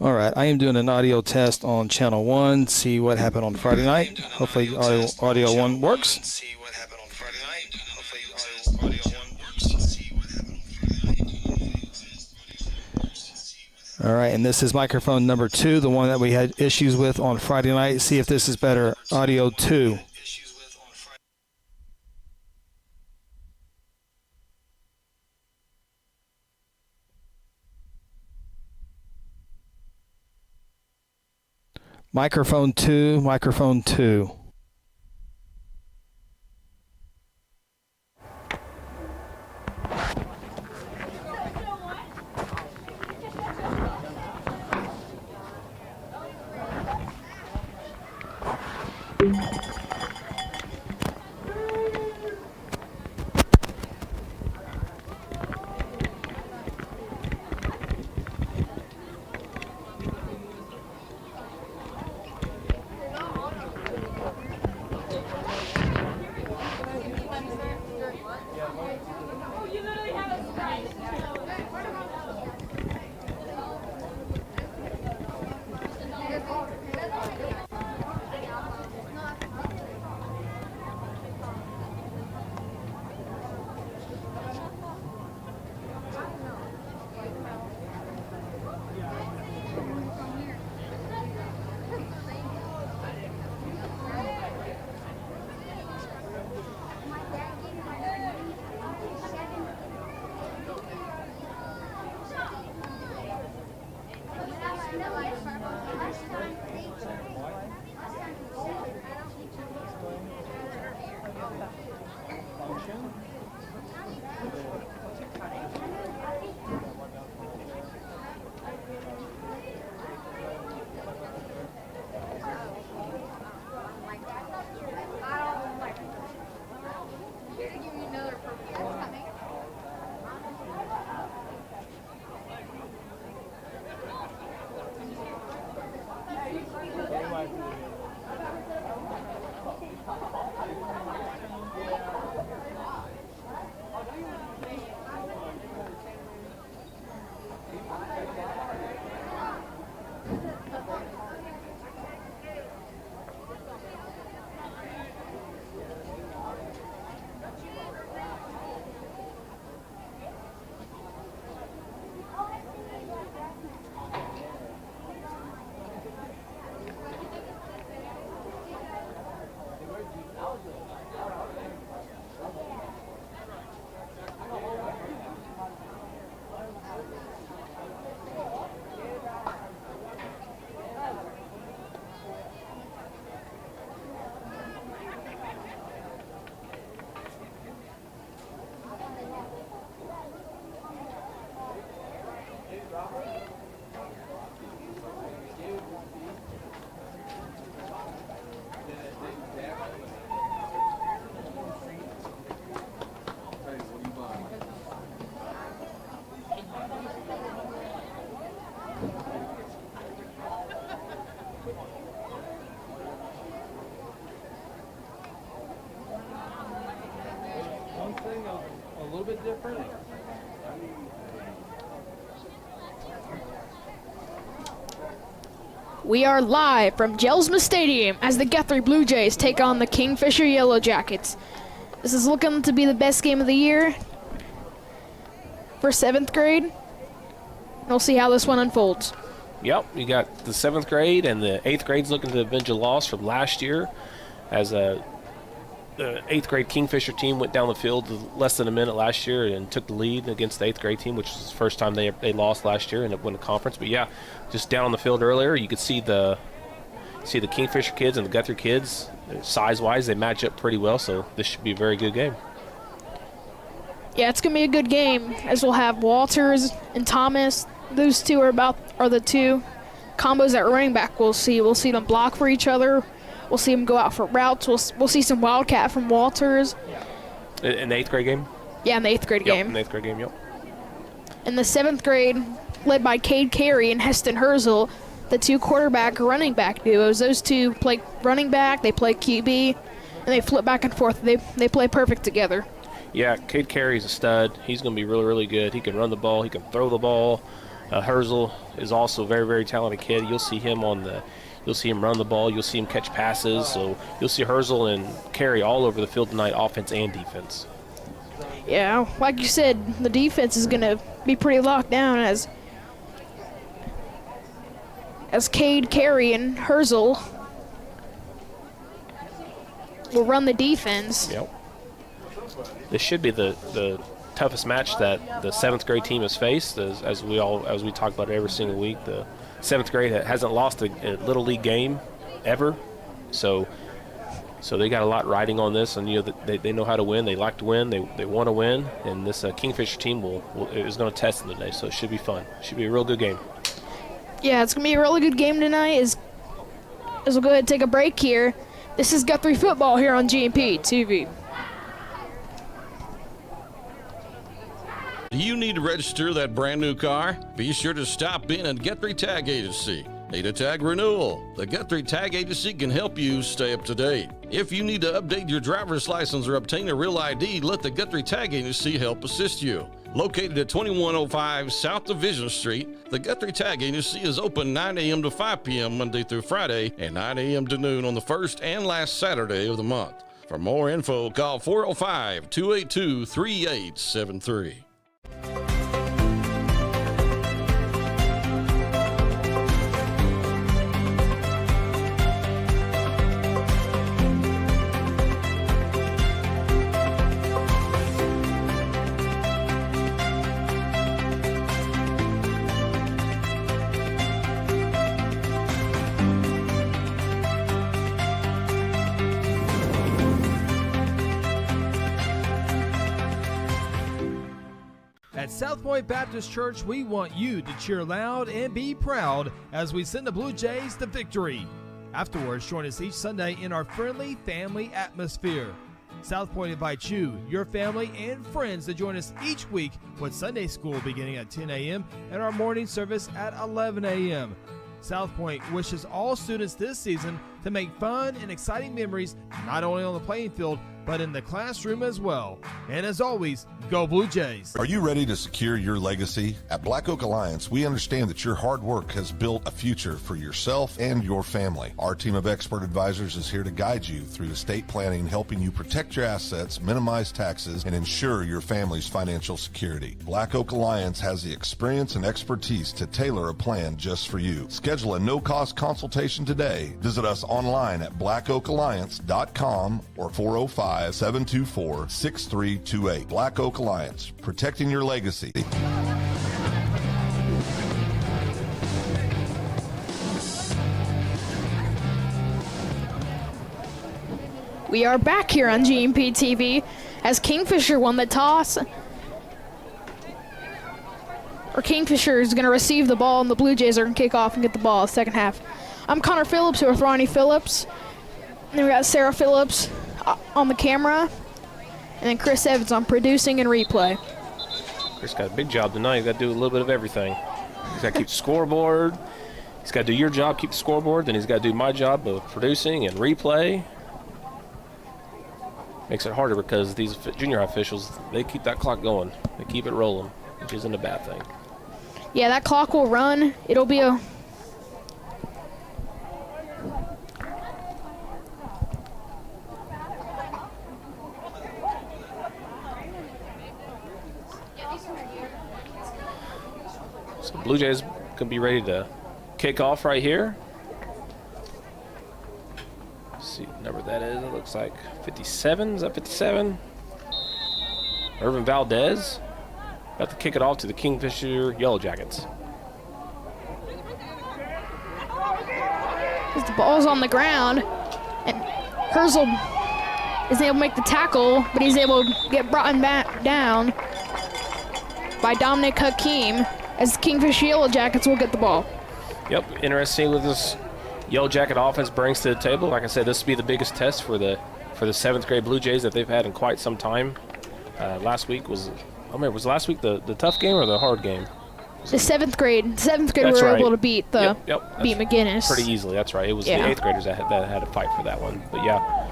All right, I am doing an audio test on channel 1, see what happened on Friday night. Hopefully audio 1 works. All right, and this is microphone number 2, the one that we had issues with on Friday night. See if this is better. Audio 2. Microphone 2, microphone 2. We are live from Jelsma Stadium as the Guthrie Blue Jays take on the Kingfisher Yellow Jackets. This is looking to be the best game of the year for 7th grade. We'll see how this one unfolds. Yep, you got the 7th grade and the 8th grade's looking to avenge a loss from last year as the 8th grade Kingfisher team went down the field less than a minute last year and took the lead against the 8th grade team, which was the first time they lost last year and won the conference. But yeah, just down on the field earlier, you could see the Kingfisher kids and the Guthrie kids, size-wise, they match up pretty well, so this should be a very good game. Yeah, it's going to be a good game, as we'll have Walters and Thomas. Those two are the two combos at running back we'll see. We'll see them block for each other. We'll see them go out for routes. We'll see some wildcat from Walters. In the 8th grade game? Yeah, in the 8th grade game. In the 8th grade game, yep. In the 7th grade, led by Cade Carey and Heston Herzl, the two quarterback running back duos. Those two play running back, they play QB, and they flip back and forth. They play perfect together. Yeah, Cade Carey's a stud. He's going to be really, really good. He can run the ball. He can throw the ball. Herzl is also a very, very talented kid. You'll see him run the ball. You'll see him catch passes. So you'll see Herzl and Carey all over the field tonight, offense and defense. Yeah, like you said, the defense is going to be pretty locked down as Cade, Carey, and Herzl will run the defense. Yep. This should be the toughest match that the 7th grade team has faced, as we talk about every single week. The 7th grade hasn't lost a Little League game ever, so they got a lot riding on this, and they know how to win. They like to win. They want to win, and this Kingfisher team is going to test them today, so it should be fun. It should be a real good game. Yeah, it's going to be a really good game tonight. As we'll go ahead and take a break here. This is Guthrie football here on GMP TV. Do you need to register that brand new car? Be sure to stop in at Guthrie Tag Agency. Need a tag renewal? The Guthrie Tag Agency can help you stay up to date. If you need to update your driver's license or obtain a real ID, let the Guthrie Tag Agency help assist you. Located at 2105 South Division Street, the Guthrie Tag Agency is open 9 a.m. to 5 p.m. Monday through Friday and 9 a.m. to noon on the first and last Saturday of the month. For more info, call 405-282-3873. At South Point Baptist Church, we want you to cheer loud and be proud as we send the Blue Jays to victory. Afterwards, join us each Sunday in our friendly family atmosphere. South Point invites you, your family, and friends to join us each week with Sunday school beginning at 10 a.m. and our morning service at 11 a.m. South Point wishes all students this season to make fun and exciting memories not only on the playing field, but in the classroom as well. And as always, go Blue Jays. Are you ready to secure your legacy? At Black Oak Alliance, we understand that your hard work has built a future for yourself and your family. Our team of expert advisors is here to guide you through estate planning, helping you protect your assets, minimize taxes, and ensure your family's financial security. Black Oak Alliance has the experience and expertise to tailor a plan just for you. Schedule a no-cost consultation today. Visit us online at blackoakalliance.com or 405-724-6328. Black Oak Alliance, protecting your legacy. We are back here on GMP TV as Kingfisher won the toss. Or Kingfisher is going to receive the ball, and the Blue Jays are going to kick off and get the ball second half. I'm Connor Phillips here with Ronnie Phillips. And then we got Sarah Phillips on the camera. And then Chris Evans on producing and replay. Chris got a big job tonight. He's got to do a little bit of everything. He's got to keep the scoreboard. He's got to do your job, keep the scoreboard. Then he's got to do my job of producing and replay. Makes it harder because these junior high officials, they keep that clock going. They keep it rolling, which isn't a bad thing. Yeah, that clock will run. It'll be a... So Blue Jays can be ready to kick off right here. See what number that is. It looks like 57. Is that 57? Irvin Valdez about to kick it off to the Kingfisher Yellow Jackets. As the ball's on the ground, and Herzl is able to make the tackle, but he's able to get brought back down by Dominic Hakeem as the Kingfisher Yellow Jackets will get the ball. Yep, interesting what this Yellow Jacket offense brings to the table. Like I said, this will be the biggest test for the 7th grade Blue Jays that they've had in quite some time. Last week was last week the tough game or the hard game? The 7th grade. The 7th grade That's were right. able to beat McGinnis. Pretty easily, that's right. It was Yeah. the 8th graders that had to fight for that one. But yeah,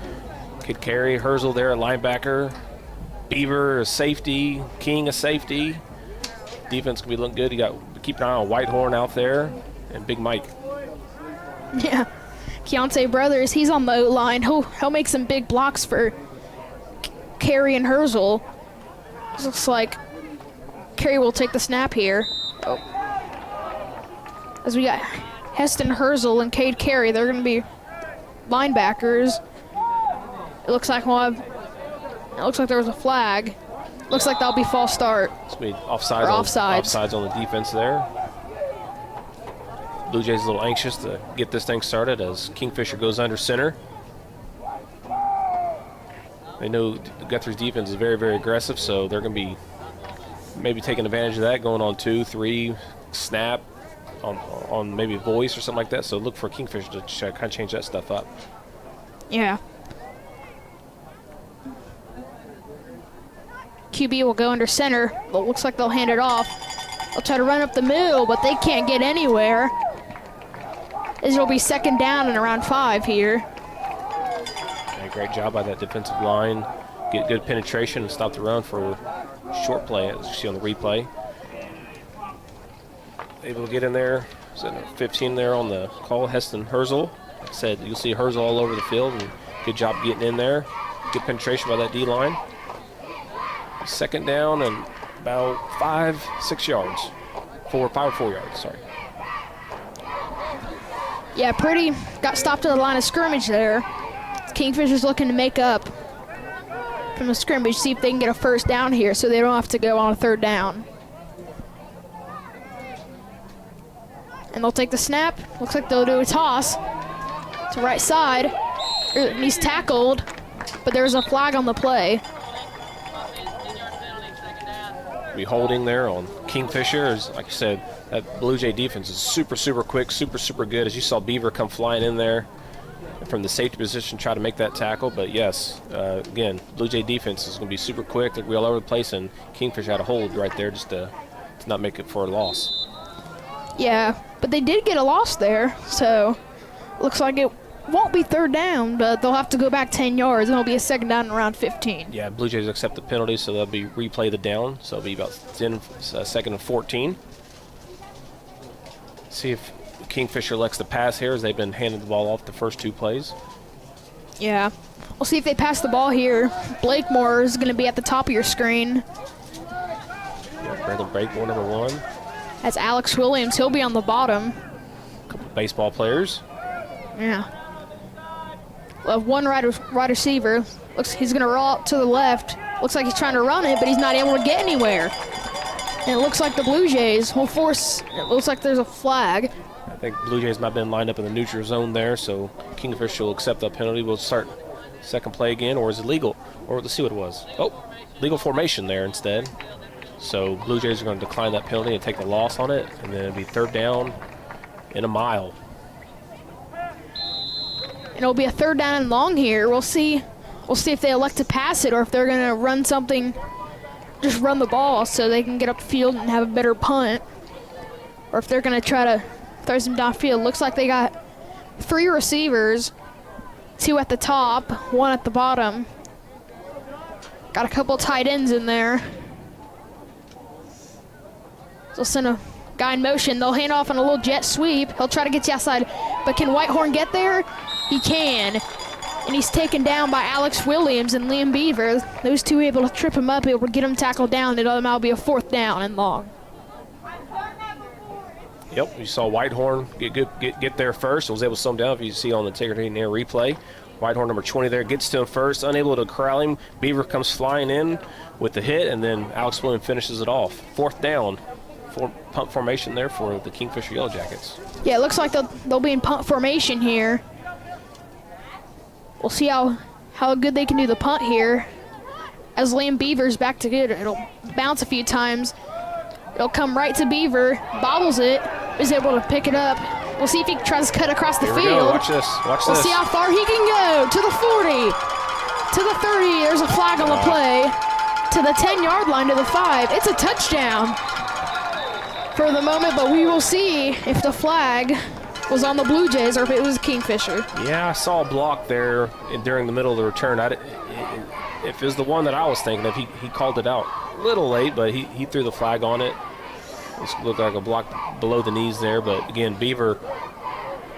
Kid Carey, Herzl there at linebacker, Beaver a safety, King a safety. Defense can be looking good. You got to keep an eye on Whitehorn out there and Big Mike. Yeah. Keontae Brothers, he's on the O-line. He'll make some big blocks for Carey and Herzl. Looks like Carey will take the snap here. Oh. As we got Heston Herzl and Cade Carey, they're going to be linebackers. It looks like there was a flag. Looks like that'll be false start. It's going to be offsides on the defense there. Blue Jays a little anxious to get this thing started as Kingfisher goes under center. They know Guthrie's defense is very, very aggressive, so they're going to be maybe taking advantage of that, going on 2, 3, snap on maybe voice or something like that. So look for Kingfisher to kind of change that stuff up. Yeah. QB will go under center, but looks like they'll hand it off. They'll try to run up the middle, but they can't get anywhere. This will be second down and around 5 here. Yeah, great job by that defensive line. Get good penetration and stop the run for short play, as you see on the replay. Able to get in there. Is that 15 there on the call? Heston Herzl. Like I said, you'll see Herzl all over the field, and good job getting in there. Good penetration by that D-line. Second down and about 5-6 yards. 5 or 4 yards, sorry. Yeah, Pretty got stopped at the line of scrimmage there. Kingfisher's looking to make up from the scrimmage, see if they can get a first down here so they don't have to go on a third down. And they'll take the snap. Looks like they'll do a toss to right side. He's tackled, but there's a flag on the play. Be holding there on Kingfisher. As, like I said, that Blue Jay defense is super, super quick, super, super good. As you saw Beaver come flying in there from the safety position, try to make that tackle. But yes, again, Blue Jay defense is going to be super quick. They're all over the place, and Kingfisher had a hold right there just to not make it for a loss. Yeah, but they did get a loss there, so looks like it won't be third down, but they'll have to go back 10 yards, and it'll be a second down and around 15. Yeah, Blue Jays accept the penalty, so they'll be replay the down. So it'll be about 2nd and 14. See if Kingfisher elects to pass here, as they've been handing the ball off the first 2 plays. Yeah, we'll see if they pass the ball here. Blakemore is going to be at the top of your screen. Yeah, Brandon Blakemore, number 1. That's Alex Williams. He'll be on the bottom. A couple of baseball players. Yeah. We'll have one wide receiver. Looks he's going to roll out to the left. Looks like he's trying to run it, but he's not able to get anywhere. And it looks like the Blue Jays will force. It looks like there's a flag. I think Blue Jays might have been lined up in the neutral zone there, so Kingfisher will accept that penalty. We'll start second play again, or is it legal? Or let's see what it was. Oh, legal formation there instead. So Blue Jays are going to decline that penalty and take the loss on it, and then it'll be third down in a mile. And it'll be a third down and long here. We'll see if they elect to pass it or if they're going to run something, just run the ball so they can get up the field and have a better punt. Or if they're going to try to throw some downfield. Looks like they got 3 receivers, 2 at the top, 1 at the bottom. Got a couple tight ends in there. They'll send a guy in motion. They'll hand off on a little jet sweep. He'll try to get you outside. But can Whitehorn get there? He can. And he's taken down by Alex Williams and Liam Beaver. Those two able to trip him up, able to get him tackled down. It'll now be a 4th down and long. Yep, you saw Whitehorn get there first. Was able to slow him down, if you see on the integrity near replay. Whitehorn, number 20 there, gets to him first, unable to corral him. Beaver comes flying in with the hit, and then Alex Williams finishes it off. 4th down. Punt formation there for the Kingfisher Yellow Jackets. Yeah, it looks like they'll be in punt formation here. We'll see how good they can do the punt here. As Liam Beaver's back to good, it'll bounce a few times. It'll come right to Beaver, bobbles it, is able to pick it up. We'll see if he tries to cut across the Here field. we go. Watch this. We'll see how far he can go. To the 40, to the 30. There's a flag on the play. To the 10-yard line, to the 5. It's a touchdown for the moment, but we will see if the flag was on the Blue Jays or if it was Kingfisher. Yeah, I saw a block there during the middle of the return. If it was the one that I was thinking of, he called it out a little late, but he threw the flag on it. This looked like a block below the knees there, but again, Beaver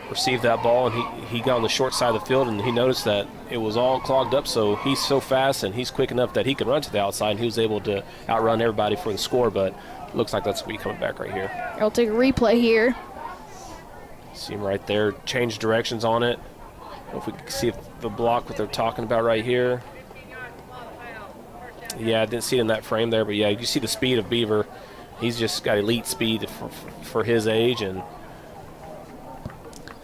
received that ball, and he got on the short side of the field, and he noticed that it was all clogged up, so he's so fast and he's quick enough that he could run to the outside, and he was able to outrun everybody for the score, but it looks like that's going to be coming back right here. I'll take a replay here. See him right there, change directions on it. If we can see if the block what they're talking about right here. Yeah, I didn't see it in that frame there, but yeah, you see the speed of Beaver. He's just got elite speed for his age, and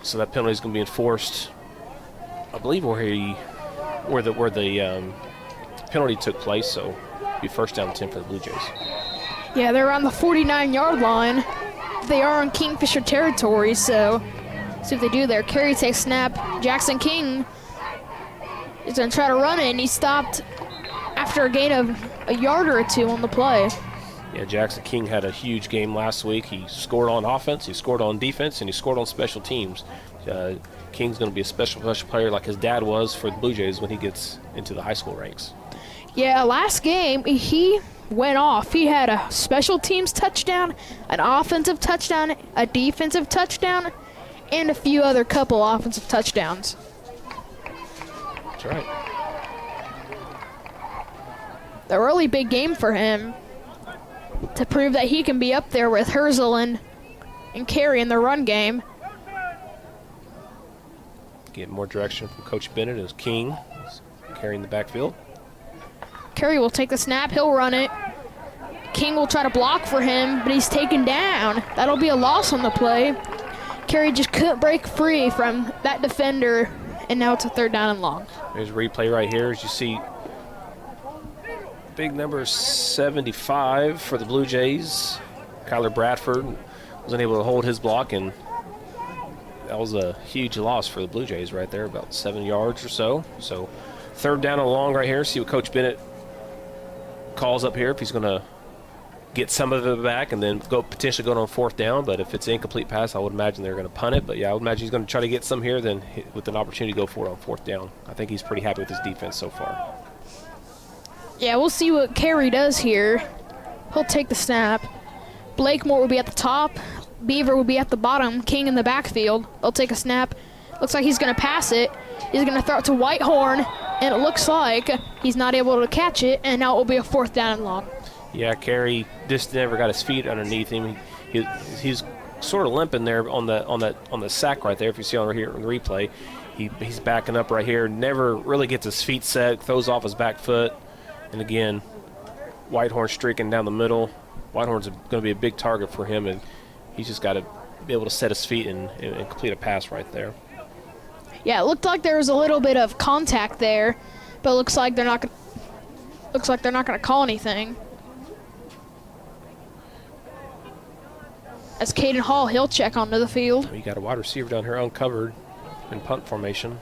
so that penalty is going to be enforced, I believe, where the penalty took place. So it'll be first down and 10 for the Blue Jays. Yeah, they're on the 49-yard line. They are on Kingfisher territory, so see what they do there. Carey takes snap. Jackson King is going to try to run it, and he stopped after a gain of a yard or two on the play. Yeah, Jackson King had a huge game last week. He scored on offense, he scored on defense, and he scored on special teams. King's going to be a special player like his dad was for the Blue Jays when he gets into the high school ranks. Yeah, last game, he went off. He had a special teams touchdown, an offensive touchdown, a defensive touchdown, and a few other couple offensive touchdowns. That's right. A really big game for him to prove that he can be up there with Herzl and Carey in the run game. Get more direction from Coach Bennett as King is carrying the backfield. Carey will take the snap. He'll run it. King will try to block for him, but he's taken down. That'll be a loss on the play. Carey just couldn't break free from that defender, and now it's a third down and long. There's a replay right here as you see big number 75 for the Blue Jays. Kyler Bradford was unable to hold his block, and that was a huge loss for the Blue Jays right there, about 7 yards or so. So third down and long right here. See what Coach Bennett calls up here, if he's going to get some of it back and then potentially go on fourth down. But if it's an incomplete pass, I would imagine they're going to punt it. But yeah, I would imagine he's going to try to get some here, then with an opportunity to go for it on fourth down. I think he's pretty happy with his defense so far. Yeah, we'll see what Carey does here. He'll take the snap. Blakemore will be at the top. Beaver will be at the bottom. King in the backfield. They'll take a snap. Looks like he's going to pass it. He's going to throw it to Whitehorn, and it looks like he's not able to catch it, and now it will be a fourth down and long. Yeah, Carey just never got his feet underneath him. He's sort of limping there on the sack right there. If you see on here in the replay, he's backing up right here. Never really gets his feet set. Throws off his back foot. And again, Whitehorn streaking down the middle. Whitehorn's going to be a big target for him, and he's just got to be able to set his feet and complete a pass right there. Yeah, it looked like there was a little bit of contact there, but it looks like they're not going to call anything. As Caden Hall, he'll check onto the field. You got a wide receiver down here uncovered in punt formation.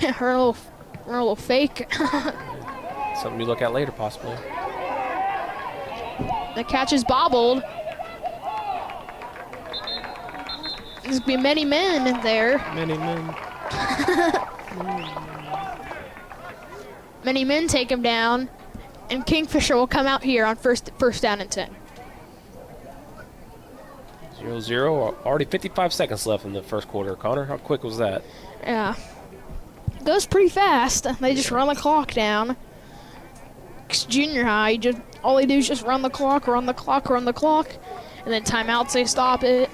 her little fake. Something you look at later, possibly. The catch is bobbled. There's going to be many men in there. Many men. Many men take him down, and Kingfisher will come out here on first down and 10. 0-0. Already 55 seconds left in the first quarter. Connor, how quick was that? Yeah. It goes pretty fast. They just run the clock down. It's junior high. All they do is just run the clock, and then timeouts, they stop it.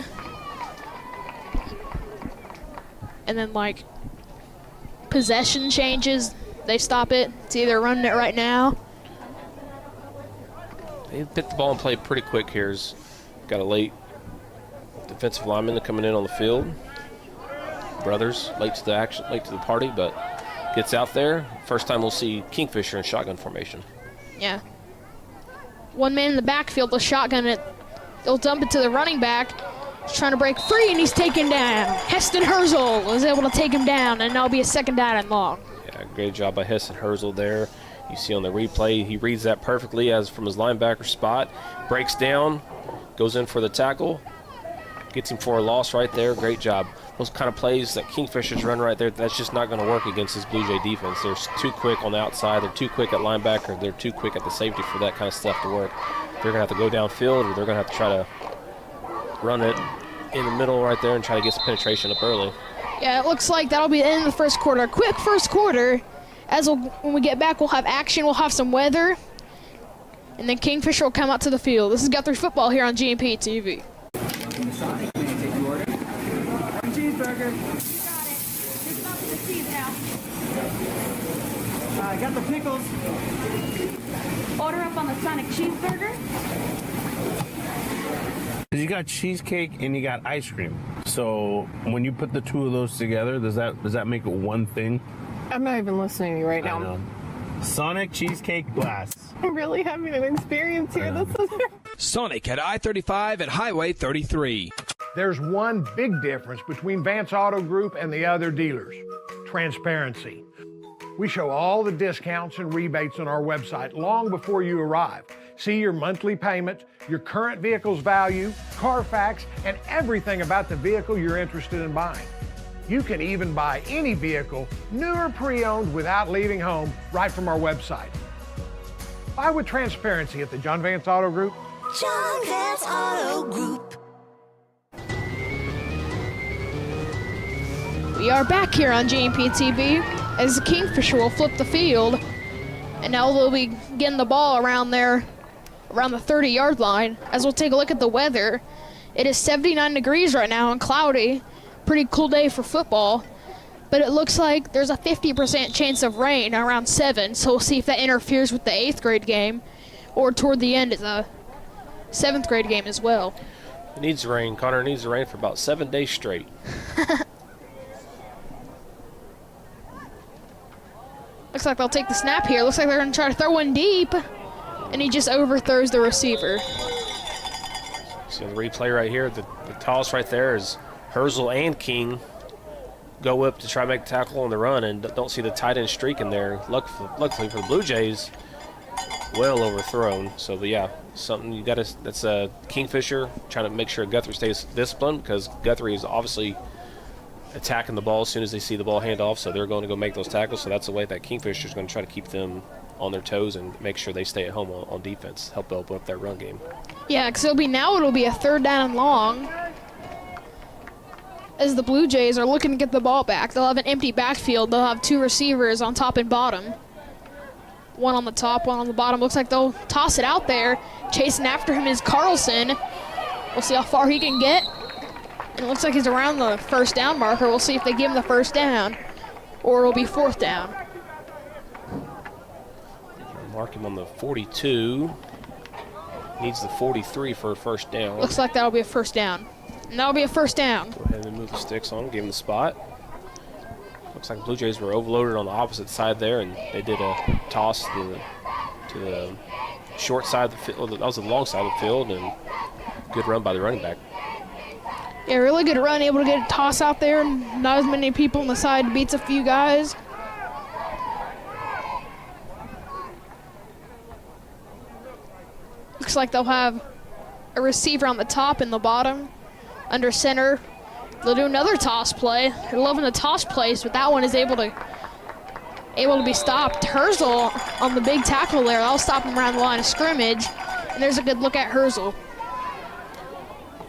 And then, like, possession changes, they stop it. It's either running it right now. They hit the ball and play pretty quick here. Got a late defensive lineman coming in on the field. Brothers, late to the party, but gets out there. First time we'll see Kingfisher in shotgun formation. Yeah. One man in the backfield will shotgun it. They'll dump it to the running back. He's trying to break free, and he's taken down. Heston Herzl was able to take him down, and that'll be a second down and long. Yeah, great job by Heston Herzl there. You see on the replay, he reads that perfectly as from his linebacker spot. Breaks down, goes in for the tackle, gets him for a loss right there. Great job. Those kind of plays that Kingfishers run right there, that's just not going to work against this Blue Jay defense. They're too quick on the outside. They're too quick at linebacker. They're too quick at the safety for that kind of stuff to work. they're going to have to go downfield or they're going to have to try to run it in the middle right there and try to get some penetration up early. Yeah, it looks like that'll be the end of the first quarter. Quick first quarter. When we get back, we'll have action. We'll have some weather. And then Kingfisher will come out to the field. This is Guthrie football here on GMP TV. Welcome to Sonic. May I take your order? One cheeseburger. You got it. Just about the cheese now. I got the pickles. Order up on the Sonic cheeseburger. You got cheesecake and you got ice cream. So when you put the two of those together, does that make it one thing? I'm not even listening to you right I now. know. Sonic cheesecake blast. I'm really having an experience here. This is Sonic at I-35 and Highway 33. There's one big difference between Vance Auto Group and the other dealers: transparency. We show all the discounts and rebates on our website long before you arrive. See your monthly payment, your current vehicle's value, Carfax, and everything about the vehicle you're interested in buying. You can even buy any vehicle, new or pre-owned, without leaving home, right from our website. Buy with transparency at the John Vance Auto Group. John Vance Auto Group. We are back here on GMP TV as the Kingfisher will flip the field. And now they'll be getting the ball around the 30-yard line. As we'll take a look at the weather, it is 79 degrees right now and cloudy. Pretty cool day for football, but it looks like there's a 50% chance of rain around 7, so we'll see if that interferes with the 8th grade game or toward the end of the 7th grade game as well. It needs rain. Connor needs rain for about 7 days straight. Looks like they'll take the snap here. Looks like they're going to try to throw one deep, and he just overthrows the receiver. So the replay right here, the toss right there is Herzl and King go up to try to make the tackle on the run and don't see the tight end streak in there. Luckily for the Blue Jays, well overthrown. So, yeah, something you got to – that's Kingfisher trying to make sure Guthrie stays disciplined because Guthrie is obviously attacking the ball as soon as they see the ball hand off, so they're going to go make those tackles. So that's the way that Kingfisher is going to try to keep them on their toes and make sure they stay at home on defense, help open up that run game. Yeah, because it'll be a 3rd down and long. As the Blue Jays are looking to get the ball back. They'll have an empty backfield. They'll have 2 receivers on top and bottom. One on the top, one on the bottom. Looks like they'll toss it out there. Chasing after him is Carlson. We'll see how far he can get. And it looks like he's around the 1st down marker. We'll see if they give him the 1st down or it'll be 4th down. Mark him on the 42. Needs the 43 for a 1st down. Looks like that'll be a 1st down. And that'll be a 1st down. Go ahead and move the sticks on, give him the spot. Looks like the Blue Jays were overloaded on the opposite side there, and they did a toss to the short side of the field. That was the long side of the field, and good run by the running back. Yeah, really good run, able to get a toss out there. Not as many people on the side, beats a few guys. Looks like they'll have a receiver on the top and the bottom. Under center, they'll do another toss play. They're loving the toss plays, but that one is able to be stopped. Herzl on the big tackle there. That'll stop him around the line of scrimmage. And there's a good look at Herzl.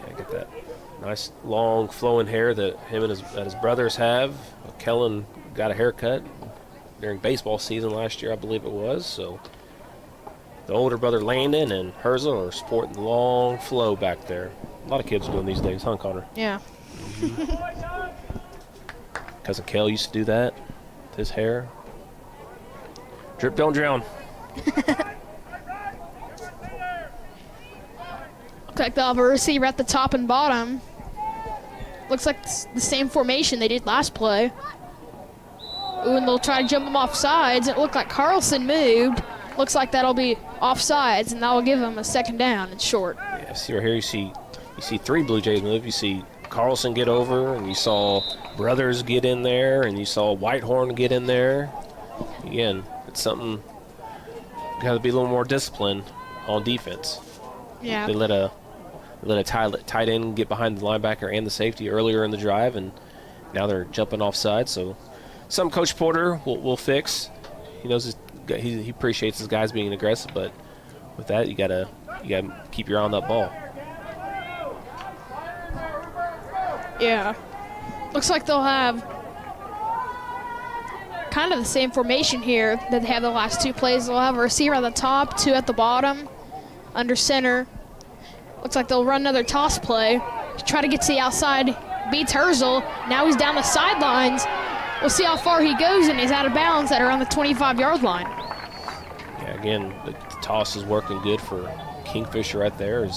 Yeah, get that nice long flowing hair that him and his brothers have. Kellen got a haircut during baseball season last year, I believe it was. So the older brother Landon and Herzl are sporting the long flow back there. A lot of kids are doing these days, huh, Connor? Yeah. Cousin Kel used to do that with his hair. Drip, don't drown. Looks like they'll have a receiver at the top and bottom. Looks like it's the same formation they did last play. Ooh, and they'll try to jump them off sides. It looked like Carlson moved. Looks like that'll be off sides, and that will give them a 2nd down. It's short. Yeah, see right here, you see 3 Blue Jays move. You see Carlson get over, and you saw Brothers get in there, and you saw Whitehorn get in there. Again, it's something, got to be a little more disciplined on defense. Yeah. They let a tight end get behind the linebacker and the safety earlier in the drive, and now they're jumping off sides. So some Coach Porter will fix. He knows he appreciates his guys being aggressive, but with that, you got to you got to keep your eye on that ball. Yeah. Looks like they'll have kind of the same formation here that they have the last 2 plays. They'll have a receiver at the top, 2 at the bottom, under center. Looks like they'll run another toss play. Try to get to the outside, beats Herzl. Now he's down the sidelines. We'll see how far he goes, and he's out of bounds at around the 25-yard line. Yeah, again, the toss is working good for Kingfisher right there.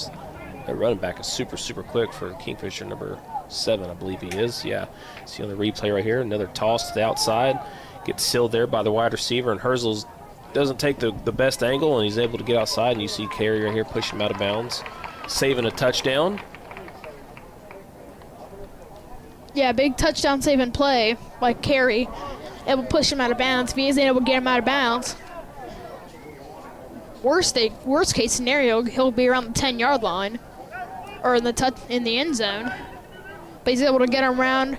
Their running back is super, super quick for Kingfisher, number 7, I believe he is. Yeah, see on the replay right here, another toss to the outside. Gets sealed there by the wide receiver, and Herzl doesn't take the best angle, and he's able to get outside, and you see Carey right here push him out of bounds, saving a touchdown. Yeah, big touchdown saving play by Carey. Able to push him out of bounds. If he isn't able to get him out of bounds, worst case scenario, he'll be around the 10-yard line or in the end zone. But he's able to get him around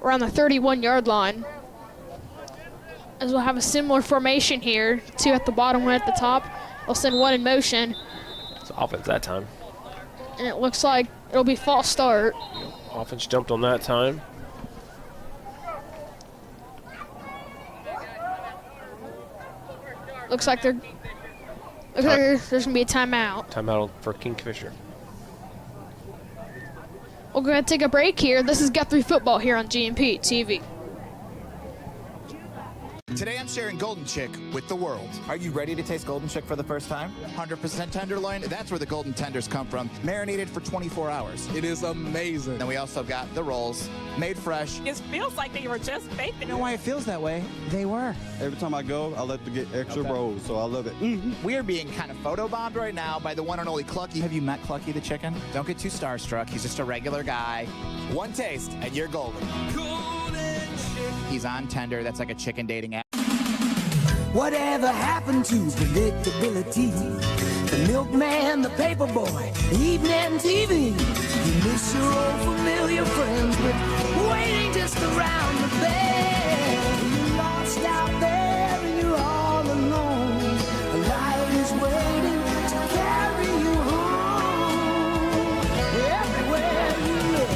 the 31-yard line. As we'll have a similar formation here, 2 at the bottom, 1 at the top. They'll send 1 in motion. It's offense that time. And it looks like it'll be false start. Offense jumped on that time. Looks like there's going to be a timeout. Timeout for Kingfisher. We'll go ahead and take a break here. This is Guthrie Football here on GMP TV. Today I'm sharing Golden Chick with the world. Are you ready to taste Golden Chick for the first time? 100% tenderloin, that's where the golden tenders come from. Marinated for 24 hours. It is amazing. And we also got the rolls, made fresh. It feels like they were just baked. You know why it feels that way? They were. Every time I go, I like to get extra rolls, so I love it. We are being kind of photobombed right now by the one and only Clucky. Have you met Clucky the chicken? Don't get too starstruck. He's just a regular guy. One taste, and you're golden. He's on Tender. That's like a chicken dating app. Whatever happened to predictability? The milkman, the paperboy, evening TV. You miss your old familiar friends, but waiting just around the bend. You're lost out there and you're all alone. Life is waiting to carry you home. Everywhere you look.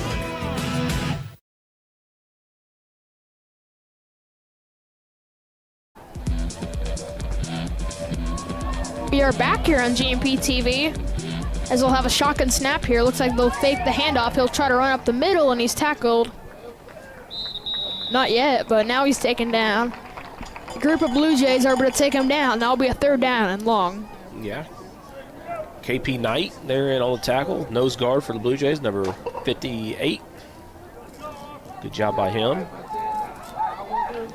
We are back here on GMP TV as they'll have a shotgun snap here. Looks like they'll fake the handoff. He'll try to run up the middle, and he's tackled. Not yet, but now he's taken down. A group of Blue Jays are able to take him down. That'll be a 3rd down and long. Yeah. KP Knight there in on the tackle. Nose guard for the Blue Jays, number 58. Good job by him.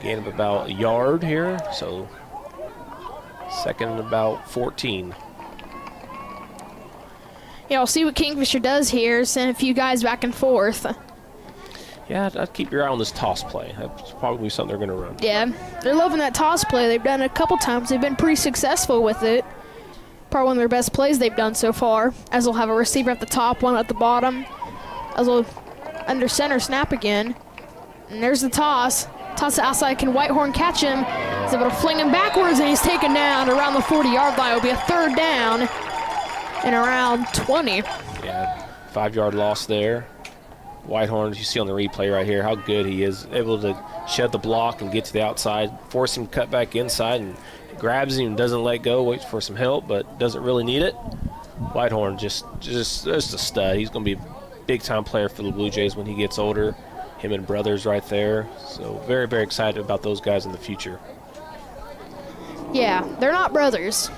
Gain of about a yard here, so 2nd and about 14. Yeah, we'll see what Kingfisher does here. Send a few guys back and forth. Yeah, I'd keep your eye on this toss play. That's probably something they're going to run. Yeah, they're loving that toss play. They've done it a couple times. They've been pretty successful with it. Probably one of their best plays they've done so far. As they'll have a receiver at the top, 1 at the bottom. As they'll under center snap again. And there's the toss. Toss it outside. Can Whitehorn catch him? He's able to fling him backwards, and he's taken down around the 40-yard line. It'll be a 3rd down and around 20. Yeah, 5-yard loss there. Whitehorn, you see on the replay right here how good he is, able to shed the block and get to the outside, force him to cut back inside, and grabs him and doesn't let go, waits for some help, but doesn't really need it. Whitehorn just a stud. He's going to be a big-time player for the Blue Jays when he gets older. Him and brothers right there. So very, very excited about those guys in the future. Yeah, they're not brothers.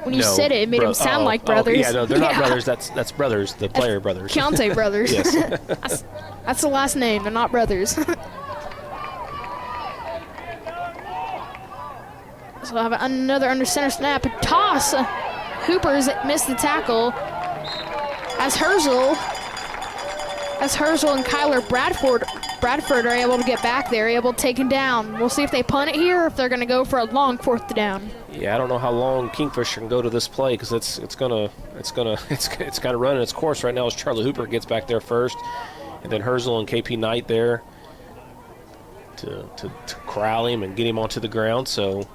When you said it, it made them sound like brothers. Yeah, no, they're not brothers. That's brothers, the player brothers. Keontae brothers. Yes. That's the last name. They're not brothers. So we'll have another under center snap. A toss. Hooper's missed the tackle. As Herzl and Kyler Bradford are able to get back there, able to take him down. We'll see if they punt it here or if they're going to go for a long 4th down. Yeah, I don't know how long Kingfisher can go to this play because it's kind of running its course right now as Charlie Hooper gets back there first, and then Herzl and KP Knight there to corral him and get him onto the ground. So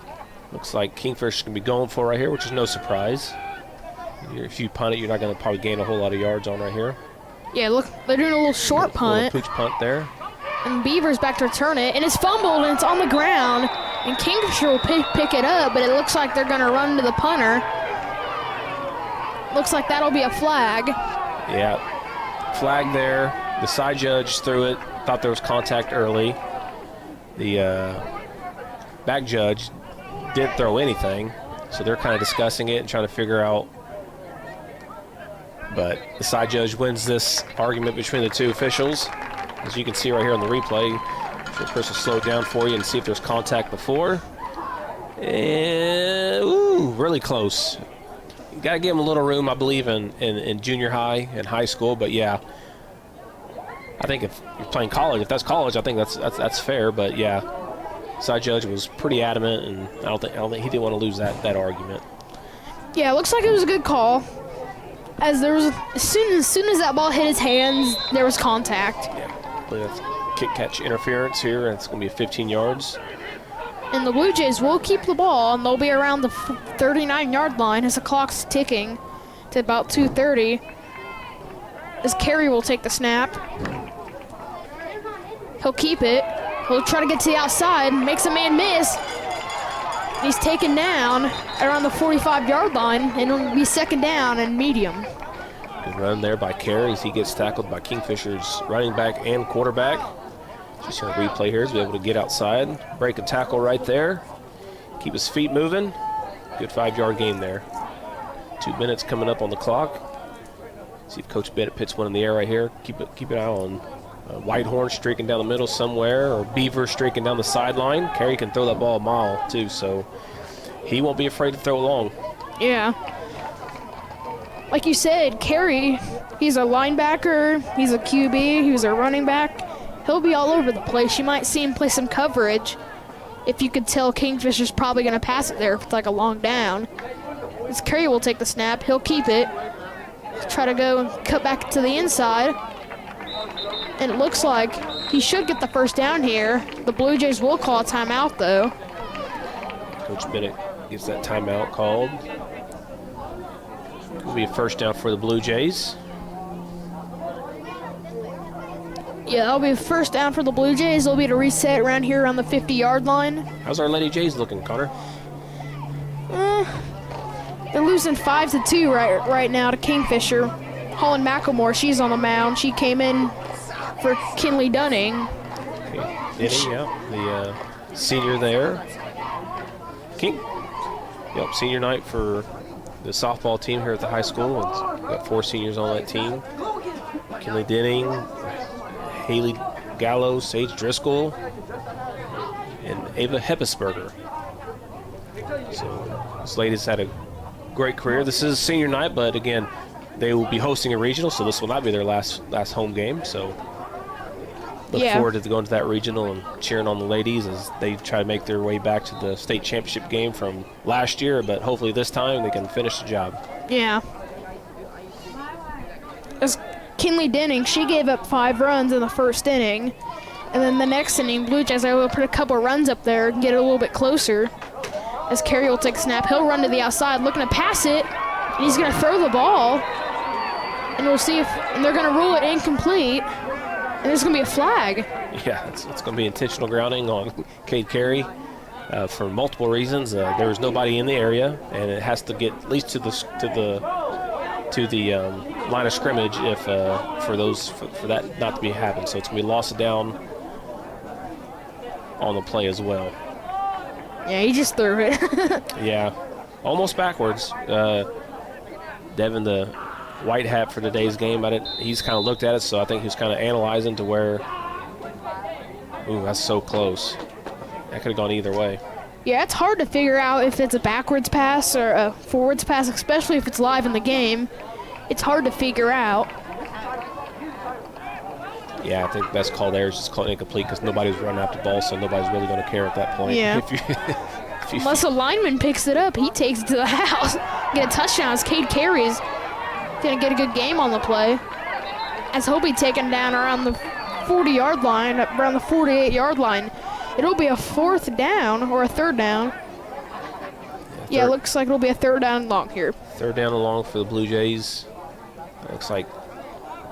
looks like Kingfisher can be going for right here, which is no surprise. If you punt it, you're not going to probably gain a whole lot of yards on right here. Yeah, look, they're doing a little short punt. Little pooch punt there. And Beaver's back to return it, and it's fumbled, and it's on the ground. And Kingfisher will pick it up, but it looks like they're going to run to the punter. Looks like that'll be a flag. Yeah, flag there. The side judge threw it, thought there was contact early. The back judge didn't throw anything, so they're kind of discussing it and trying to figure out. But the side judge wins this argument between the two officials. As you can see right here on the replay, the person slow it down for you and see if there's contact before. And, ooh, really close. You got to give them a little room, I believe, in junior high and high school. But, yeah, I think if you're playing college, if that's college, I think that's fair. But, yeah, side judge was pretty adamant, and I don't think he didn't want to lose that argument. Yeah, it looks like it was a good call. As there was, as soon as that ball hit his hands, there was contact. Yeah, I believe that's kick-catch interference here, and it's going to be 15 yards. And the Blue Jays will keep the ball, and they'll be around the 39-yard line as the clock's ticking to about 2:30. As Carey will take the snap. He'll keep it. He'll try to get to the outside, makes a man miss. He's taken down around the 45-yard line, and it'll be second down and medium. Good run there by Carey as he gets tackled by Kingfisher's running back and quarterback. Just going to replay here. He's able to get outside, break a tackle right there, keep his feet moving. Good 5-yard gain there. 2 minutes coming up on the clock. See if Coach Bennett pits one in the air right here. Keep an eye on Whitehorn streaking down the middle somewhere, or Beaver streaking down the sideline. Carey can throw that ball a mile too, so he won't be afraid to throw long. Yeah. Like you said, Carey, he's a linebacker, he's a QB, he's a running back. He'll be all over the place. You might see him play some coverage if you could tell Kingfisher's probably going to pass it there if it's like a long down. As Carey will take the snap, he'll keep it, try to go and cut back to the inside. And it looks like he should get the first down here. The Blue Jays will call a timeout, though. Coach Bennett gets that timeout called. It'll be a first down for the Blue Jays. Yeah, that'll be a first down for the Blue Jays. They'll be to reset around here around the 50-yard line. How's our Lady Jays looking, Connor? They're losing 5-2 right now to Kingfisher. Holland McElmore, she's on the mound. She came in for Kinley Dunning. Okay. Denny, yeah, the senior there. Senior night for the softball team here at the high school. And we've got 4 seniors on that team. Kinley Denning, Haley Gallo, Sage Driscoll, and Ava Heppesberger. So this lady's had a great career. This is senior night, but again, they will be hosting a regional, so this will not be their last home game. So look forward to going to that regional and cheering on the ladies as they try to make their way back to the state championship game from last year, but hopefully this time they can finish the job. Yeah. As Kinley Denning, she gave up 5 runs in the first inning, and then the next inning, Blue Jays are able to put a couple of runs up there and get it a little bit closer. As Carey will take a snap, he'll run to the outside, looking to pass it, and he's going to throw the ball, and we'll see and they're going to rule it incomplete, and there's going to be a flag. Yeah, it's going to be intentional grounding on Cade Carey for multiple reasons. There was nobody in the area, and it has to get at least to the line of scrimmage if for that not to be happening. So it's going to be loss of down on the play as well. Yeah, he just threw it. Yeah, almost backwards. Devin, the white hat for today's game, he's kind of looked at it, so I think he's kind of analyzing to where, ooh, that's so close. That could have gone either way. Yeah, it's hard to figure out if it's a backwards pass or a forwards pass, especially if it's live in the game. It's hard to figure out. Yeah, I think best call there is just call it incomplete because nobody's running after the ball, so nobody's really going to care at that point. Yeah. Unless a lineman picks it up, he takes it to the house. Get a touchdown as Cade Carey's going to get a good game on the play. As he'll be taken down around the 40-yard line, around the 48-yard line. It'll be a 4th down or a 3rd down. Yeah, it looks like it'll be a 3rd down and long here. 3rd down and long for the Blue Jays. Looks like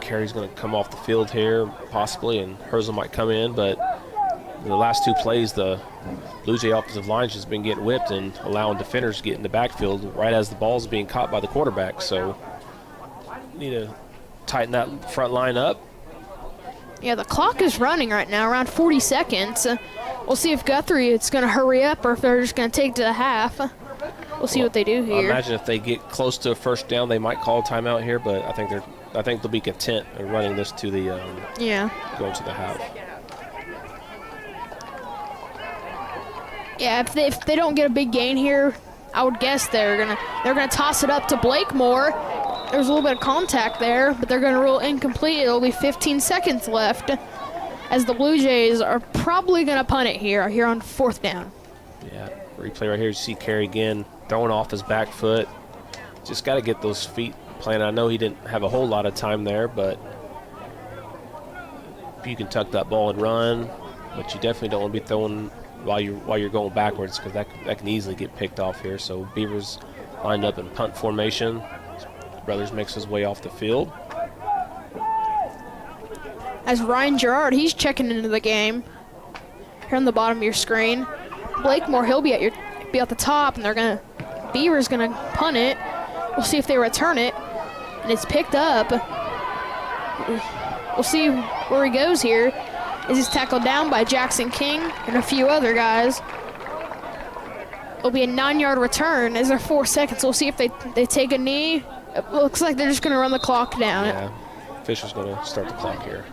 Carey's going to come off the field here, possibly, and Herzl might come in. But in the last 2 plays, the Blue Jay offensive line has been getting whipped and allowing defenders to get in the backfield right as the ball's being caught by the quarterback. So need to tighten that front line up. Yeah, the clock is running right now, around 40 seconds. We'll see if Guthrie is going to hurry up or if they're just going to take to the half. We'll see what they do here. I imagine if they get close to a 1st down, they might call a timeout here, but I think they'll be content in running this to the going to the half. Yeah, if they don't get a big gain here, I would guess they're gonna toss it up to Blakemore. There's a little bit of contact there, but they're gonna rule incomplete. It'll be 15 seconds left, as the Blue Jays are probably gonna punt it here on 4th down. Yeah, replay right here. You see Carey again throwing off his back foot. Just got to get those feet planted. I know he didn't have a whole lot of time there, but if you can tuck that ball and run, but you definitely don't want to be throwing while you're going backwards, because that can easily get picked off here. So Beavers lined up in punt formation. Brothers makes his way off the field. As Ryan Gerard, he's checking into the game. Here on the bottom of your screen, Blakemore, he'll be at the top, and Beaver's gonna punt it. We'll see if they return it, and it's picked up. We'll see where he goes here. As he's tackled down by Jackson King and a few other guys. It'll be a 9-yard return as there are 4 seconds. We'll see if they take a knee. It looks like they're just going to run the clock down. Yeah, Fisher's going to start the clock here.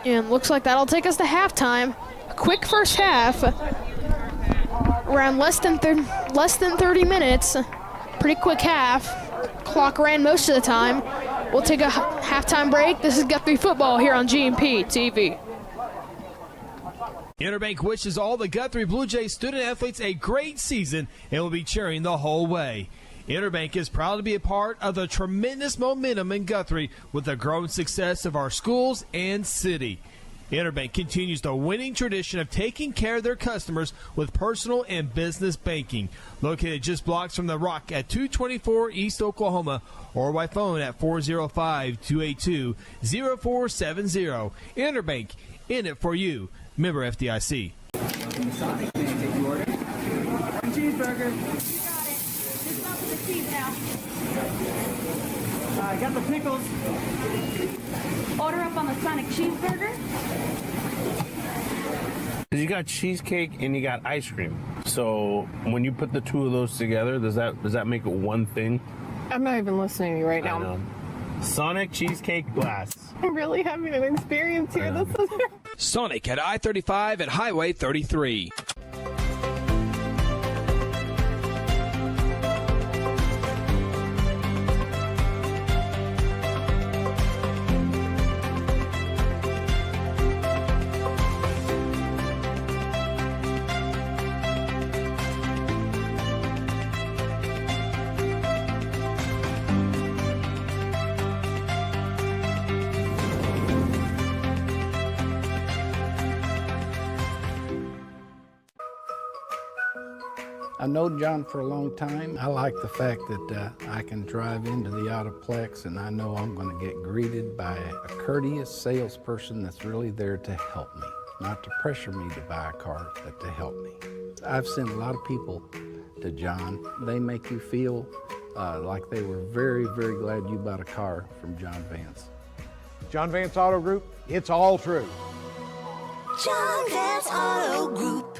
And looks like that'll take us to halftime. A quick first half. Around less than 30 minutes. Pretty quick half. Clock ran most of the time. We'll take a halftime break. This is Guthrie football here on GMP TV. Interbank wishes all the Guthrie Blue Jays student athletes a great season and will be cheering the whole way. Interbank is proud to be a part of the tremendous momentum in Guthrie with the growing success of our schools and city. Interbank continues the winning tradition of taking care of their customers with personal and business banking. Located just blocks from the Rock at 224 East Oklahoma, or by phone at 405-282-0470. Interbank, in it for you. Member FDIC. Cheeseburger. You got it. Just not with the cheese now. I got the pickles. Order up on the Sonic cheeseburger. You got cheesecake and you got ice cream. So when you put the 2 of those together, does that make it one thing? I'm not even listening to you right now. I know. Sonic Cheesecake Blast. I'm really having an experience here. This is Sonic at I-35 at Highway 33. I know John for a long time. I like the fact that I can drive into the Autoplex and I know I'm going to get greeted by a courteous salesperson that's really there to help me. Not to pressure me to buy a car, but to help me. I've sent a lot of people to John. They make you feel like they were very, very glad you bought a car from John Vance. John Vance Auto Group, it's all true. John Vance Auto Group.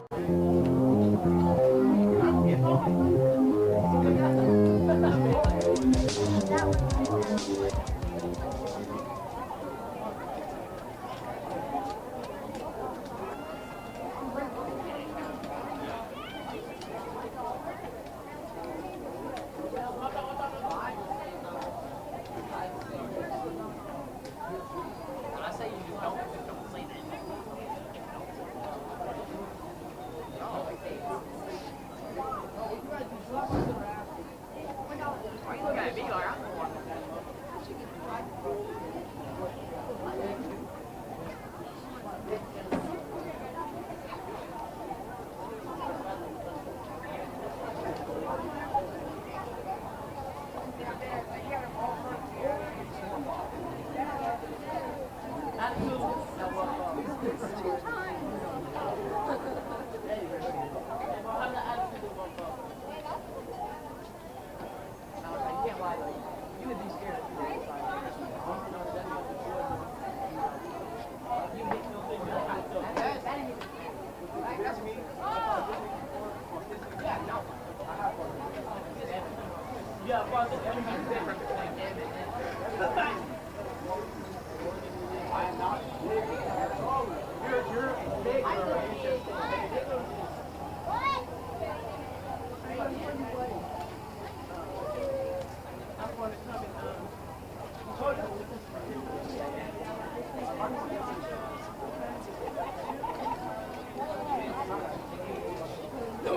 No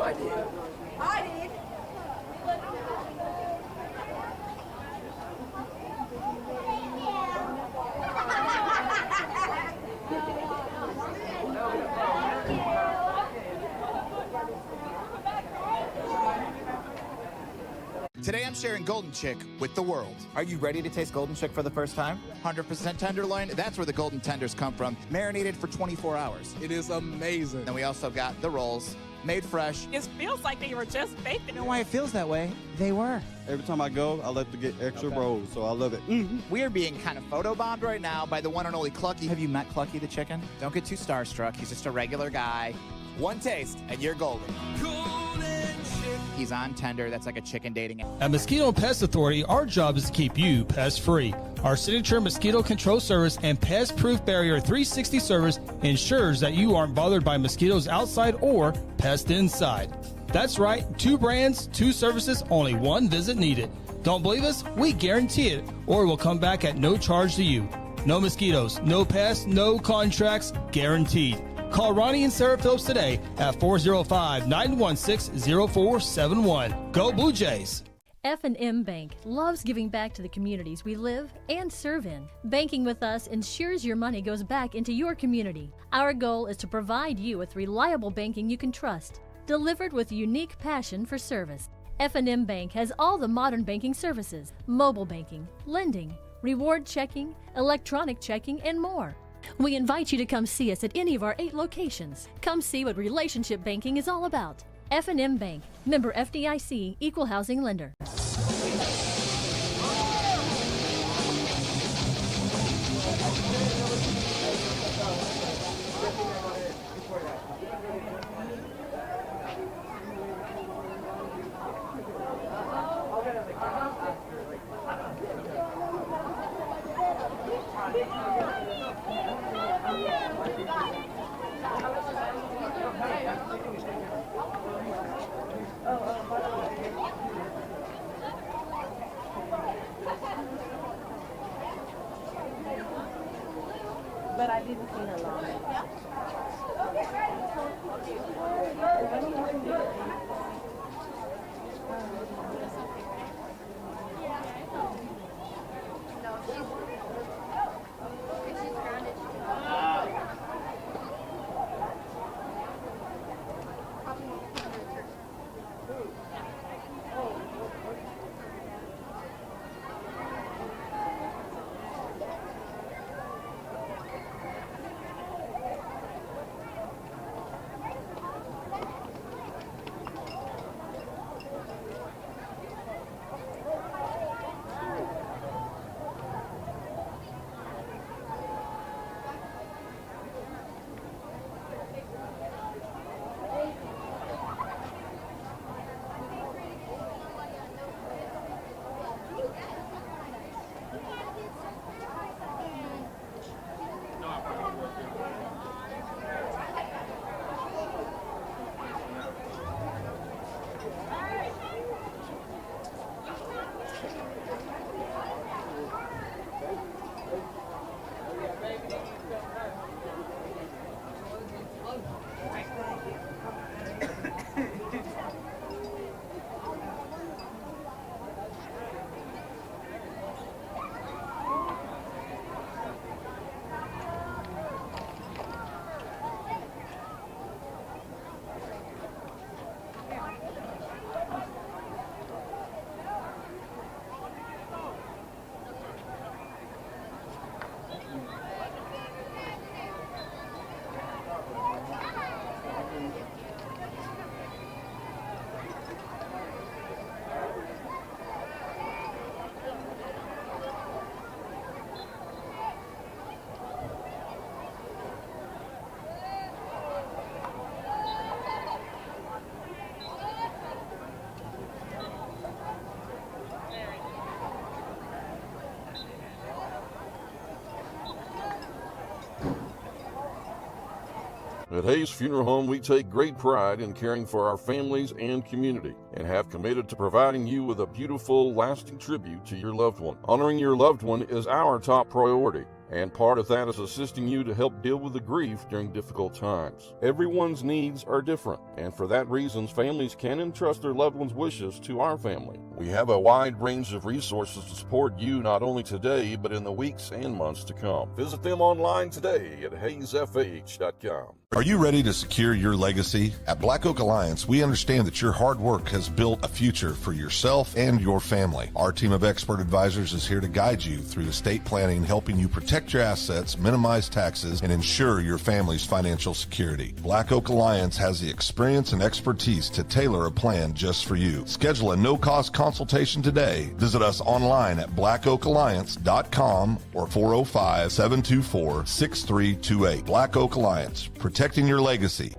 idea. I did. Today I'm sharing Golden Chick with the world. Are you ready to taste Golden Chick for the first time? 100% tenderloin, that's where the golden tenders come from, marinated for 24 hours. It is amazing. And we also got the rolls, made fresh. It feels like they were just baked. You know why it feels that way? They were. Every time I go, I like to get extra rolls, so I love it. We are being kind of photobombed right now by the one and only Clucky. Have you met Clucky the chicken? Don't get too starstruck. He's just a regular guy. One taste, and you're golden. He's on tender. That's like a chicken dating app. At Mosquito and Pest Authority, our job is to keep you pest-free. Our signature mosquito control service and pest-proof barrier 360 service ensures that you aren't bothered by mosquitoes outside or pests inside. That's right, 2 brands, 2 services, only 1 visit needed. Don't believe us? We guarantee it, or we'll come back at no charge to you. No mosquitoes, no pests, no contracts, guaranteed. Call Ronnie and Sarah Phillips today at 405-916-0471. Go Blue Jays! F&M Bank loves giving back to the communities we live and serve in. Banking with us ensures your money goes back into your community. Our goal is to provide you with reliable banking you can trust, delivered with unique passion for service. F&M Bank has all the modern banking services, mobile banking, lending, reward checking, electronic checking, and more. We invite you to come see us at any of our 8 locations. Come see what relationship banking is all about. F&M Bank, member FDIC, equal housing lender. But I didn't see her long. At Hayes Funeral Home, we take great pride in caring for our families and community and have committed to providing you with a beautiful, lasting tribute to your loved one. Honoring your loved one is our top priority, and part of that is assisting you to help deal with the grief during difficult times. Everyone's needs are different, and for that reason, families can entrust their loved one's wishes to our family. We have a wide range of resources to support you not only today, but in the weeks and months to come. Visit them online today at hayesfh.com. Are you ready to secure your legacy? At Black Oak Alliance, we understand that your hard work has built a future for yourself and your family. Our team of expert advisors is here to guide you through estate planning, helping you protect your assets, minimize taxes, and ensure your family's financial security. Black Oak Alliance has the experience and expertise to tailor a plan just for you. Schedule a no-cost consultation today. Visit us online at blackoakalliance.com or 405-724-6328. Black Oak Alliance, protecting your legacy.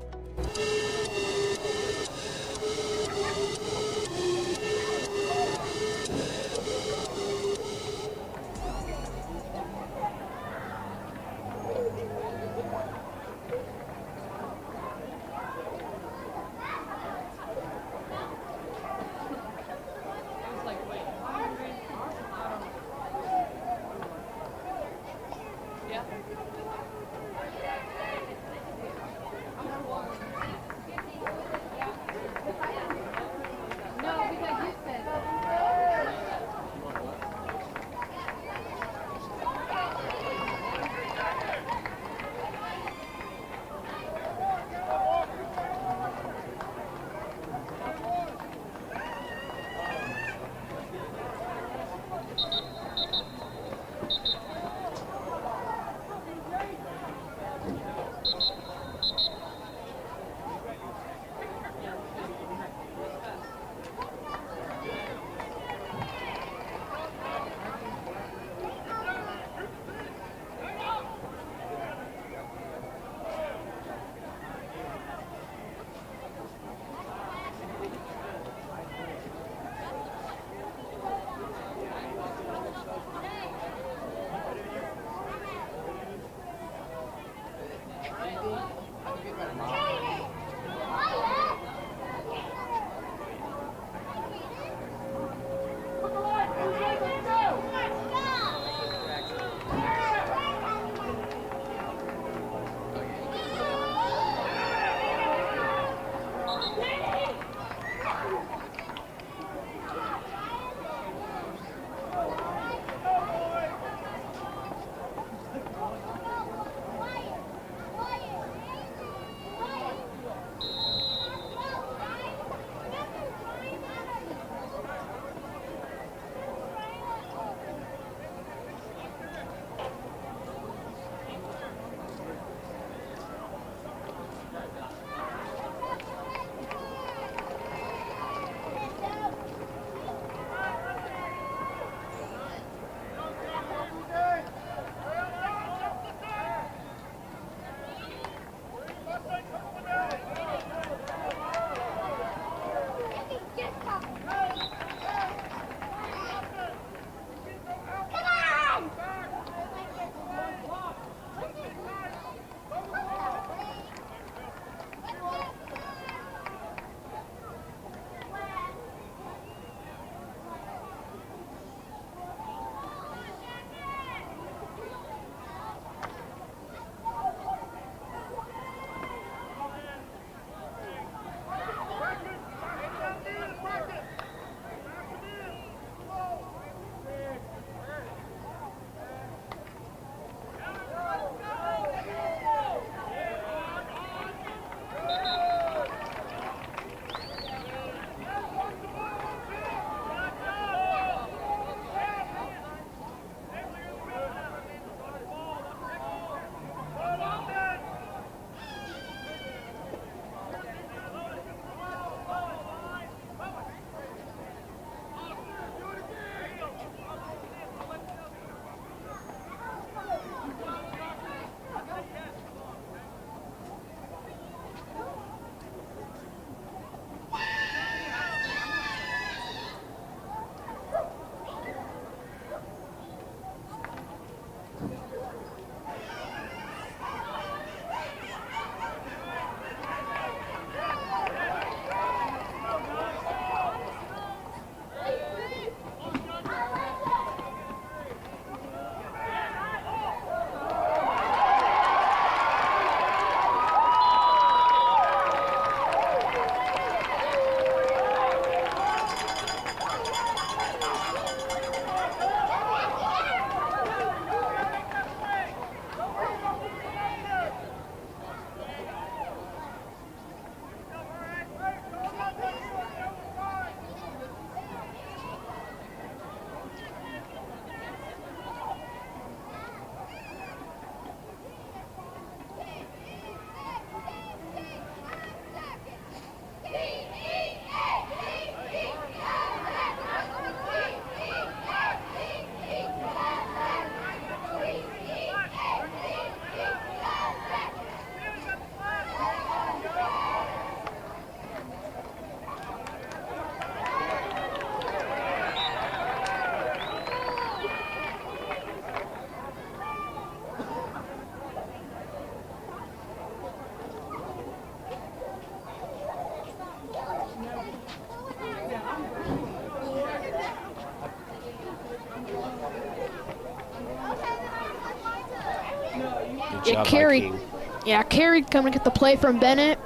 Good job by Carey. King. Yeah, Carey coming to get the play from Bennett.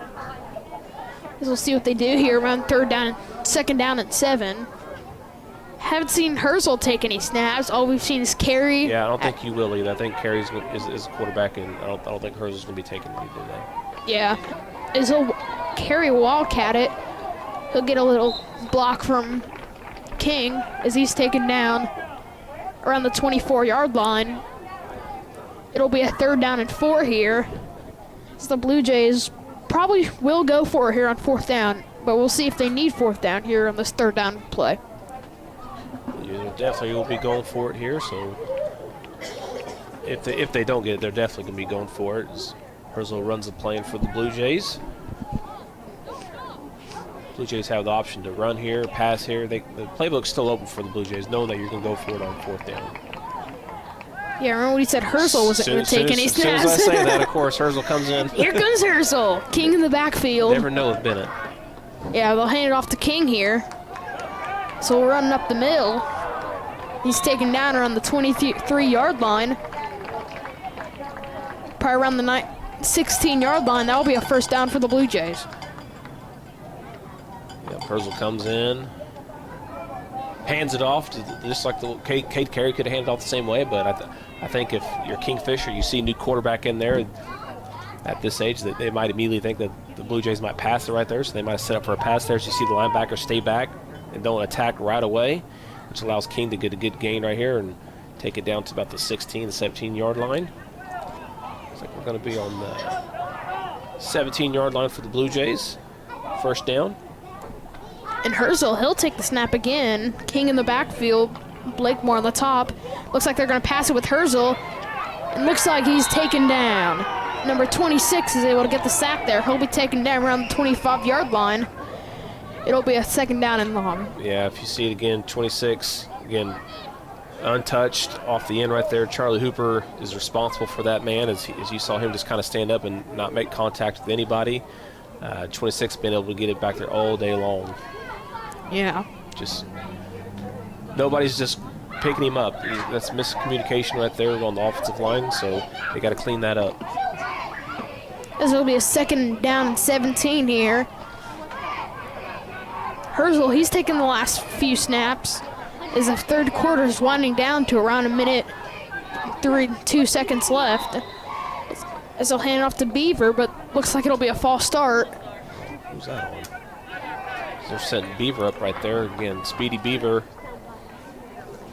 We'll see what they do here around second down and 7. Haven't seen Herzl take any snaps. All we've seen is Carey. Yeah, I don't think you will either. I think Carey's is a quarterback, and I don't think Herzl's going to be taking any today. Yeah. As he'll Carey wildcat it. He'll get a little block from King as he's taken down around the 24-yard line. It'll be a 3rd down and 4 here. So the Blue Jays probably will go for it here on 4th down, but we'll see if they need 4th down here on this 3rd down play. Yeah, definitely will be going for it here. So if they don't get it, they're definitely going to be going for it. As Herzl runs the play for the Blue Jays. Blue Jays have the option to run here, pass here. The playbook's still open for the Blue Jays, knowing that you're going to go for it on 4th down. Yeah, remember what he said? Herzl wasn't going to take any snaps. As soon as I say that, of course, Herzl comes in. Here comes Herzl, King in the backfield. Never know with Bennett. Yeah, they'll hand it off to King here. So we're running up the middle. He's taken down around the 23-yard line. Probably around the 16-yard line. That'll be a 1st down for the Blue Jays. Yep, Herzl comes in. Hands it off, just like the Cade Carey could have handed it off the same way, but I think if you're Kingfisher, you see a new quarterback in there at this age, that they might immediately think that the Blue Jays might pass it right there, so they might have set up for a pass there. So you see the linebacker stay back and don't attack right away, which allows King to get a good gain right here and take it down to about the 16, the 17-yard line. Looks like we're going to be on the 17-yard line for the Blue Jays. 1st down. And Herzl, he'll take the snap again. King in the backfield, Blakemore on the top. Looks like they're going to pass it with Herzl. It looks like he's taken down. Number 26 is able to get the sack there. He'll be taken down around the 25-yard line. It'll be a 2nd down and long. Yeah, if you see it again, 26, again, untouched off the end right there. Charlie Hooper is responsible for that man, as you saw him just kind of stand up and not make contact with anybody. 26 been able to get it back there all day long. Yeah. Just nobody's just picking him up. That's miscommunication right there on the offensive line, so they got to clean that up. This will be a 2nd down and 17 here. Herzl, he's taken the last few snaps as the 3rd quarter is winding down to around a minute, 2 seconds left. As they'll hand it off to Beaver, but looks like it'll be a false start. Who's that on? They're setting Beaver up right there. Again, Speedy Beaver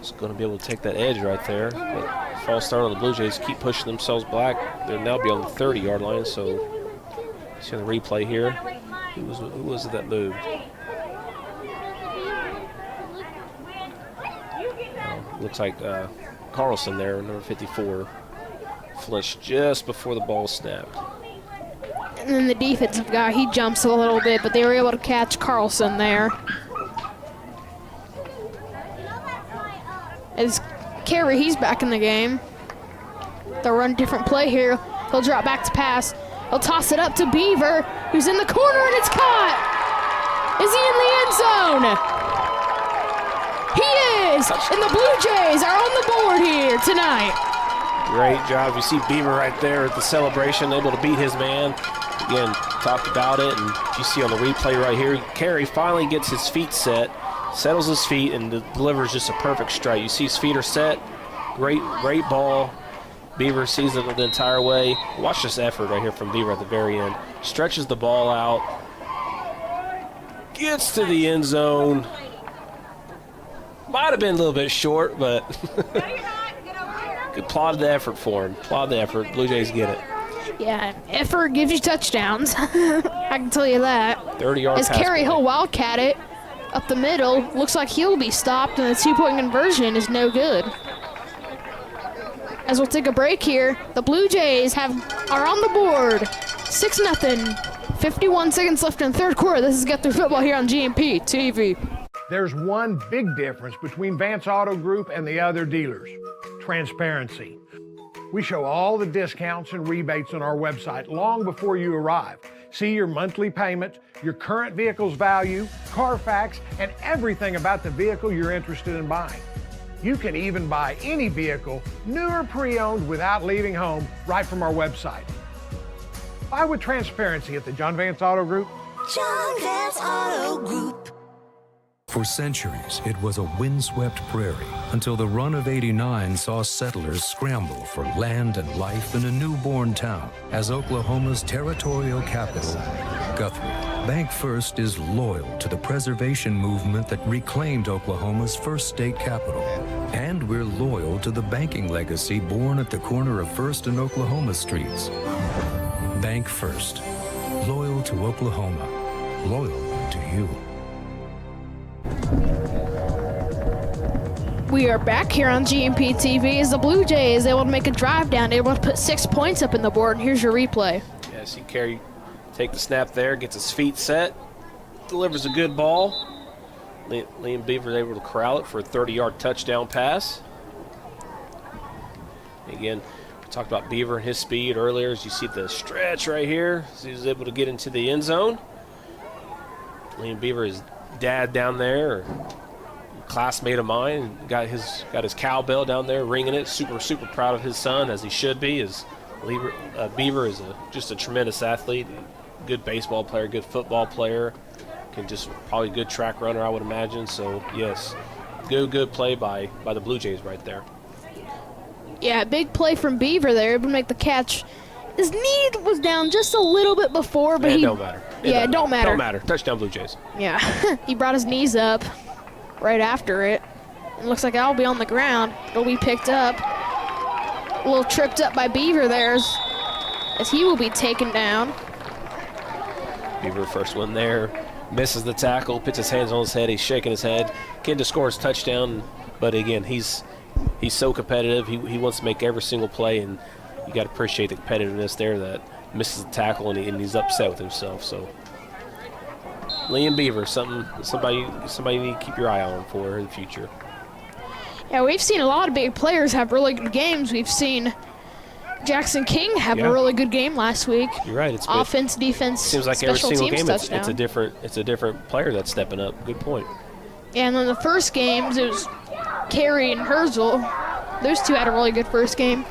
is going to be able to take that edge right there. But false start on the Blue Jays, keep pushing themselves back. They'll now be on the 30-yard line, so see the replay here. Who was it that moved? Looks like Carlson there, number 54. Flinched just before the ball snapped. And then the defensive guy, he jumps a little bit, but they were able to catch Carlson there. As Carey, he's back in the game. They'll run a different play here. He'll drop back to pass. He'll toss it up to Beaver, who's in the corner, and it's caught. Is he in the end zone? He is, and the Blue Jays are on the board here tonight. Great job. You see Beaver right there at the celebration, able to beat his man. Again, talked about it, and you see on the replay right here, Carey finally gets his feet set, settles his feet, and delivers just a perfect strike. You see his feet are set. Great ball. Beaver sees it the entire way. Watch this effort right here from Beaver at the very end. Stretches the ball out. Gets to the end zone. Might have been a little bit short, but applaud the effort for him. Applaud the effort. Blue Jays get it. Yeah, effort gives you touchdowns. I can tell you that. 30-yard As pass Carey, play. he'll wildcat it up the middle. Looks like he'll be stopped, and the 2-point conversion is no good. As we'll take a break here, the Blue Jays are on the board. 6-0. 51 seconds left in the 3rd quarter. This is Guthrie Football here on GMP TV. There's one big difference between Vance Auto Group and the other dealers: transparency. We show all the discounts and rebates on our website long before you arrive. See your monthly payment, your current vehicle's value, Carfax, and everything about the vehicle you're interested in buying. You can even buy any vehicle, new or pre-owned, without leaving home, right from our website. Buy with transparency at the John Vance Auto Group. John Vance Auto Group. For centuries, it was a windswept prairie until the run of '89 saw settlers scramble for land and life in a newborn town as Oklahoma's territorial capital, Guthrie. Bank First is loyal to the preservation movement that reclaimed Oklahoma's first state capital. And we're loyal to the banking legacy born at the corner of First and Oklahoma streets. Bank First. Loyal to Oklahoma. Loyal to you. We are back here on GMP TV as the Blue Jays able to make a drive down, able to put 6 points up in the board. And here's your replay. Yes, you take the snap there, gets his feet set, delivers a good ball. Liam Beaver is able to corral it for a 30-yard touchdown pass. Again, we talked about Beaver and his speed earlier. As you see the stretch right here, so he was able to get into the end zone. Liam Beaver, his dad down there, classmate of mine, got his cowbell down there, ringing it. Super proud of his son, as he should be. Beaver is just a tremendous athlete, good baseball player, good football player, probably a good track runner, I would imagine. So yes, good play by the Blue Jays right there. Yeah, big play from Beaver there, able to make the catch. His knee was down just a little bit before, but it don't matter. It don't matter. Don't matter. Touchdown, Blue Jays. Yeah, he brought his knees up right after it. It looks like it'll be on the ground. It'll be picked up. A little tripped up by Beaver there as he will be taken down. Beaver first one there. Misses the tackle, puts his hands on his head. He's shaking his head. Getting to score his touchdown. But again, he's so competitive. He wants to make every single play, and you got to appreciate the competitiveness there that misses the tackle and he's upset with himself. So Liam Beaver, somebody you need to keep your eye on for in the future. Yeah, we've seen a lot of big players have really good games. We've seen Jackson King have a really good game last week. You're right. It's offense, defense, seems like special every single teams game touchdown. it's a different player that's stepping up. Good point. Yeah, and then the first games it was Carey and Herzl. Those two had a really good first game.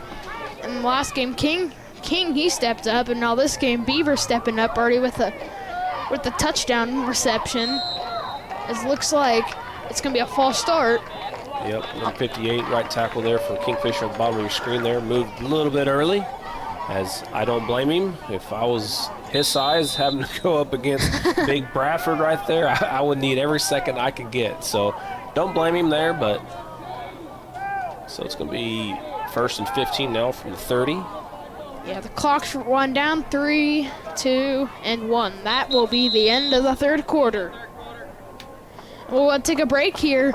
And the last game, King he stepped up, and now this game Beaver stepping up already with the touchdown reception. It looks like it's gonna be a false start. Yep, number 58, right tackle there for Kingfisher at the bottom of your screen there. Moved a little bit early, as I don't blame him. If I was his size, having to go up against Big Bradford right there, I would need every second I could get. So don't blame him there, but so it's going to be 1st and 15 now from the 30. Yeah, the clock's run down 3, 2, and 1. That will be the end of the third quarter. We'll take a break here.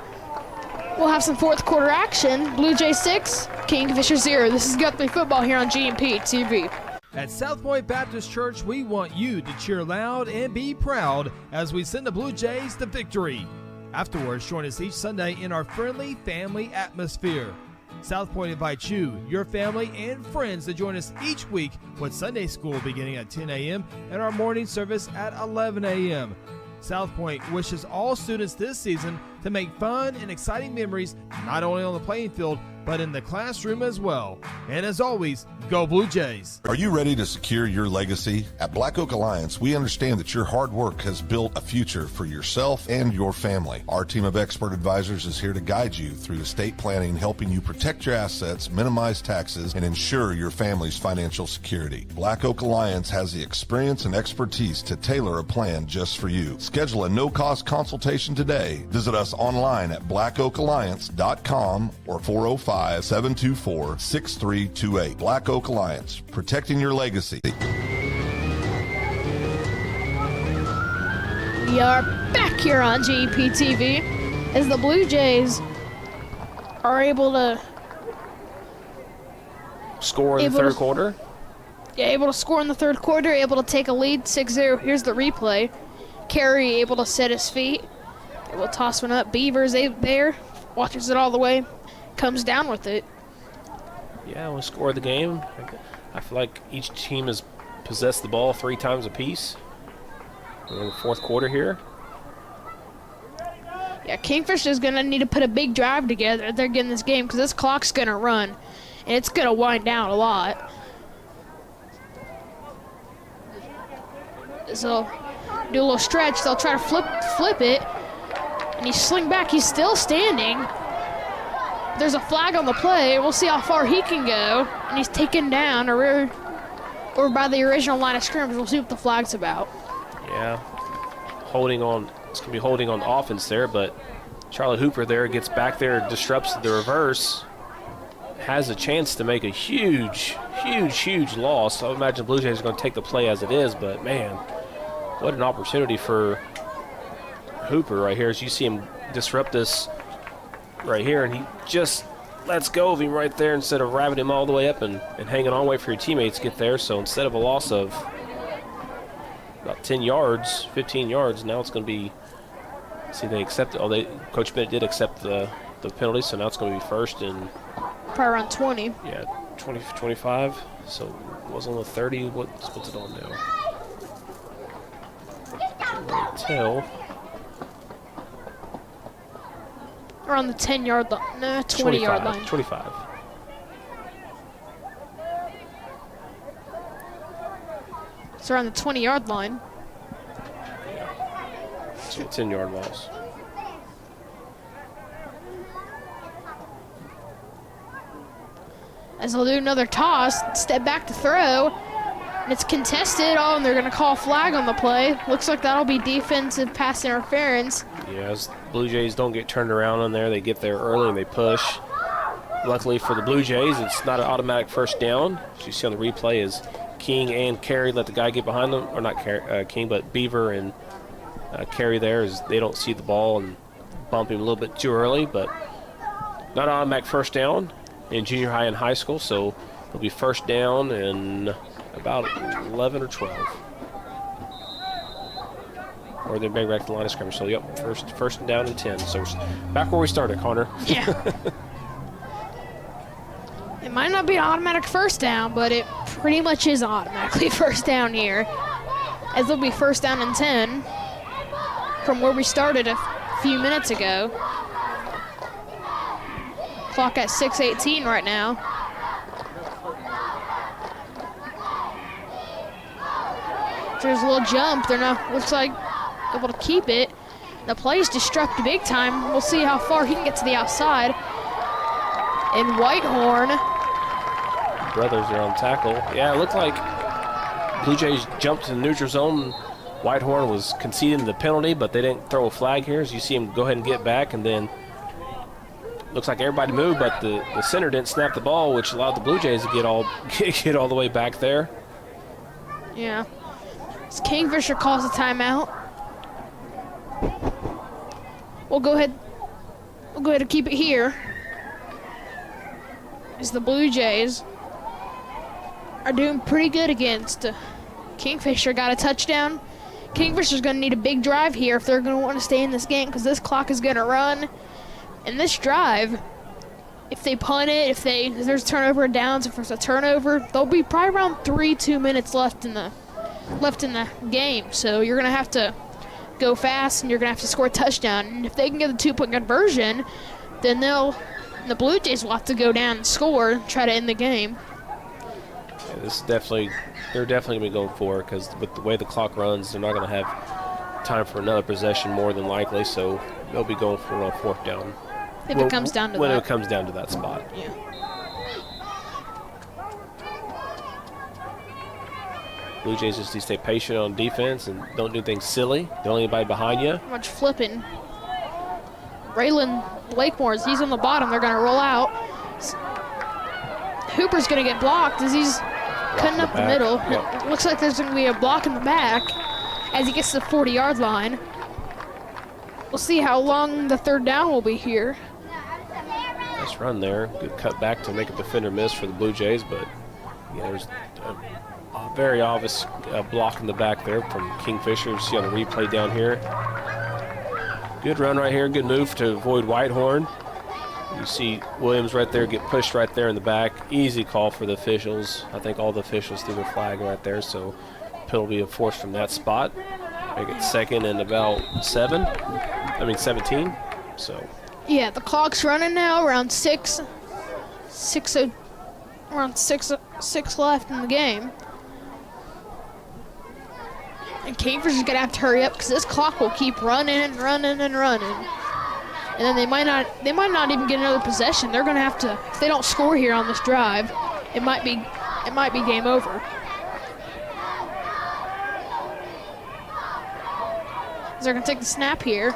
We'll have some fourth quarter action. Blue Jays 6, Kingfisher 0. This is Guthrie football here on GMP TV. At South Point Baptist Church, we want you to cheer loud and be proud as we send the Blue Jays to victory. Afterwards, join us each Sunday in our friendly family atmosphere. South Point invites you, your family, and friends to join us each week with Sunday school beginning at 10 a.m. and our morning service at 11 a.m. South Point wishes all students this season to make fun and exciting memories not only on the playing field, but in the classroom as well. And as always, go Blue Jays. Are you ready to secure your legacy? At Black Oak Alliance, we understand that your hard work has built a future for yourself and your family. Our team of expert advisors is here to guide you through estate planning, helping you protect your assets, minimize taxes, and ensure your family's financial security. Black Oak Alliance has the experience and expertise to tailor a plan just for you. Schedule a no-cost consultation today. Visit us online at blackoakalliance.com or 405-724-6328. Black Oak Alliance, protecting your legacy. We are back here on GP TV as the Blue Jays are able to score in the third quarter. Yeah, able to score in the third quarter, able to take a lead 6-0. Here's the replay. Carey able to set his feet. Able to toss one up. Beavers there, watches it all the way, comes down with it. Yeah, we'll score the game. I feel like each team has possessed the ball 3 times apiece. We're in the fourth quarter here. Yeah, Kingfisher is going to need to put a big drive together if they're getting this game because this clock's going to run, and it's going to wind down a lot. So, do a little stretch. They'll try to flip it, and he sling back. He's still standing. There's a flag on the play. We'll see how far he can go, and he's taken down or by the original line of scrimmage. We'll see what the flag's about. Yeah, holding on. It's going to be holding on the offense there, but Charlotte Hooper there gets back there, disrupts the reverse, has a chance to make a huge loss. I would imagine Blue Jays are going to take the play as it is, but man, what an opportunity for Hooper right here as you see him disrupt this right here, and he just lets go of him right there instead of wrapping him all the way up and hanging on, wait for your teammates to get there. So instead of a loss of about 10 yards, 15 yards, now it's going to be, see, they accept it. Coach Bennett did accept the penalty, so now it's going to be first and probably around 20. Yeah, 20, 25. So it was on the 30. What's it on now? Can't really tell. Around the 10-yard line. No, 20-yard line. 25. It's around the 20-yard line. Yeah. So 10-yard loss. As they'll do another toss, step back to throw, and it's contested. Oh, and they're going to call a flag on the play. Looks like that'll be defensive pass interference. Yeah, as Blue Jays don't get turned around on there, they get there early and they push. Luckily for the Blue Jays, it's not an automatic first down. As you see on the replay, is King and Carey let the guy get behind them, or not King, but Beaver and Carey there, as they don't see the ball and bump him a little bit too early, but not an automatic first down in junior high and high school, so it'll be first down and about 11 or 12. Or they bring back the line of scrimmage. So, yep, first and down and 10. So, back where we started, Connor. Yeah. It might not be an automatic first down, but it pretty much is automatically first down here. As it'll be first down and 10 from where we started a few minutes ago. Clock at 6:18 right now. There's a little jump. They're not, looks like, able to keep it. The play's disrupted big time. We'll see how far he can get to the outside. And Whitehorn. Brothers are on tackle. Yeah, it looked like Blue Jays jumped to the neutral zone. Whitehorn was conceding the penalty, but they didn't throw a flag here. As you see him go ahead and get back, and then looks like everybody moved, but the center didn't snap the ball, which allowed the Blue Jays to get all the way back there. Yeah. As Kingfisher calls a timeout. We'll go ahead and keep it here. As the Blue Jays are doing pretty good against Kingfisher. Got a touchdown. Kingfisher's going to need a big drive here if they're going to want to stay in this game, because this clock is going to run. And this drive, if they punt it, if there's a turnover and downs, if there's a turnover, there'll be probably around 2 minutes left in the game. So you're going to have to go fast, and you're going to have to score a touchdown. And if they can get the 2-point conversion, then the Blue Jays will have to go down and score and try to end the game. Yeah, they're definitely going to be going for it, because with the way the clock runs, they're not going to have time for another possession more than likely, so they'll be going for a fourth down. If it comes down to that. When it comes down to that spot. Yeah. Blue Jays just need to stay patient on defense and don't do things silly. Don't let anybody behind you. Much flipping. Raylan Blakemore, he's on the bottom. They're going to roll out. Hooper's going to get blocked as he's cutting up the middle. Yep. It looks like there's going to be a block in the back as he gets to the 40-yard line. We'll see how long the third down will be here. Nice run there. Good cut back to make a defender miss for the Blue Jays, but yeah, there's a very obvious block in the back there from Kingfisher. You see on the replay down here. Good run right here. Good move to avoid Whitehorn. You see Williams right there get pushed right there in the back. Easy call for the officials. I think all the officials threw their flag right there, so penalty of force from that spot. Make it second and about 17. So Yeah, the clock's running now, around 6 left in the game. And Kingfisher's gonna have to hurry up because this clock will keep running and running and running. And then they might not even get another possession. They're gonna have to, if they don't score here on this drive, it might be game over. They're gonna take the snap here.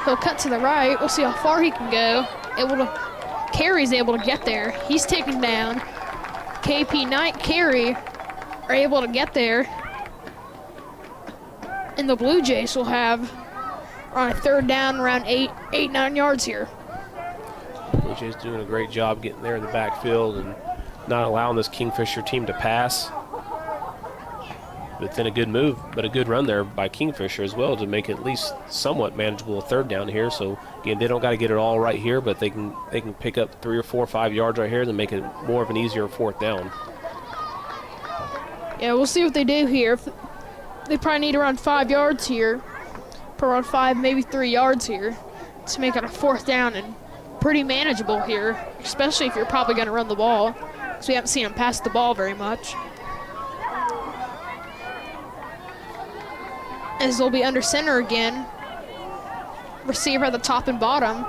He'll cut to the right. We'll see how far he can go. Carey's able to get there. He's taken down. KP Knight, Carey are able to get there. And the Blue Jays will have on a third down around 9 yards here. Blue Jays doing a great job getting there in the backfield and not allowing this Kingfisher team to pass. But then a good move, but a good run there by Kingfisher as well to make it at least somewhat manageable a third down here. So again, they don't got to get it all right here, but they can pick up 3 or 4 or 5 yards right here and make it more of an easier fourth down. Yeah, we'll see what they do here. They probably need around 5 yards here, around 5, maybe 3 yards here to make it a fourth down and pretty manageable here, especially if you're probably going to run the ball because we haven't seen them pass the ball very much. As they'll be under center again. Receiver at the top and bottom.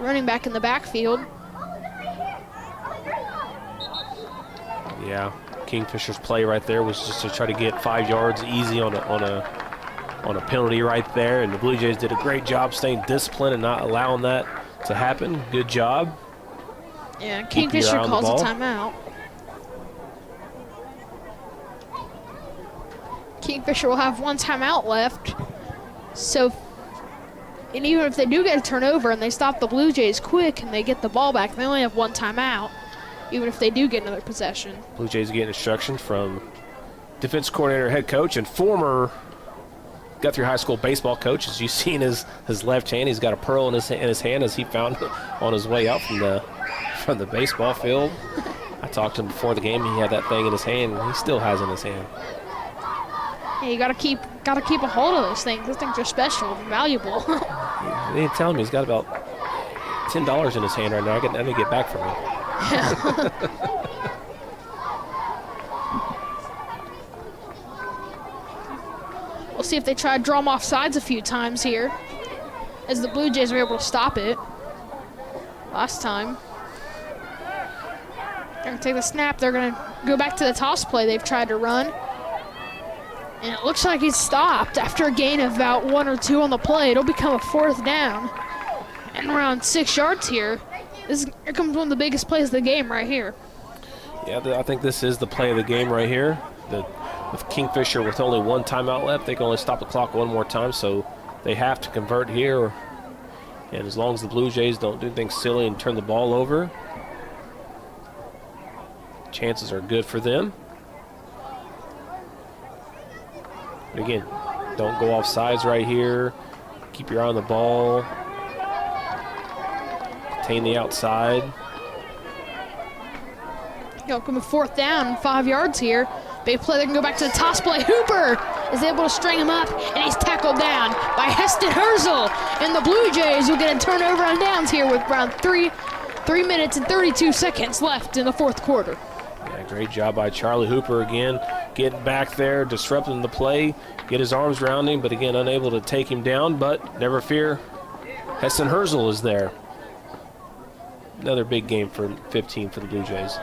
Running back in the backfield. Yeah, Kingfisher's play right there was just to try to get 5 yards easy on a penalty right there, and the Blue Jays did a great job staying disciplined and not allowing that to happen. Good job. Yeah, Kingfisher calls a timeout. Kingfisher will have 1 timeout left. So, and even if they do get a turnover and they stop the Blue Jays quick and they get the ball back, they only have 1 timeout, even if they do get another possession. Blue Jays getting instruction from defense coordinator, head coach, and former Guthrie High School baseball coach. As you've seen his left hand, he's got a pearl in his hand as he found on his way out from the baseball field. I talked to him before the game. He had that thing in his hand, and he still has it in his hand. Yeah, you gotta keep a hold of those things. Those things are special and valuable. They didn't tell him he's got about $10 in his hand right now. I need to get back from him. We'll see if they try to draw him off sides a few times here, as the Blue Jays were able to stop it last time. They're gonna take the snap. They're gonna go back to the toss play they've tried to run. And it looks like he's stopped after a gain of about 1 or 2 on the play. It'll become a fourth down. And around 6 yards here. Here comes one of the biggest plays of the game right here. Yeah, I think this is the play of the game right here. With Kingfisher with only 1 timeout left, they can only stop the clock 1 more time, so they have to convert here. And as long as the Blue Jays don't do anything silly and turn the ball over, chances are good for them. But again, don't go off sides right here. Keep your eye on the ball. Contain the outside. Coming fourth down, 5 yards here. Big play, they can go back to the toss play. Hooper is able to string him up, and he's tackled down by Heston Herzl. And the Blue Jays will get a turnover on downs here with around 3 minutes and 32 seconds left in the fourth quarter. Yeah, great job by Charlie Hooper again. Getting back there, disrupting the play, get his arms around him, but again, unable to take him down. But never fear, Heston Herzl is there. Another big game for 15 for the Blue Jays.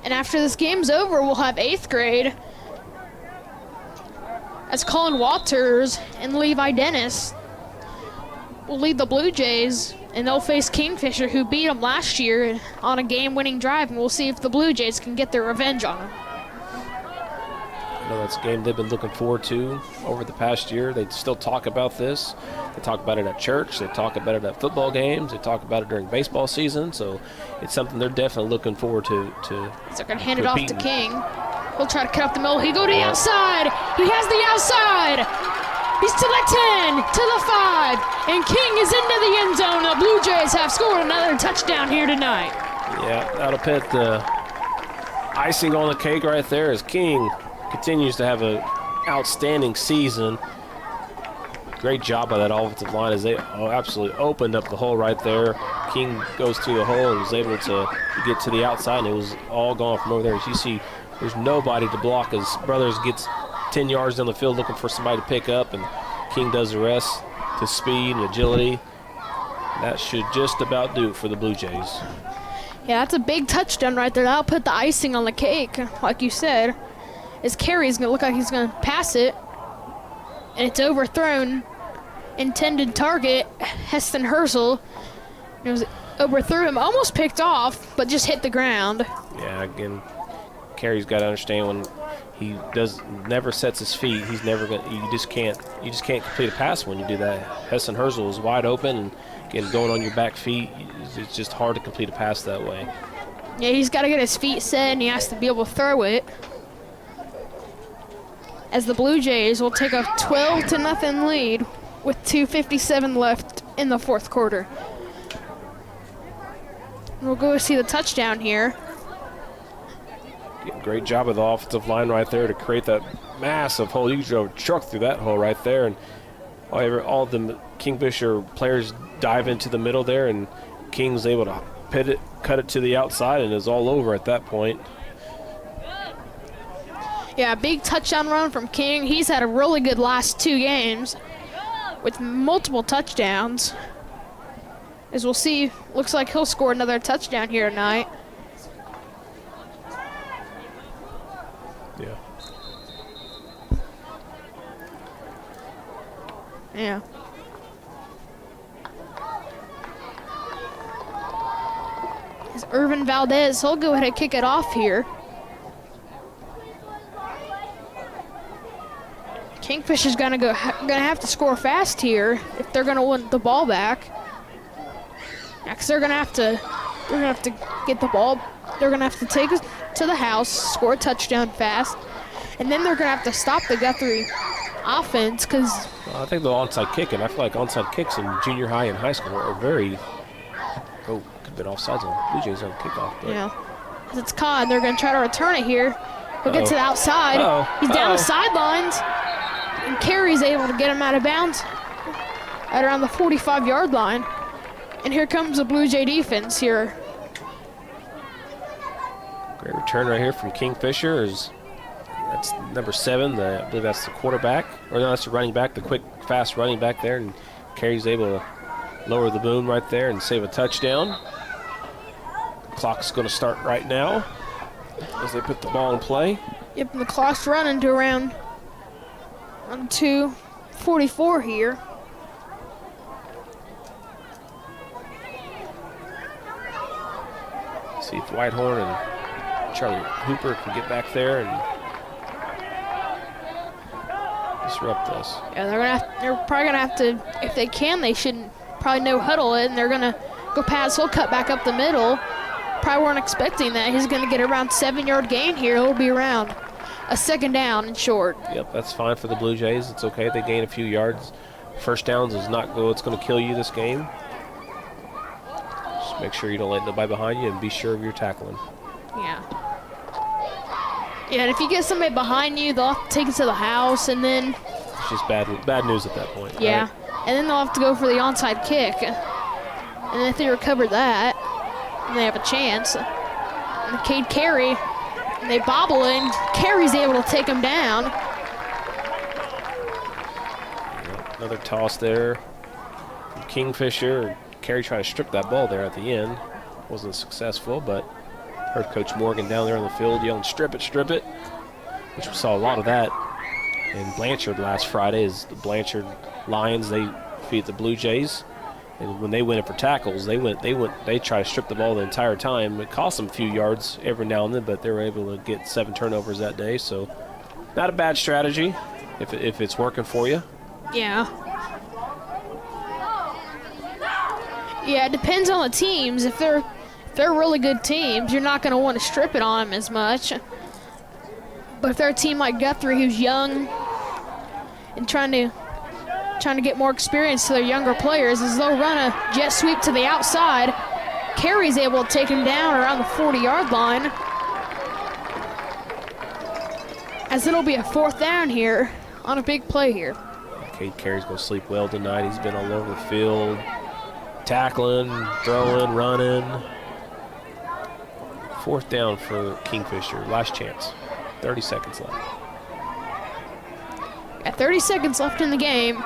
And after this game's over, we'll have 8th grade as Colin Walters and Levi Dennis will lead the Blue Jays, and they'll face Kingfisher, who beat them last year on a game-winning drive, and we'll see if the Blue Jays can get their revenge on them. I know that's a game they've been looking forward to over the past year. They still talk about this. They talk about it at church. They talk about it at football games. They talk about it during baseball season. So it's something they're definitely looking forward to. So they're going to hand it off to King. He'll try to cut up the middle. He'll go to the outside. He has the outside. He's to the 10, to the 5, and King is into the end zone. The Blue Jays have scored another touchdown here tonight. Yeah, that'll put the icing on the cake right there as King continues to have a outstanding season. Great job by that offensive line as they absolutely opened up the hole right there. King goes through the hole and was able to get to the outside, and it was all gone from over there. As you see, there's nobody to block as Brothers gets 10 yards down the field looking for somebody to pick up, and King does the rest to speed and agility. That should just about do it for the Blue Jays. Yeah, that's a big touchdown right there. That'll put the icing on the cake, like you said. His carry's going to look like he's going to pass it, and it's overthrown. Intended target, Heston Herzl. It was overthrew him, almost picked off, but just hit the ground. Yeah, again, Carey's got to understand when he never sets his feet, he's never going. You just can't complete a pass when you do that. Heston Herzl is wide open, and again, going on your back feet, it's just hard to complete a pass that way. Yeah, he's got to get his feet set, and he has to be able to throw it. As the Blue Jays will take a 12-0 lead with 2:57 left in the fourth quarter. We'll go see the touchdown here. Great job of the offensive line right there to create that massive hole. You drove a truck through that hole right there, and all the Kingfisher players dive into the middle there, and King's able to cut it to the outside, and is all over at that point. Yeah, big touchdown run from King. He's had a really good last 2 games with multiple touchdowns. As we'll see, looks like he'll score another touchdown here tonight. Yeah. Yeah. As Irvin Valdez, he'll go ahead and kick it off here. Kingfisher's gonna have to score fast here if they're gonna win the ball back. Yeah, 'cause they're gonna have to get the ball. They're gonna have to take it to the house, score a touchdown fast, and then they're gonna have to stop the Guthrie offense. Cause I think the onside kick, and I feel like onside kicks in junior high and high school are very. Oh, could have been offsides on Blue Jays on kickoff. But. Yeah, 'cause it's caught, and they're gonna try to return it here. He'll get to the outside. He's down the sidelines. And Carey's able to get him out of bounds at around the 45-yard line. And here comes the Blue Jay defense here. Great return right here from Kingfisher. That's number 7. I believe that's the quarterback. Or no, that's the running back, the quick, fast running back there. And Carey's able to lower the boom right there and save a touchdown. The clock's going to start right now as they put the ball in play. Yep, and the clock's running to around 2:44 here. See if Whitehorn and Charlie Hooper can get back there and disrupt this. Yeah, they're probably gonna have to, if they can, they should probably no huddle it, and they're gonna go pass. He'll cut back up the middle. Probably weren't expecting that. He's gonna get around 7-yard gain here. It'll be around a second down and short. Yep, that's fine for the Blue Jays. It's okay. They gain a few yards. First downs is not what's going to kill you this game. Just make sure you don't let nobody behind you and be sure of your tackling. Yeah. Yeah, and if you get somebody behind you, they'll have to take it to the house, and then... It's just bad news at that point. Yeah, right? And then they'll have to go for the onside kick. And if they recover that, then they have a chance. And Cade Carey... And they bobble in. Carey's able to take him down. Another toss there from Kingfisher. Carey trying to strip that ball there at the end. Wasn't successful, but heard Coach Morgan down there on the field yelling, strip it, which we saw a lot of that in Blanchard last Friday. Is the Blanchard Lions, they beat the Blue Jays. And when they went in for tackles, they try to strip the ball the entire time. It cost them a few yards every now and then, but they were able to get 7 turnovers that day. So not a bad strategy if it's working for you. Yeah. Yeah, it depends on the teams. If they're really good teams, you're not going to want to strip it on them as much. But if they're a team like Guthrie who's young and trying to get more experience to their younger players, as they'll run a jet sweep to the outside. Carey's able to take him down around the 40-yard line. as it'll be a 4th down here on a big play here. Cade Carey's going to sleep well tonight. He's been all over the field, tackling, throwing, running. 4th down for Kingfisher. Last chance. 30 seconds left. At 30 seconds left in the game.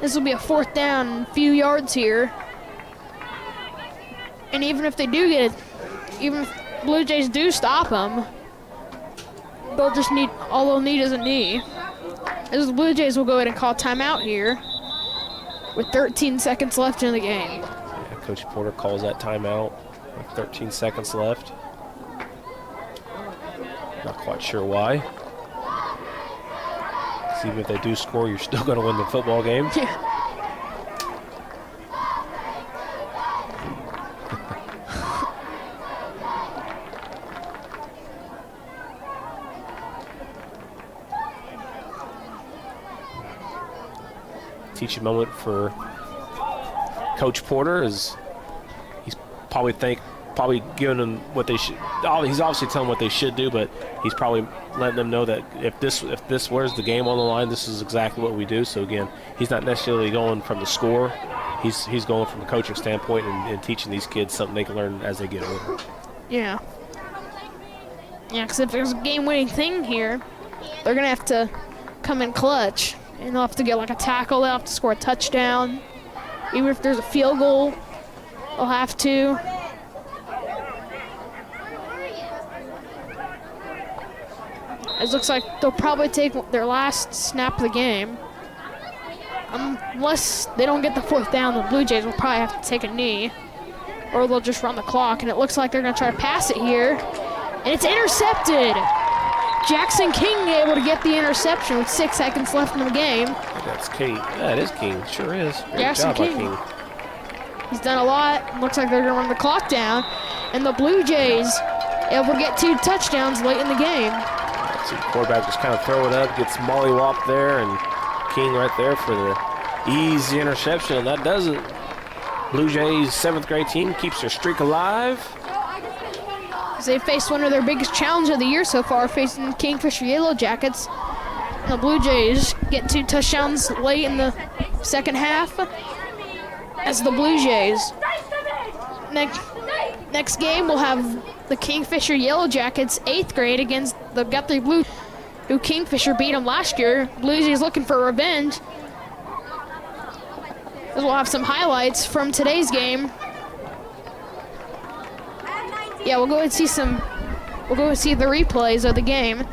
This will be a 4th down, a few yards here. And even if they do get it, even if Blue Jays do stop them, all they'll need is a knee. As the Blue Jays will go ahead and call timeout here with 13 seconds left in the game. Yeah, Coach Porter calls that timeout with 13 seconds left. Not quite sure why. 'Cause even if they do score, you're still going to win the football game. Yeah. Teaching moment for Coach Porter is he's probably giving them what they should. He's obviously telling them what they should do, but he's probably letting them know that if this wears the game on the line, this is exactly what we do. So again, he's not necessarily going from the score. He's going from a coaching standpoint and teaching these kids something they can learn as they get older. Yeah. Yeah, because if there's a game-winning thing here, they're going to have to come in clutch. And they'll have to get like a tackle, they'll have to score a touchdown. Even if there's a field goal, they'll have to. It looks like they'll probably take their last snap of the game. Unless they don't get the 4th down, the Blue Jays will probably have to take a knee. Or they'll just run the clock, and it looks like they're going to try to pass it here. And it's intercepted! Jackson King able to get the interception with 6 seconds left in the game. That's King. Yeah, it is King. Sure is. Great Jackson job by King. King. He's done a lot. Looks like they're going to run the clock down. And the Blue Jays able to get 2 touchdowns late in the game. So the quarterback just kind of throw it up, gets mollywhopped there, and King right there for the easy interception. And that does it. Blue Jays 7th grade team keeps their streak alive. They faced one of their biggest challenge of the year so far, facing the Kingfisher Yellow Jackets. And the Blue Jays get 2 touchdowns late in the second half. As the Blue Jays. Next game, we'll have the Kingfisher Yellow Jackets 8th grade against the Guthrie Blue, who Kingfisher beat them last year. Blue Jays looking for revenge. As we'll have some highlights from today's game. Yeah, we'll go and see the replays of the game.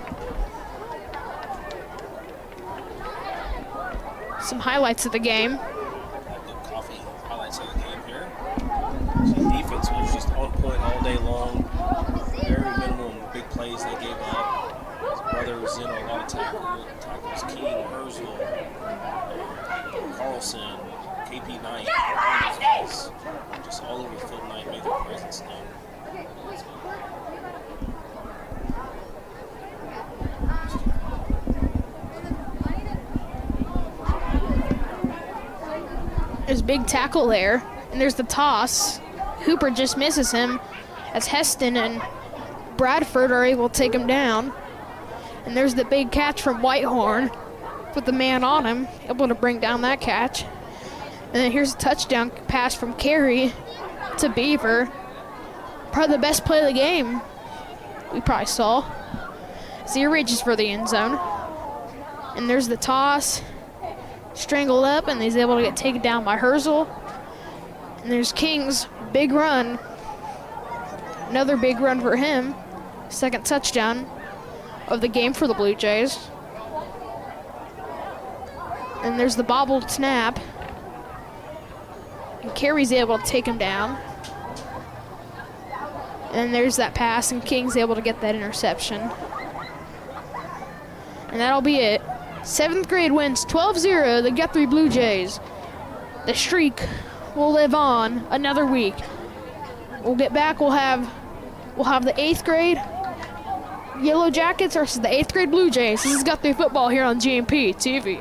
Some highlights of the game. Coffee highlights of the game here. So the defense was just on point all day long. Very minimal big plays they gave up. His brother was in on a lot of tackles. King, Herzl, Carlson, KP Knight, all these guys just all over the field tonight made their presence known. There's a big tackle there, and there's the toss. Hooper just misses him as Heston and Bradford are able to take him down. And there's the big catch from Whitehorn with the man on him, able to bring down that catch. And then here's a touchdown pass from Carey to Beaver. Probably the best play of the game we probably saw. So he reaches for the end zone. And there's the toss. Strangled up, and he's able to get taken down by Herzl. And there's King's big run. Another big run for him. Second touchdown of the game for the Blue Jays. And there's the bobbled snap. And Carey's able to take him down. And there's that pass, and King's able to get that interception. And that'll be it. 7th grade wins 12-0 the Guthrie Blue Jays. The streak will live on another week. We'll get back. We'll have the 8th grade Yellow Jackets versus the 8th grade Blue Jays. This is Guthrie football here on GMP TV.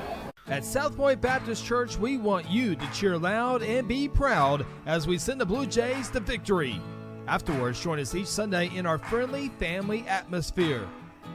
At South Point Baptist Church, we want you to cheer loud and be proud as we send the Blue Jays to victory. Afterwards, join us each Sunday in our friendly family atmosphere.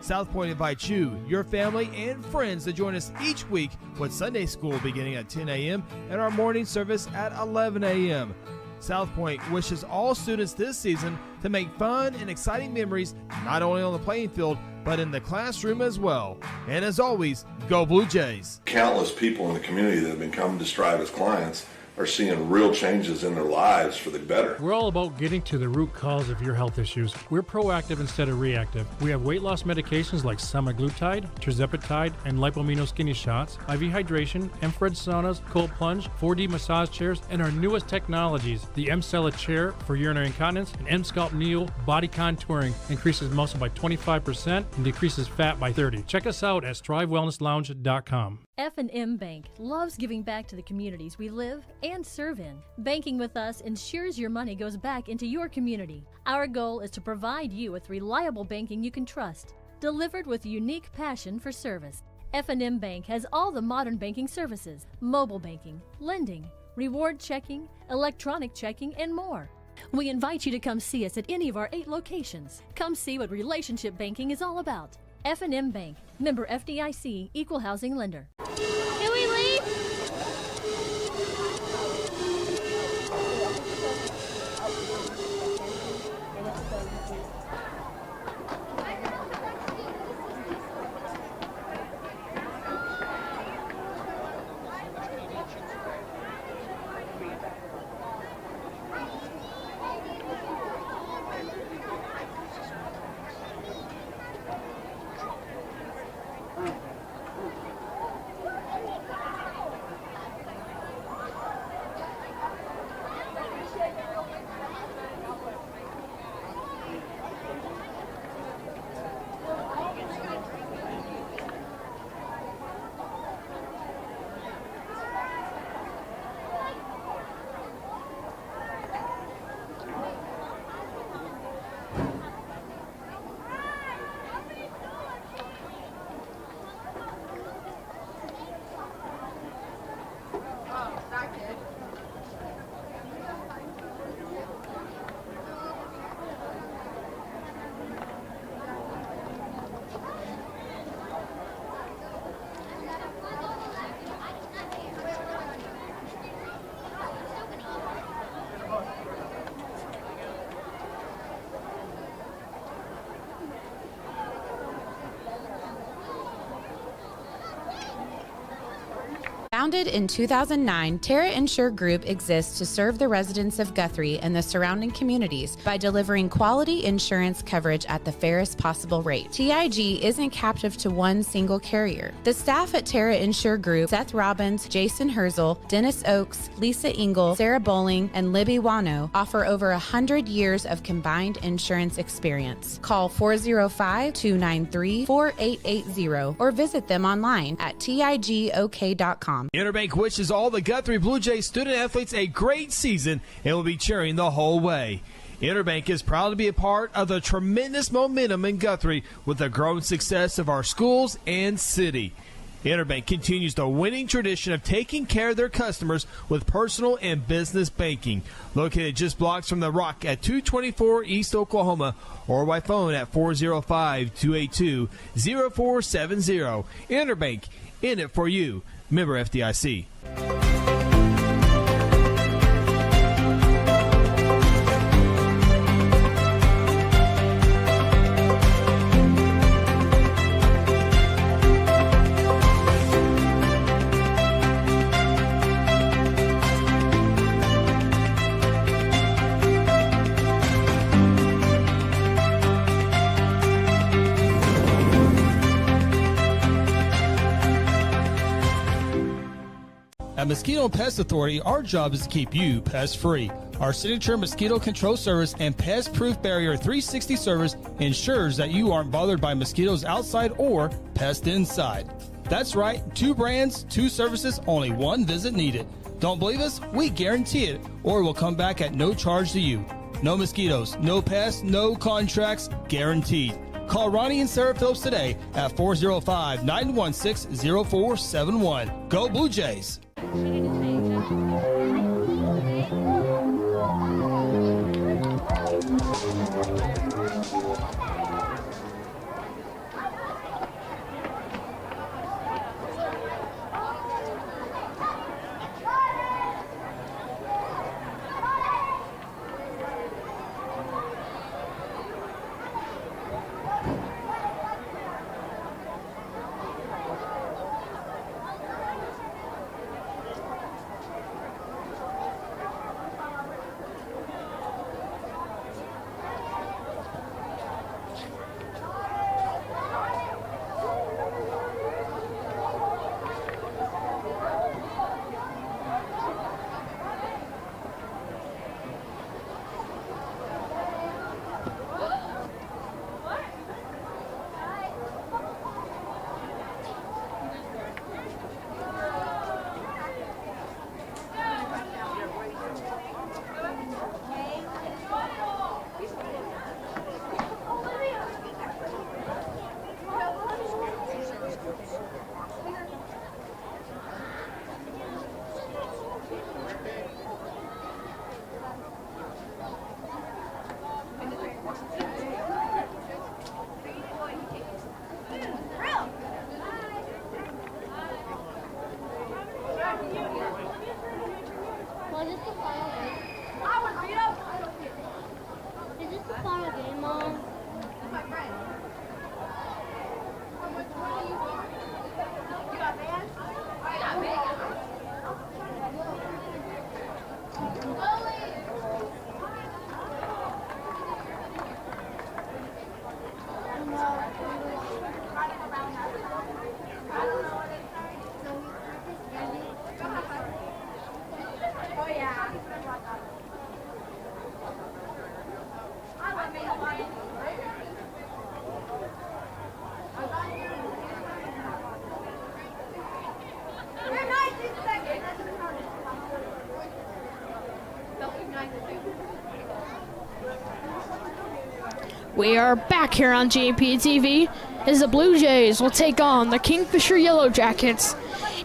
South Point invites you, your family, and friends to join us each week with Sunday school beginning at 10 a.m. and our morning service at 11 a.m. South Point wishes all students this season to make fun and exciting memories not only on the playing field, but in the classroom as well. And as always, go Blue Jays. Countless people in the community that have been coming to Strive as clients are seeing real changes in their lives for the better. We're all about getting to the root cause of your health issues. We're proactive instead of reactive. We have weight loss medications like semaglutide, tirzepatide, and lipomino skinny shots, IV hydration, infrared saunas, cold plunge, 4D massage chairs, and our newest technologies, the M-Cella chair for urinary incontinence and M-Sculpt Neo body contouring increases muscle by 25% and decreases fat by 30%. Check us out at StriveWellnessLounge.com. F&M Bank loves giving back to the communities we live and serve in. Banking with us ensures your money goes back into your community. Our goal is to provide you with reliable banking you can trust, delivered with unique passion for service. F&M Bank has all the modern banking services, mobile banking, lending, reward checking, electronic checking, and more. We invite you to come see us at any of our 8 locations. Come see what relationship banking is all about. F&M Bank, member FDIC, equal housing lender. Can we leave? Founded in 2009, Terra Insure Group exists to serve the residents of Guthrie and the surrounding communities by delivering quality insurance coverage at the fairest possible rate. TIG isn't captive to one single carrier. The staff at Terra Insure Group, Seth Robbins, Jason Herzl, Dennis Oakes, Lisa Engel, Sarah Bowling, and Libby Wano, offer over 100 years of combined insurance experience. Call 405-293-4880 or visit them online at tigok.com. Interbank wishes all the Guthrie Blue Jays student athletes a great season and will be cheering the whole way. Interbank is proud to be a part of the tremendous momentum in Guthrie with the growing success of our schools and city. Interbank continues the winning tradition of taking care of their customers with personal and business banking. Located just blocks from the Rock at 224 East Oklahoma or by phone at 405-282-0470. Interbank, in it for you. Member FDIC. At Mosquito and Pest Authority, our job is to keep you pest-free. Our signature mosquito control service and pest-proof barrier 360 service ensures that you aren't bothered by mosquitoes outside or pests inside. That's right, 2 brands, 2 services, only 1 visit needed. Don't believe us? We guarantee it, or we'll come back at no charge to you. No mosquitoes, no pests, no contracts, guaranteed. Call Ronnie and Sarah Phillips today at 405-916-0471. Go Blue Jays! We are back here on JP TV as the Blue Jays will take on the Kingfisher Yellow Jackets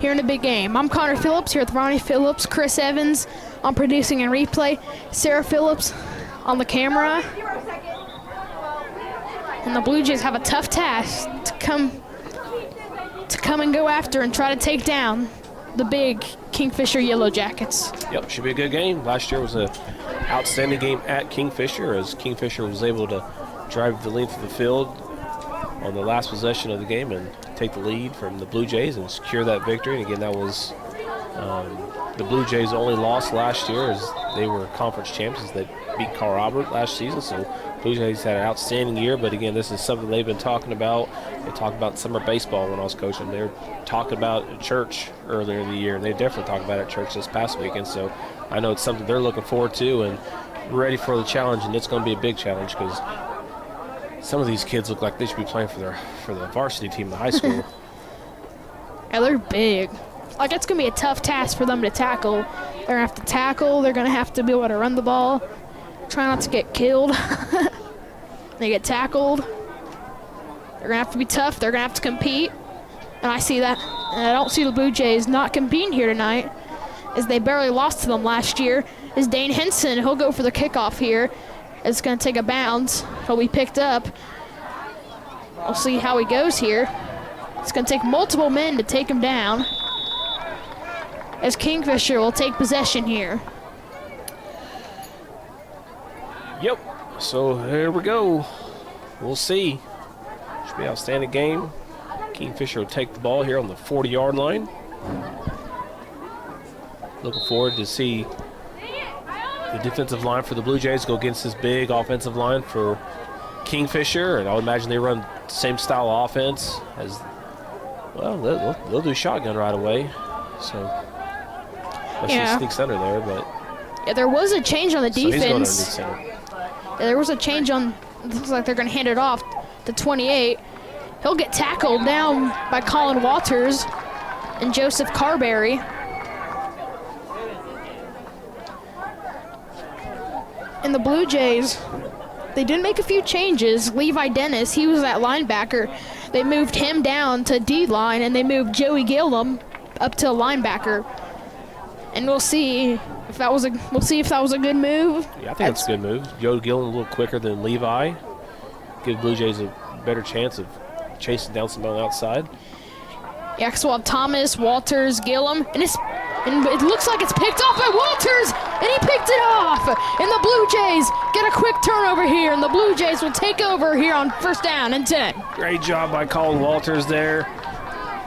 here in the big game. I'm Connor Phillips here with Ronnie Phillips, Chris Evans on producing and replay, Sarah Phillips on the camera. And the Blue Jays have a tough task to come and go after and try to take down the big Kingfisher Yellow Jackets. Yep, should be a good game. Last year was an outstanding game at Kingfisher as Kingfisher was able to drive the length of the field on the last possession of the game and take the lead from the Blue Jays and secure that victory. And again, that was the Blue Jays' only loss last year as they were conference champions. They beat Carl Robert last season, so Blue Jays had an outstanding year. But again, this is something they've been talking about. They talked about summer baseball when I was coaching. They were talking about at church earlier in the year. They definitely talked about it at church this past weekend. So I know it's something they're looking forward to and ready for the challenge, and it's going to be a big challenge because some of these kids look like they should be playing for the varsity team in high school. Yeah, they're big. Like, it's going to be a tough task for them to tackle. They're going to have to tackle. They're going to have to be able to run the ball. Try not to get killed. They get tackled. They're going to have to be tough. They're going to have to compete. And I see that. And I don't see the Blue Jays not competing here tonight as they barely lost to them last year. Is Dane Henson. He'll go for the kickoff here. It's going to take a bounce. He'll be picked up. We'll see how he goes here. It's going to take multiple men to take him down as Kingfisher will take possession here. Yep, so here we go. We'll see. Should be an outstanding game. Kingfisher will take the ball here on the 40-yard line. Looking forward to see the defensive line for the Blue Jays go against this big offensive line for Kingfisher, and I would imagine they run the same style of offense as, well, they'll do shotgun right away. So unless he sneaks under there, but yeah, there was a change on the defense. So he's going underneath center. Yeah, there was a change on. It looks like they're going to hand it off to 28. He'll get tackled down by Colin Walters and Joseph Carberry. And the Blue Jays, they did make a few changes. Levi Dennis, he was that linebacker. They moved him down to D-line, and they moved Joey Gillum up to linebacker. And we'll see if that was a good move. Yeah, I think that's a good move. Joey Gillum a little quicker than Levi. Give Blue Jays a better chance of chasing down somebody on the outside. Yeah, because we'll have Thomas, Walters, Gillum, and it looks like it's picked off by Walters, and he picked it off. And the Blue Jays get a quick turnover here, and the Blue Jays will take over here on first down and 10. Great job by Colin Walters there.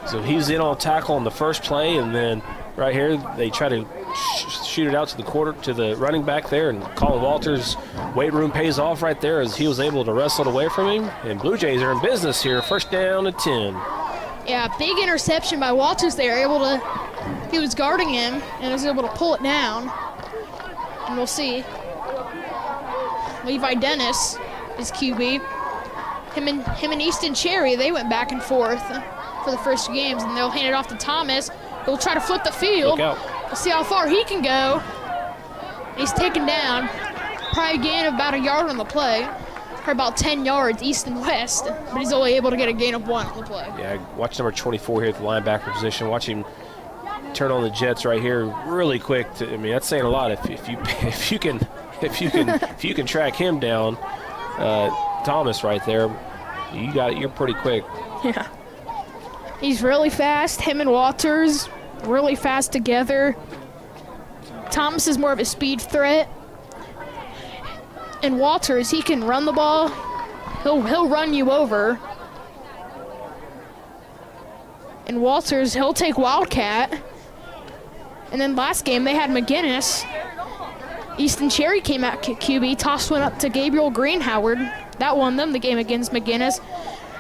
So he's in on tackle on the first play, and then right here they try to shoot it out to the running back there, and Colin Walters' weight room pays off right there as he was able to wrestle it away from him. And Blue Jays are in business here, first down and 10. Yeah, big interception by Walters there. He was guarding him and was able to pull it down. And we'll see. Levi Dennis is QB. Him and Easton Cherry, they went back and forth for the first few games, and they'll hand it off to Thomas. He'll try to flip the field. We'll see how far he can go. He's taken down. Probably gain of about a yard on the play. For about 10 yards east and west, but he's only able to get a gain of 1 on the play. Yeah, watch number 24 here at the linebacker position. Watch him turn on the jets right here really quick. That's saying a lot. If you can track him down, Thomas right there, you're pretty quick. Yeah, he's really fast. Him and Walters really fast together. Thomas is more of a speed threat. And Walters, he can run the ball. He'll run you over. And Walters, he'll take Wildcat. And then last game, they had McGinnis. Easton Cherry came out QB. Toss went up to Gabriel Greenhoward. That won them the game against McGinnis.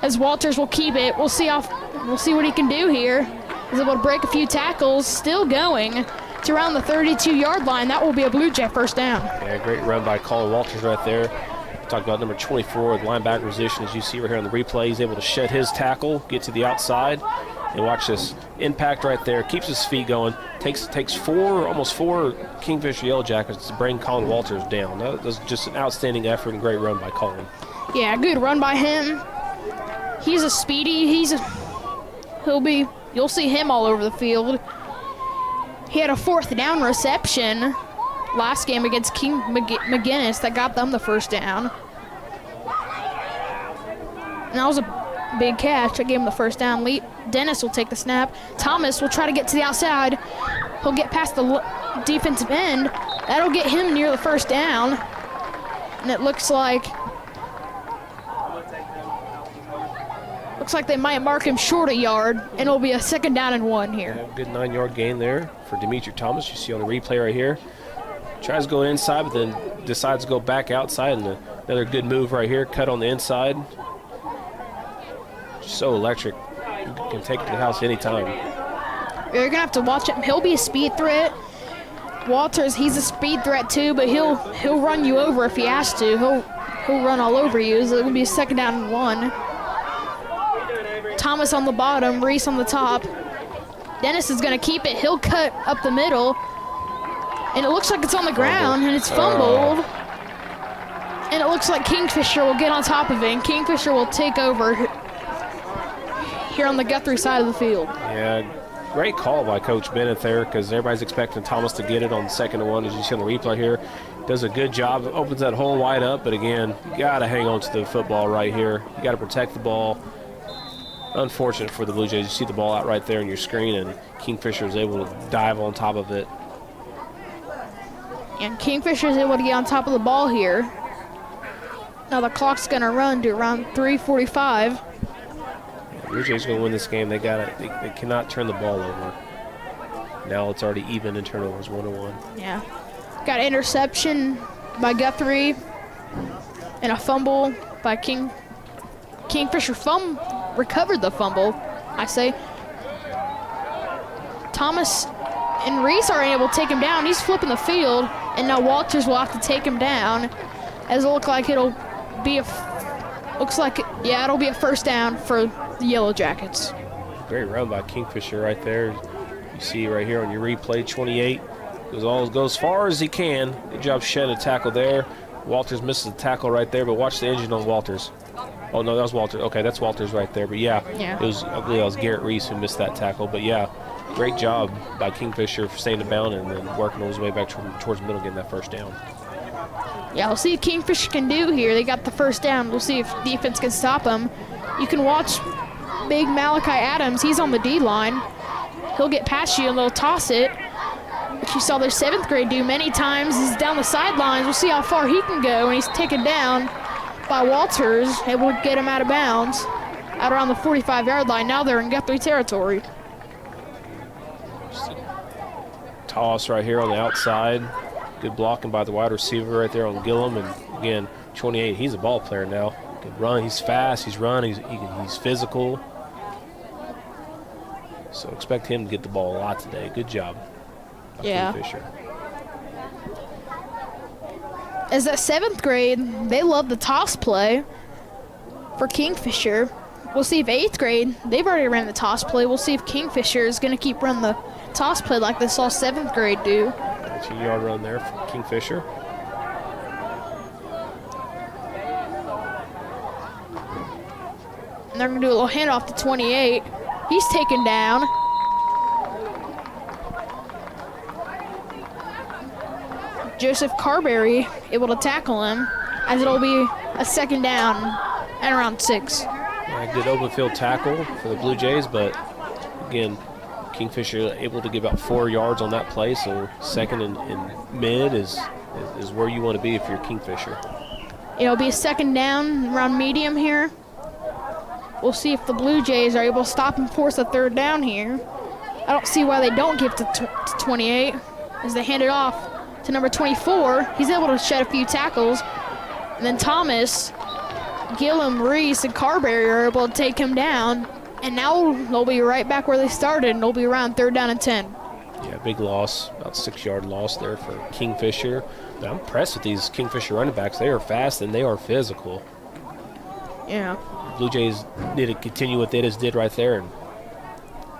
As Walters will keep it. We'll see what he can do here. He's able to break a few tackles. Still going to around the 32-yard line. That will be a Blue Jay first down. Yeah, great run by Colin Walters right there. Talked about number 24, the linebacker position. As you see right here on the replay, he's able to shed his tackle, get to the outside. And watch this impact right there. Keeps his feet going. Takes almost four Kingfisher Yellow Jackets to bring Colin Walters down. That was just an outstanding effort and great run by Colin. Yeah, good run by him. He's a speedy. You'll see him all over the field. He had a 4th down reception last game against King McGinnis that got them the first down. And that was a big catch that gave him the first down. Dennis will take the snap. Thomas will try to get to the outside. He'll get past the defensive end. That'll get him near the first down. And it looks like they might mark him short a yard, and it'll be a 2nd down and 1 here. Yeah, good 9-yard gain there for Demetri Thomas. You see on the replay right here. Tries to go inside, but then decides to go back outside, and another good move right here. Cut on the inside. So electric. You can take it to the house anytime. You're gonna have to watch him. He'll be a speed threat. Walters, he's a speed threat too, but he'll run you over if he has to. He'll run all over you. So it'll be a 2nd down and 1. Thomas on the bottom, Reese on the top. Dennis is gonna keep it. He'll cut up the middle. And it looks like it's on the ground, and it's fumbled. And it looks like Kingfisher will get on top of it, and Kingfisher will take over here on the Guthrie side of the field. Yeah, great call by Coach Bennett there, because everybody's expecting Thomas to get it on 2nd and 1, as you see on the replay here. Does a good job, opens that hole wide up, but again, you got to hang on to the football right here. You got to protect the ball. Unfortunate for the Blue Jays. You see the ball out right there on your screen, and Kingfisher is able to dive on top of it. And Kingfisher is able to get on top of the ball here. Now the clock's going to run to around 3:45. Yeah, Blue Jays going to win this game. They cannot turn the ball over. Now it's already even in turnovers, 1-1. Yeah. Got an interception by Guthrie and a fumble by Kingfisher recovered the fumble, I say. Thomas and Reese are able to take him down. He's flipping the field, and now Walters will have to take him down, as it looks like it'll be a 1st down for the Yellow Jackets. Great run by Kingfisher right there. You see right here on your replay, 28 goes as far as he can. Good job shedding a tackle there. Walters misses the tackle right there, but watch the engine on Walters. Oh, no, that was Walters. Okay, that's Walters right there. But, yeah. I believe it was Garrett Reese who missed that tackle. But, yeah, great job by Kingfisher for staying bound and then working his way back towards the middle, getting that 1st down. Yeah, we'll see what Kingfisher can do here. They got the 1st down. We'll see if defense can stop him. You can watch big Malachi Adams. He's on the D-line. He'll get past you and they'll toss it, which you saw their 7th grade do many times. He's down the sidelines. We'll see how far he can go, and he's taken down by Walters, able to get him out of bounds out around the 45-yard line. Now they're in Guthrie territory. Toss right here on the outside. Good blocking by the wide receiver right there on Gillum. And again, 28, he's a ball player now. Good run, he's fast, he's he's physical. So expect him to get the ball a lot today. Good job by Kingfisher. As that 7th grade, they love the toss play for Kingfisher. We'll see if 8th grade, they've already ran the toss play. We'll see if Kingfisher is going to keep running the toss play like they saw 7th grade do. 2-yard run there for Kingfisher. And they're going to do a little handoff to 28. He's taken down. Joseph Carberry able to tackle him, as it'll be a 2nd down and around 6. Yeah, good open field tackle for the Blue Jays, but again, Kingfisher able to get about 4 yards on that play, so 2nd and mid is where you want to be if you're Kingfisher. It'll be a second down around medium here. We'll see if the Blue Jays are able to stop and force a third down here. I don't see why they don't give to 28 as they hand it off to number 24. He's able to shed a few tackles. And then Thomas, Gillum, Reese, and Carberry are able to take him down. And now they'll be right back where they started, and they'll be around third down and 10. Yeah, big loss, about 6-yard loss there for Kingfisher. But I'm impressed with these Kingfisher running backs. They are fast and they are physical. Yeah. Blue Jays need to continue what they just did right there and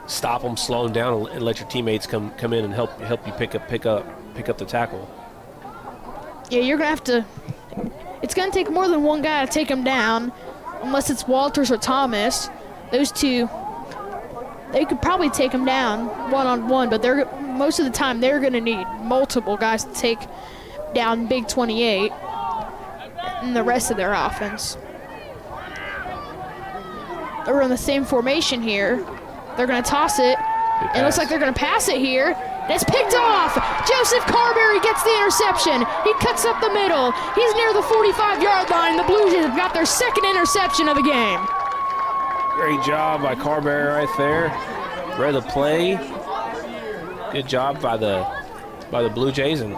stop them, slow them down, and let your teammates come in and help you pick up the tackle. Yeah, you're gonna have to. It's gonna take more than one guy to take him down, unless it's Walters or Thomas. Those two, they could probably take him down one-on-one, but most of the time they're gonna need multiple guys to take down Big 28 and the rest of their offense. They're in the same formation here. They're going to toss it. It looks like they're going to pass it here. And it's picked off. Joseph Carberry gets the interception. He cuts up the middle. He's near the 45-yard line. The Blue Jays have got their second interception of the game. Great job by Carberry right there. Read the play. Good job by the Blue Jays, and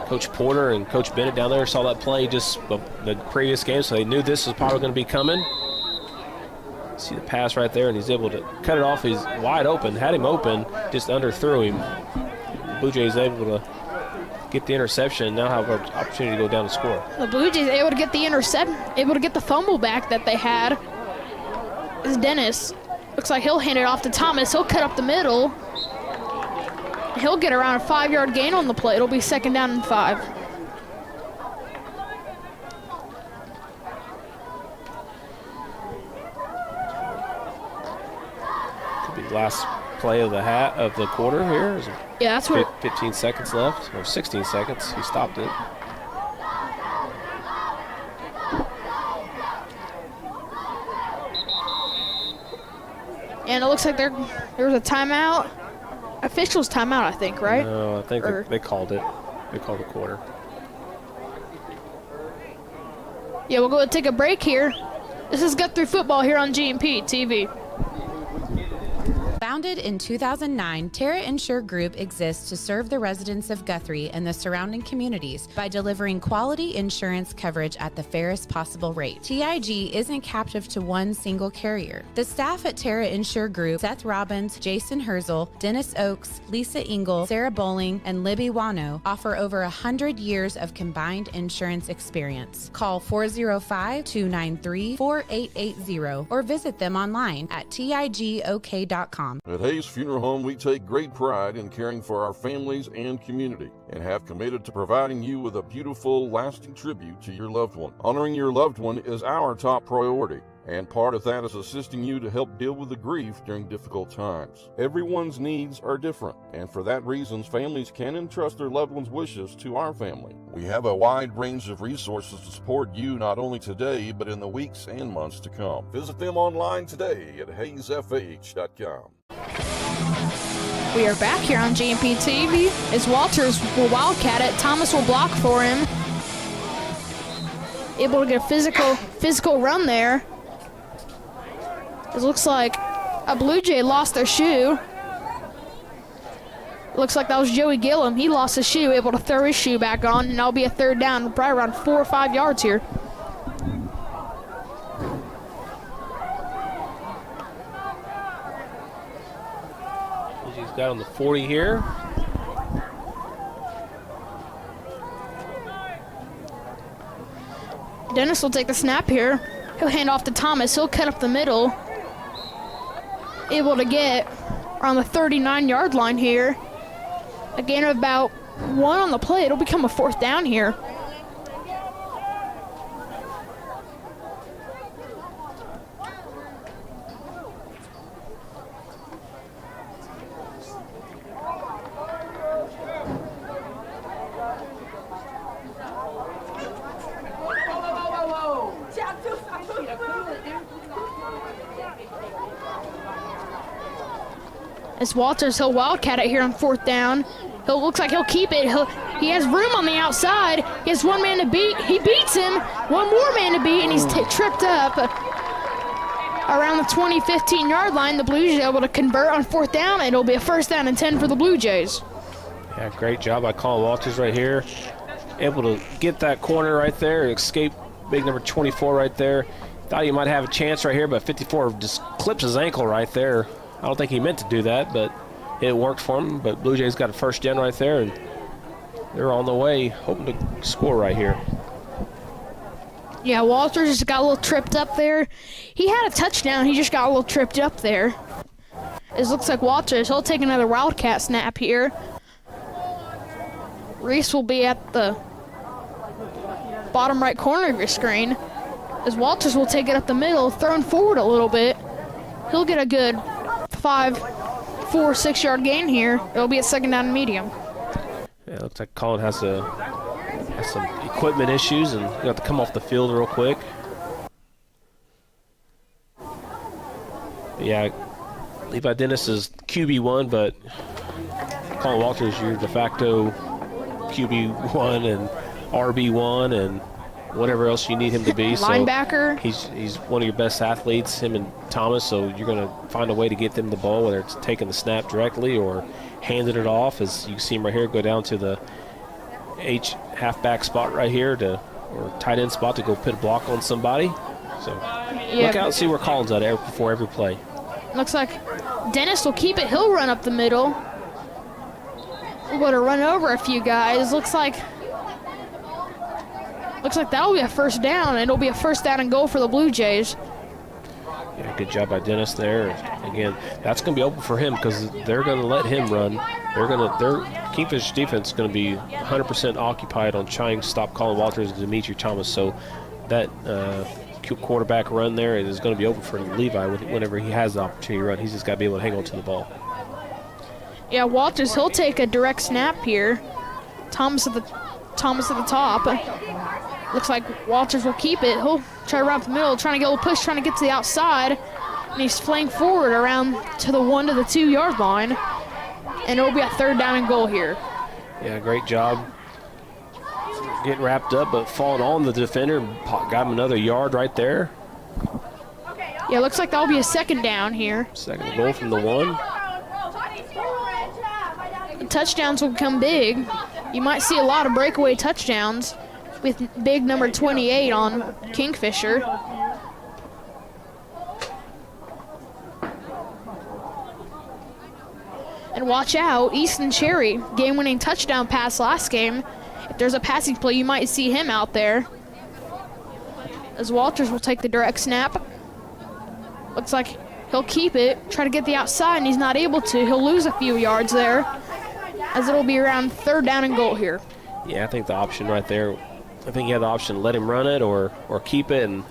Coach Porter and Coach Bennett down there saw that play just the previous game, so they knew this was probably going to be coming. See the pass right there, and he's able to cut it off. He's wide open, had him open, just underthrew him. Blue Jays able to get the interception, now have an opportunity to go down and score. The Blue Jays able to get the able to get the fumble back that they had. Is Dennis. Looks like he'll hand it off to Thomas. He'll cut up the middle. He'll get around a 5-yard gain on the play. It'll be second down and 5. Last play of the quarter here. Yeah, that's what. 15 seconds left, or 16 seconds. He stopped it. And it looks like there was a timeout. Officials timeout, I think, right? No, I think they called it. They called the quarter. Yeah, we'll go and take a break here. This is Guthrie Football here on GMP TV. Founded in 2009, Terra Insure Group exists to serve the residents of Guthrie and the surrounding communities by delivering quality insurance coverage at the fairest possible rate. TIG isn't captive to one single carrier. The staff at Terra Insure Group, Seth Robbins, Jason Herzl, Dennis Oakes, Lisa Engel, Sarah Bowling, and Libby Wano, offer over 100 years of combined insurance experience. Call 405-293-4880 or visit them online at tigok.com. At Hayes Funeral Home, we take great pride in caring for our families and community and have committed to providing you with a beautiful, lasting tribute to your loved one. Honoring your loved one is our top priority, and part of that is assisting you to help deal with the grief during difficult times. Everyone's needs are different, and for that reason, families can entrust their loved one's wishes to our family. We have a wide range of resources to support you not only today, but in the weeks and months to come. Visit them online today at hayesfh.com. We are back here on GMP TV as Walters will wildcat it. Thomas will block for him. Able to get a physical run there. It looks like a Blue Jay lost their shoe. Looks like that was Joey Gillum. He lost his shoe, able to throw his shoe back on, and that'll be a third down, probably around 4 or 5 yards here. He's got on the 40 here. Dennis will take the snap here. He'll hand off to Thomas. He'll cut up the middle. Able to get around the 39-yard line here. A gain of about 1 on the play. It'll become a 4th down here. As Walters, he'll wildcat it here on 4th down. Looks like he'll keep it. He has room on the outside. He has one man to beat. He beats him. One more man to beat, and he's tripped up. Around the 20-15 yard line, the Blue Jays are able to convert on 4th down, and it'll be a 1st down and 10 for the Blue Jays. Yeah, great job by Colin Walters right here. Able to get that corner right there, escape big number 24 right there. Thought he might have a chance right here, but 54 just clips his ankle right there. I don't think he meant to do that, but it worked for him. But Blue Jays got a 1st down right there, and they're on the way, hoping to score right here. Yeah, Walters just got a little tripped up there. He had a touchdown. He just got a little tripped up there. It looks like Walters, he'll take another Wildcat snap here. Reese will be at the bottom right corner of your screen. As Walters will take it up the middle, thrown forward a little bit. He'll get a good 4-6 yard gain here. It'll be a 2nd down and medium. Yeah, looks like Colin has some equipment issues and you have to come off the field real quick. Yeah, Levi Dennis is QB1, but Colin Walters, your de facto QB1 and RB1 and whatever else you need him to be. Linebacker. So he's one of your best athletes, him and Thomas, so you're going to find a way to get them the ball, whether it's taking the snap directly or handing it off, as you can see him right here, go down to the H halfback spot right here or tight end spot to go put a block on somebody. So look out and see where Colin's at before every play. Looks like Dennis will keep it. He'll run up the middle. We're going to run over a few guys. Looks like that'll be a 1st down, and it'll be a 1st down and goal for the Blue Jays. Yeah, good job by Dennis there. Again, that's going to be open for him because they're going to let him run. Their Kingfish defense is going to be 100% occupied on trying to stop Colin Walters and Dimitri Thomas. So that quarterback run there is going to be open for Levi whenever he has the opportunity to run. He's just got to be able to hang on to the ball. Yeah, Walters, he'll take a direct snap here. Thomas at the top. Looks like Walters will keep it. He'll try to run up the middle, trying to get a little push, trying to get to the outside. And he's flanked forward around to the 1 to the 2 yard line. And it'll be a 3rd down and goal here. Yeah, great job. Getting wrapped up, but falling on the defender. Got him another yard right there. Yeah, looks like that'll be a 2nd down here. 2nd goal from the 1. The touchdowns will come big. You might see a lot of breakaway touchdowns with big number 28 on Kingfisher. And watch out, Easton Cherry, game-winning touchdown pass last game. If there's a passing play, you might see him out there. As Walters will take the direct snap. Looks like he'll keep it, try to get the outside, and he's not able to. He'll lose a few yards there, as it'll be around 3rd down and goal here. Yeah, I think the option right there, I think you have the option to let him run it or keep it, and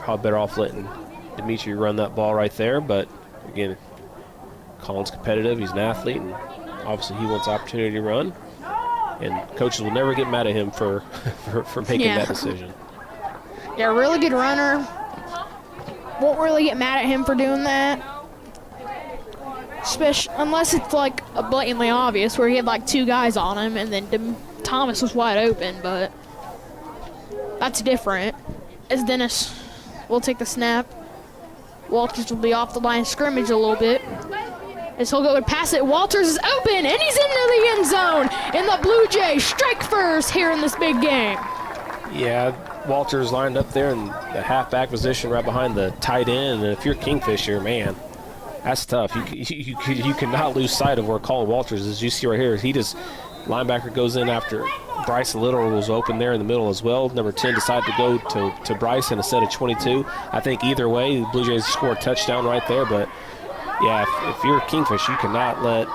probably better off letting Dimitri run that ball right there. But again, Colin's competitive, he's an athlete, and obviously he wants opportunity to run. And coaches will never get mad at him for making that decision. Yeah, really good runner. Won't really get mad at him for doing that. Especially unless it's like a blatantly obvious where he had like 2 guys on him and then Thomas was wide open, but that's different. As Dennis will take the snap. Walters will be off the line of scrimmage a little bit. As he'll go and pass it, Walters is open, and he's into the end zone. And the Blue Jays strike first here in this big game. Yeah, Walters lined up there in the halfback position right behind the tight end. And if you're Kingfisher, man, that's tough. You cannot lose sight of where Colin Walters is. You see right here, linebacker goes in after Bryce Little was open there in the middle as well. Number 10 decided to go to Bryce instead of 22. I think either way, the Blue Jays score a touchdown right there, but yeah, if you're Kingfish, you cannot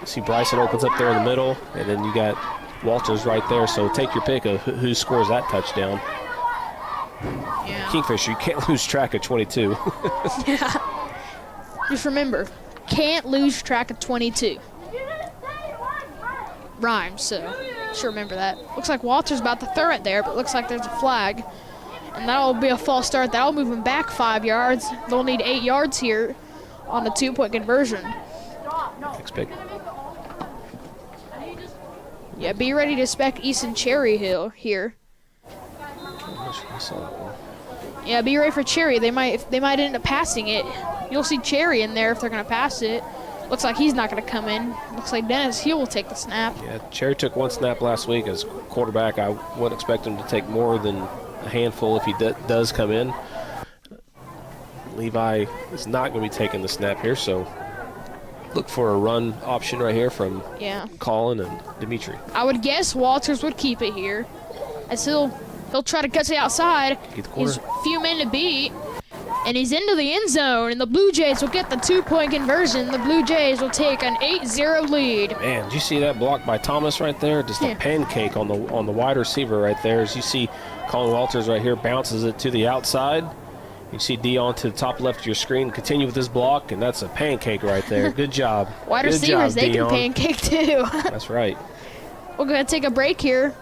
see Bryson opens up there in the middle, and then you got Walters right there. So take your pick of who scores that touchdown. Yeah. Kingfish, you can't lose track of 22. Yeah. Just remember, can't lose track of 22. Rhymes, so just remember that. Looks like Walters about to throw it there, but looks like there's a flag. And that'll be a false start. That'll move him back 5 yards. They'll need 8 yards here on the 2-point conversion. Yeah, be ready to spec Easton Cherry Hill here. I saw that one. Yeah, be ready for Cherry. They might end up passing it. You'll see Cherry in there if they're going to pass it. Looks like he's not going to come in. Looks like Dennis Hill will take the snap. Yeah, Cherry took one snap last week as quarterback. I wouldn't expect him to take more than a handful if he does come in. Levi is not going to be taking the snap here, so look for a run option right here from Colin and Dimitri. I would guess Walters would keep it here, as he'll try to cut to the outside. He's a few men to beat, and he's into the end zone, and the Blue Jays will get the 2-point conversion. The Blue Jays will take an 8-0 lead. Man, did you see that block by Thomas right there? Just a pancake on the wide receiver right there. As you see Colin Walters right here bounces it to the outside. You see Dion to the top left of your screen. Continue with this block, and that's a pancake right there. Good job. Wide Good receivers, job, they Dion. can pancake too. That's right. We're going to take a break here.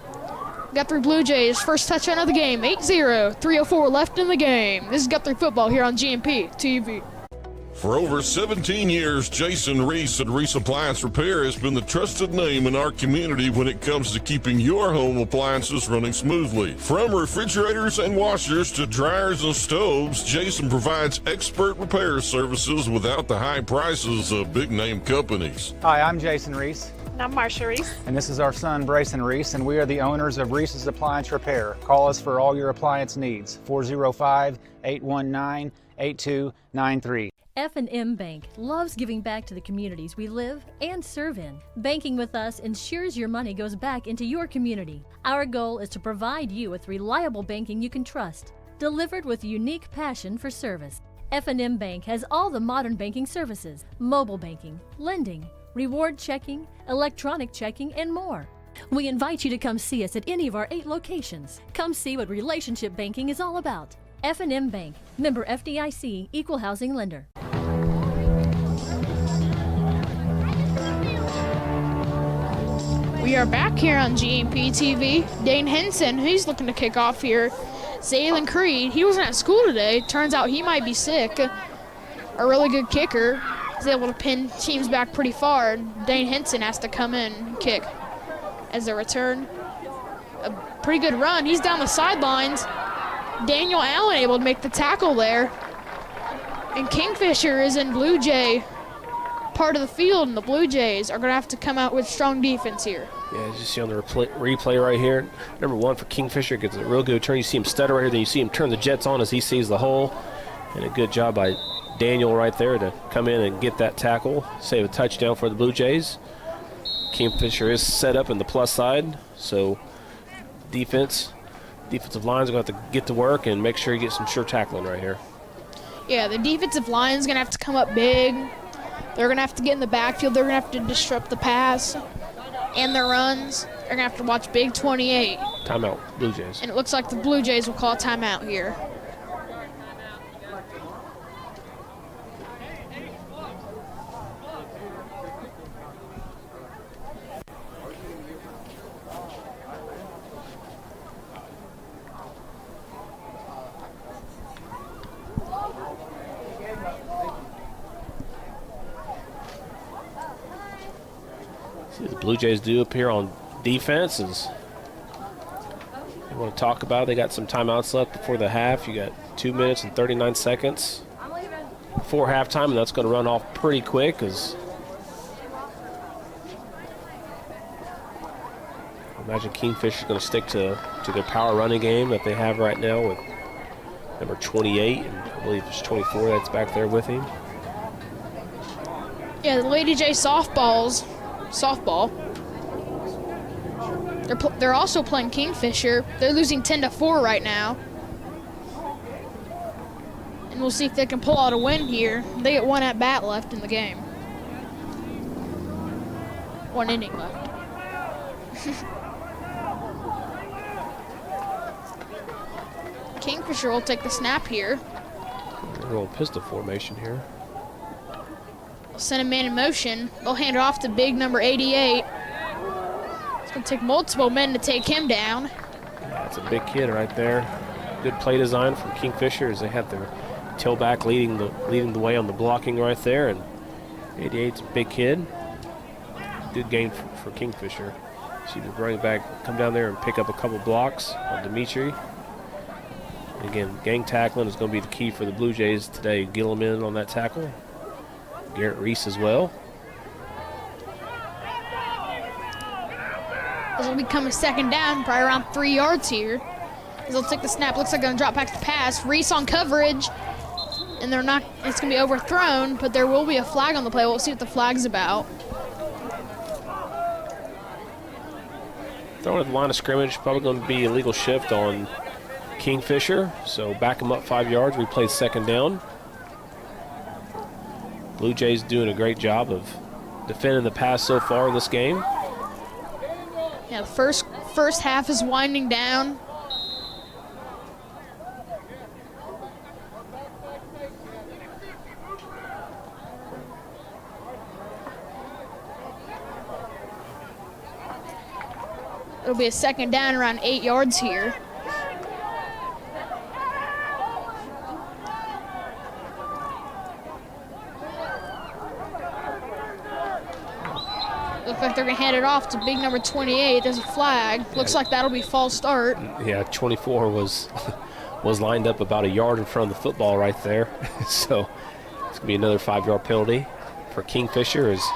Guthrie Blue Jays, first touchdown of the game, 8-0, 3:04 left in the game. This is Guthrie football here on GMP TV. For over 17 years, Jason Reese at Reese Appliance Repair has been the trusted name in our community when it comes to keeping your home appliances running smoothly. From refrigerators and washers to dryers and stoves, Jason provides expert repair services without the high prices of big-name companies. Hi, I'm Jason Reese. And I'm Marsha Reese. And this is our son, Brayson Reese, and we are the owners of Reese's Appliance Repair. Call us for all your appliance needs, 405-819-8293. F&M Bank loves giving back to the communities we live and serve in. Banking with us ensures your money goes back into your community. Our goal is to provide you with reliable banking you can trust, delivered with unique passion for service. F&M Bank has all the modern banking services, mobile banking, lending, reward checking, electronic checking, and more. We invite you to come see us at any of our 8 locations. Come see what relationship banking is all about. F&M Bank, member FDIC, equal housing lender. We are back here on GMP TV. Dane Henson, he's looking to kick off here. Zaylen Creed, he wasn't at school today. Turns out he might be sick. A really good kicker. He's able to pin teams back pretty far. Dane Henson has to come in and kick as a return. A pretty good run. He's down the sidelines. Daniel Allen able to make the tackle there. And Kingfisher is in Blue Jay part of the field, and the Blue Jays are going to have to come out with strong defense here. Yeah, as you see on the replay right here, number 1 for Kingfisher gets a real good turn. You see him stutter right here, then you see him turn the jets on as he sees the hole. And a good job by Daniel right there to come in and get that tackle, save a touchdown for the Blue Jays. Kingfisher is set up in the plus side, so defensive line's going to have to get to work and make sure you get some sure tackling right here. Yeah, the defensive line's going to have to come up big. They're going to have to get in the backfield. They're going to have to disrupt the pass and the runs. They're going to have to watch Big 28. Timeout, Blue Jays. And it looks like the Blue Jays will call a timeout here. See what the Blue Jays do up here on defense is they want to talk about. They got some timeouts left before the half. You got 2 minutes and 39 seconds before halftime, and that's going to run off pretty quick because I imagine Kingfisher is going to stick to their power running game that they have right now with number 28, and I believe it's 24 that's back there with him. Yeah, the Lady J softball. They're also playing Kingfisher. They're losing 10-4 right now. And we'll see if they can pull out a win here. They get 1 at bat left in the game. 1 inning left. Kingfisher will take the snap here. They're going pistol formation here. They'll send a man in motion. They'll hand it off to big number 88. It's going to take multiple men to take him down. Yeah, it's a big kid right there. Good play design from Kingfisher as they have their tailback leading the way on the blocking right there. And 88's a big kid. Good game for Kingfisher. See the running back come down there and pick up a couple blocks on Dimitri. And again, gang tackling is going to be the key for the Blue Jays today. Gillum in on that tackle. Garrett Reese as well. This will become a second down, probably around 3 yards here. As they'll take the snap. Looks like they're going to drop back to pass. Reese on coverage. And they're not, it's going to be overthrown, but there will be a flag on the play. We'll see what the flag's about. Throwing at the line of scrimmage, probably going to be a illegal shift on Kingfisher. So back him up 5 yards, replay second down. Blue Jays doing a great job of defending the pass so far in this game. Yeah, the first half is winding down. It'll be a second down around 8 yards here. Looks like they're going to hand it off to big number 28. There's a flag. Looks like that'll be false start. Yeah, 24 was lined up about a yard in front of the football right there. So it's going to be another 5-yard penalty for Kingfisher. As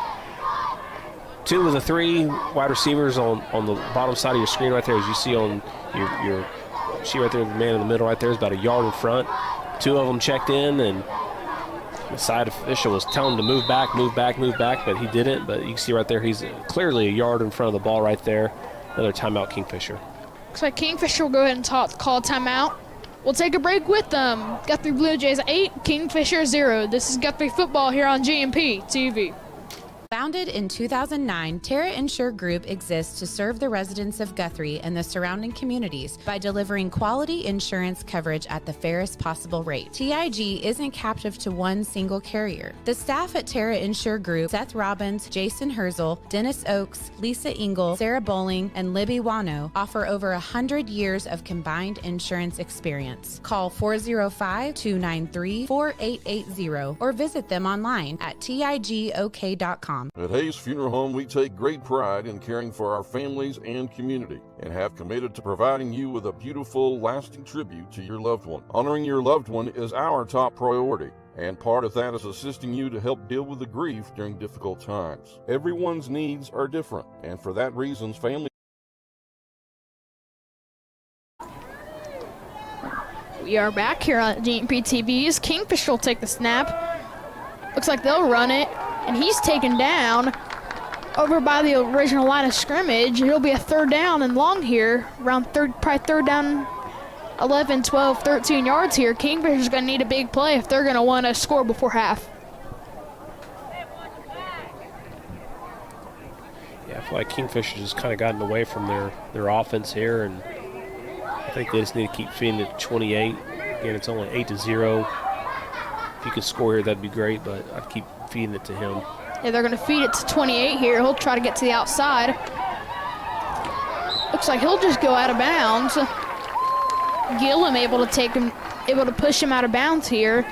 2 of the 3 wide receivers on the bottom side of your screen right there, as you see on your sheet right there, the man in the middle right there is about a yard in front. 2 of them checked in, and the side official was telling him to move back, but he didn't. But you can see right there, he's clearly a yard in front of the ball right there. Another timeout, Kingfisher. Looks like Kingfisher will go ahead and call a timeout. We'll take a break with them. Guthrie Blue Jays 8, Kingfisher 0. This is Guthrie football here on GMP TV. Founded in 2009, Terra Insure Group exists to serve the residents of Guthrie and the surrounding communities by delivering quality insurance coverage at the fairest possible rate. TIG isn't captive to one single carrier. The staff at Terra Insure Group, Seth Robbins, Jason Herzl, Dennis Oakes, Lisa Engel, Sarah Bowling, and Libby Wano, offer over 100 years of combined insurance experience. Call 405-293-4880 or visit them online at tigok.com. At Hayes Funeral Home, we take great pride in caring for our families and community and have committed to providing you with a beautiful, lasting tribute to your loved one. Honoring your loved one is our top priority, and part of that is assisting you to help deal with the grief during difficult times. Everyone's needs are different, and for that reason, family. We are back here on GMP TV's. Kingfish will take the snap. Looks like they'll run it. And he's taken down over by the original line of scrimmage. It'll be a third down and long here, around probably third down 11, 12, 13 yards here. Kingfisher's going to need a big play if they're going to want to score before half. Yeah, I feel like Kingfisher just kind of gotten away from their offense here, and I think they just need to keep feeding it 28. Again, it's only 8-0. If you could score here, that'd be great, but I'd keep feeding it to him. Yeah, they're going to feed it to 28 here. He'll try to get to the outside. Looks like he'll just go out of bounds. Gillum able to push him out of bounds here.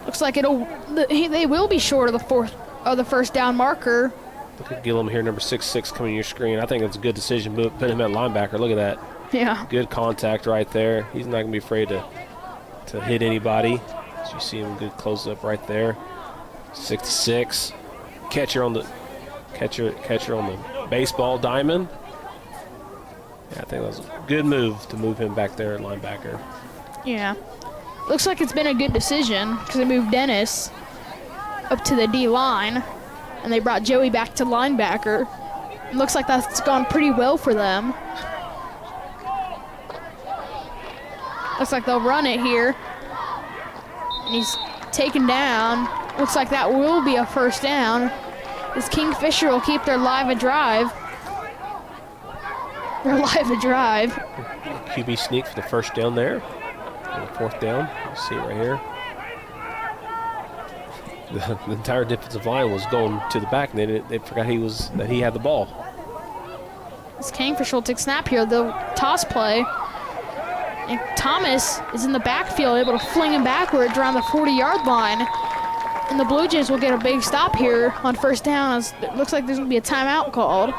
Looks like they will be short of the first down marker. Look at Gillum here, number 6'6", coming to your screen. I think that's a good decision, put him at linebacker. Look at that. Yeah. Good contact right there. He's not going to be afraid to hit anybody. So you see him good close up right there. 6'6". Catcher on the baseball diamond. Yeah, I think that was a good move to move him back there at linebacker. Yeah. Looks like it's been a good decision because they moved Dennis up to the D line and they brought Joey back to linebacker. It looks like that's gone pretty well for them. Looks like they'll run it here. And he's taken down. Looks like that will be a first down. This Kingfisher will keep their live a drive. QB sneak for the first down there. And the fourth down. You see it right here. The entire defensive line was going to the back, and they forgot that he had the ball. This Kingfisher will take snap here. They'll toss play. And Thomas is in the backfield, able to fling him backwards around the 40-yard line. And the Blue Jays will get a big stop here on first down. As it looks like there's going to be a timeout called.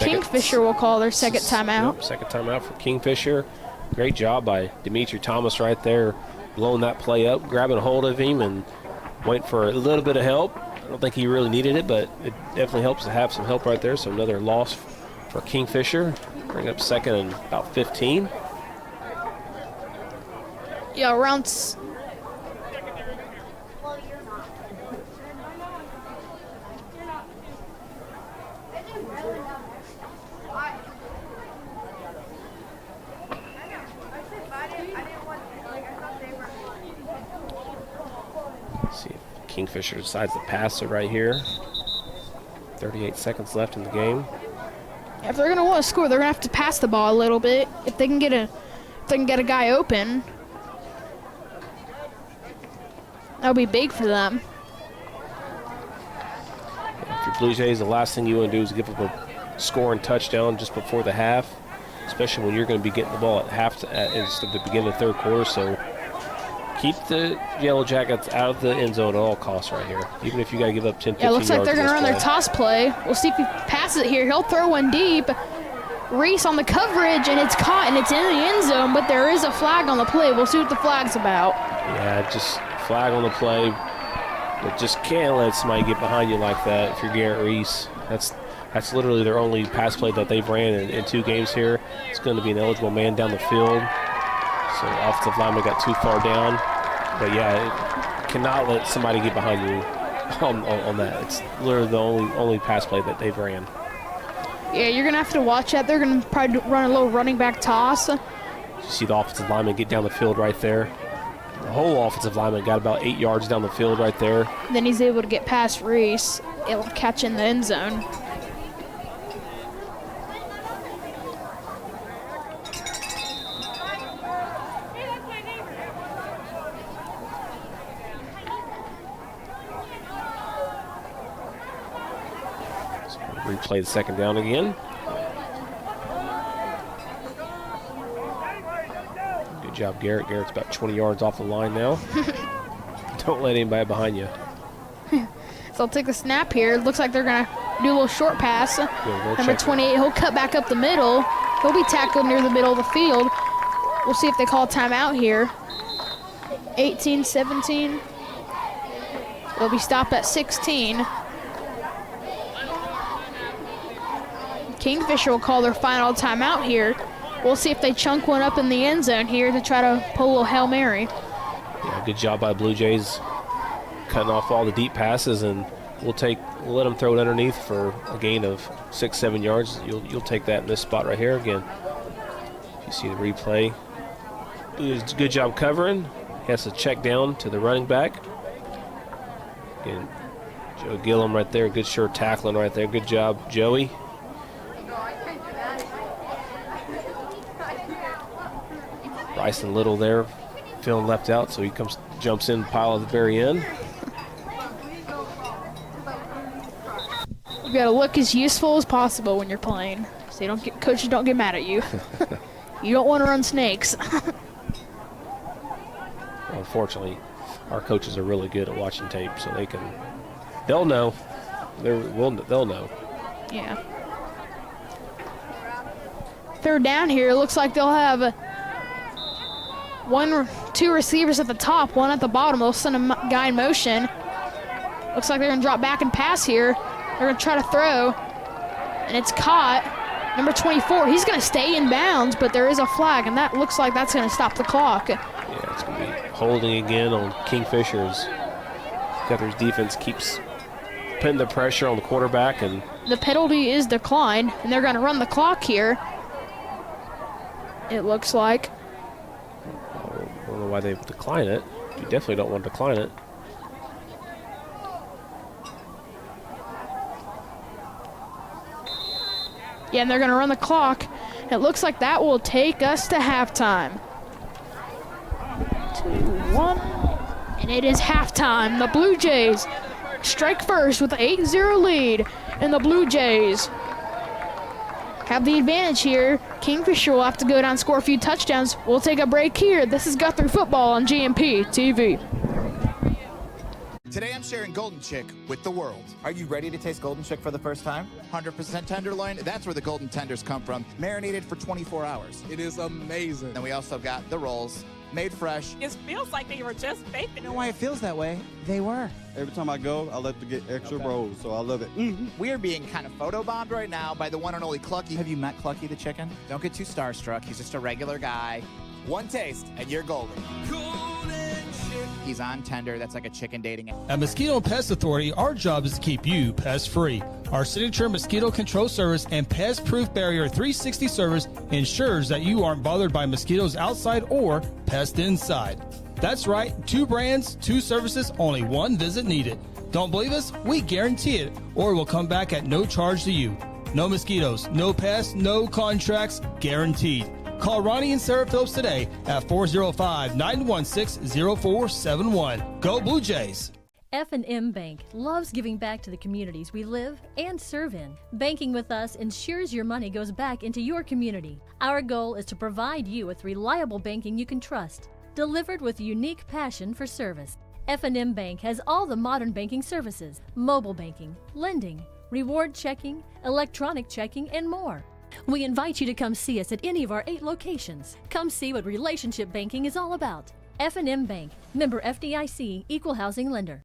Kingfisher will call their second timeout. Yep, second timeout for Kingfisher. Great job by Dimitri Thomas right there, blowing that play up, grabbing a hold of him and waiting for a little bit of help. I don't think he really needed it, but it definitely helps to have some help right there. So another loss for Kingfisher. Bring up second and about 15. Yeah, around see if Kingfisher decides to pass it right here. 38 seconds left in the game. if they're gonna want to score, they're gonna have to pass the ball a little bit. If they can get a guy open, that would be big for them. If you're Blue Jays, the last thing you want to do is give up a scoring touchdown just before the half, especially when you're going to be getting the ball at the beginning of the third quarter. So keep the Yellow Jackets out of the end zone at all costs right here, even if you got to give up 10, 15 Yeah, it looks like yards they're going to run play. their toss play. We'll see if he passes it here. He'll throw one deep. Reese on the coverage, and it's caught, and it's in the end zone, but there is a flag on the play. We'll see what the flag's about. Yeah, just flag on the play, but just can't let somebody get behind you like that if you're Garrett Reese. That's literally their only pass play that they've ran in 2 games here. It's going to be an eligible man down the field. So the offensive lineman got too far down. But yeah, cannot let somebody get behind you on that. It's literally the only pass play that they've ran. Yeah, you're going to have to watch that. They're going to probably run a little running back toss. You see the offensive lineman get down the field right there. The whole offensive lineman got about 8 yards down the field right there. Then he's able to get past Reese. It'll catch in the end zone. Replay the second down again. Good job, Garrett. Garrett's about 20 yards off the line now. Don't let anybody behind you. So I'll take the snap here. Looks like they're going to do a little short pass. Number 28, he'll cut back up the middle. He'll be tackled near the middle of the field. We'll see if they call a timeout here. 18-17. They'll be stopped at 16. Kingfisher will call their final timeout here. We'll see if they chunk one up in the end zone here to try to pull a little Hail Mary. Yeah, good job by Blue Jays cutting off all the deep passes, and we'll let them throw it underneath for a gain of 6-7 yards. You'll take that in this spot right here again. You see the replay. Good job covering. He has to check down to the running back. Again, Joe Gillum right there. Good sure tackling right there. Good job, Joey. Bryson Little there, feeling left out, so he jumps in, pile at the very end. You gotta look as useful as possible when you're playing, so coaches don't get mad at you. You don't want to run snakes. Unfortunately, our coaches are really good at watching tape, so they'll know. They'll know. Yeah. Third down here. It looks like they'll have 2 receivers at the top, 1 at the bottom. They'll send a guy in motion. Looks like they're going to drop back and pass here. They're going to try to throw, and it's caught. Number 24, he's going to stay in bounds, but there is a flag, and that looks like that's going to stop the clock. Yeah, it's going to be holding again on Kingfisher's. Guthrie's defense keeps putting the pressure on the quarterback, and the penalty is declined, and they're going to run the clock here. It looks like. I don't know why they decline it. You definitely don't want to decline it. Yeah, and they're going to run the clock. It looks like that will take us to halftime. 2-1, and it is halftime. The Blue Jays strike first with an 8-0 lead, and the Blue Jays have the advantage here. Kingfisher will have to go down and score a few touchdowns. We'll take a break here. This is Guthrie Football on GMP TV. Today I'm sharing Golden Chick with the world. Are you ready to taste Golden Chick for the first time? 100% tenderloin, that's where the golden tenders come from, marinated for 24 hours. It is amazing. Then we also got the rolls, made fresh. It feels like they were just baked. You know why it feels that way? They were. Every time I go, I like to get extra rolls, so I love it. We are being kind of photobombed right now by the one and only Clucky. Have you met Clucky the chicken? Don't get too starstruck. He's just a regular guy. One taste, and you're golden. He's on tender. That's like a chicken dating app. At Mosquito and Pest Authority, our job is to keep you pest-free. Our signature mosquito control service and pest-proof barrier 360 service ensures that you aren't bothered by mosquitoes outside or pests inside. That's right, 2 brands, 2 services, only 1 visit needed. Don't believe us? We guarantee it, or we'll come back at no charge to you. No mosquitoes, no pests, no contracts, guaranteed. Call Ronnie and Sarah Phillips today at 405-916-0471. Go Blue Jays! F&M Bank loves giving back to the communities we live and serve in. Banking with us ensures your money goes back into your community. Our goal is to provide you with reliable banking you can trust, delivered with unique passion for service. F&M Bank has all the modern banking services: mobile banking, lending, reward checking, electronic checking, and more. We invite you to come see us at any of our 8 locations. Come see what relationship banking is all about. F&M Bank, member FDIC, equal housing lender.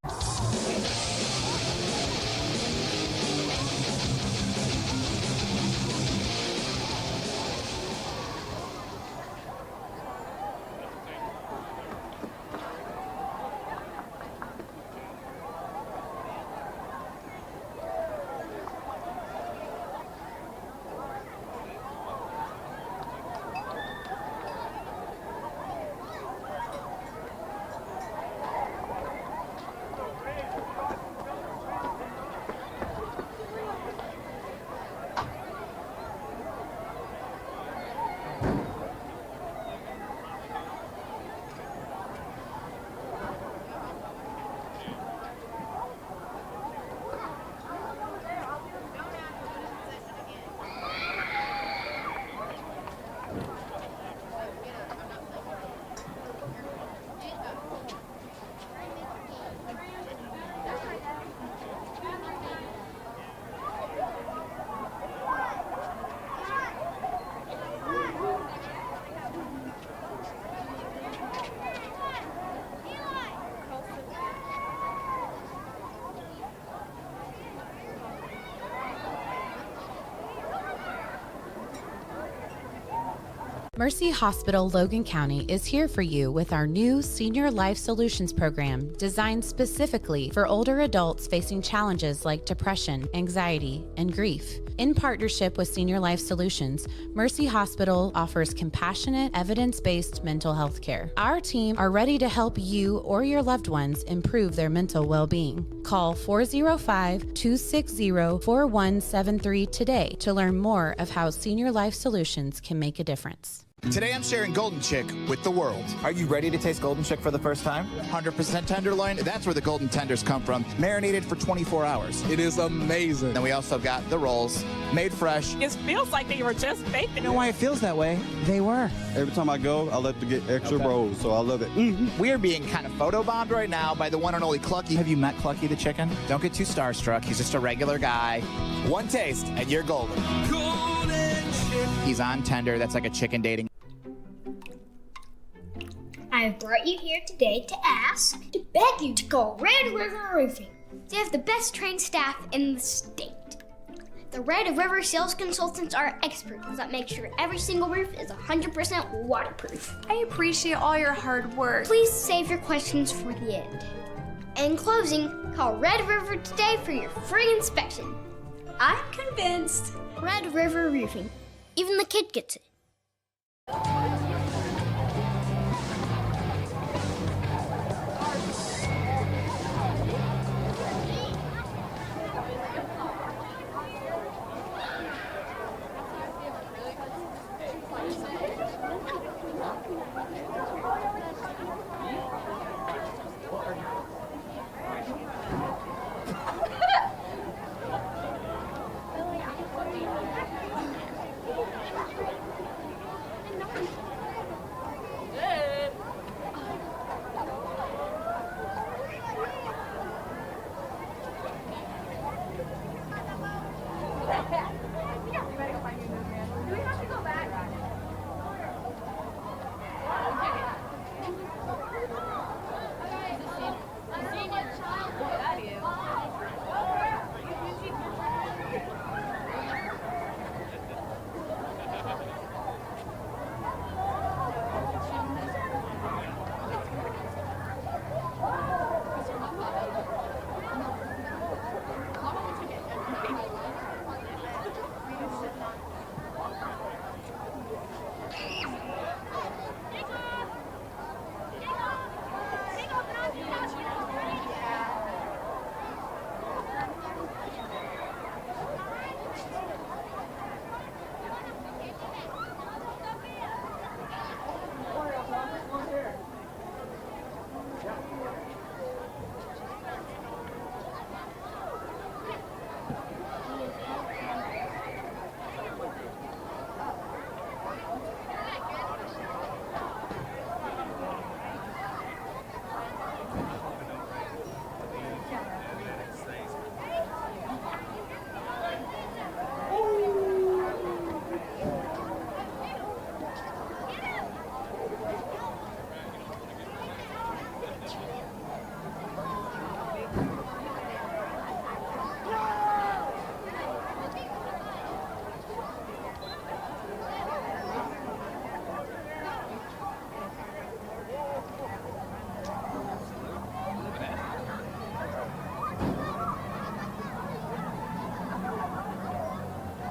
Mercy Hospital Logan County is here for you with our new Senior Life Solutions program designed specifically for older adults facing challenges like depression, anxiety, and grief. In partnership with Senior Life Solutions, Mercy Hospital offers compassionate, evidence-based mental health care. Our team are ready to help you or your loved ones improve their mental well-being. Call 405-260-4173 today to learn more of how Senior Life Solutions can make a difference. Today I'm sharing Golden Chick with the world. Are you ready to taste Golden Chick for the first time? 100% tenderloin, that's where the golden tenders come from, marinated for 24 hours. It is amazing. Then we also got the rolls, made fresh. It feels like they were just baked. You know why it feels that way? They were. Every time I go, I like to get extra rolls, so I love it. We are being kind of photobombed right now by the one and only Clucky. Have you met Clucky the chicken? Don't get too starstruck. He's just a regular guy. One taste, and you're golden. He's on tender. That's like a chicken dating. I have brought you here today to beg you to call Red River Roofing. They have the best trained staff in the state. The Red River sales consultants are experts that make sure every single roof is 100% waterproof. I appreciate all your hard work. Please save your questions for the end. In closing, call Red River today for your free inspection. I'm convinced. Red River Roofing. Even the kid gets it.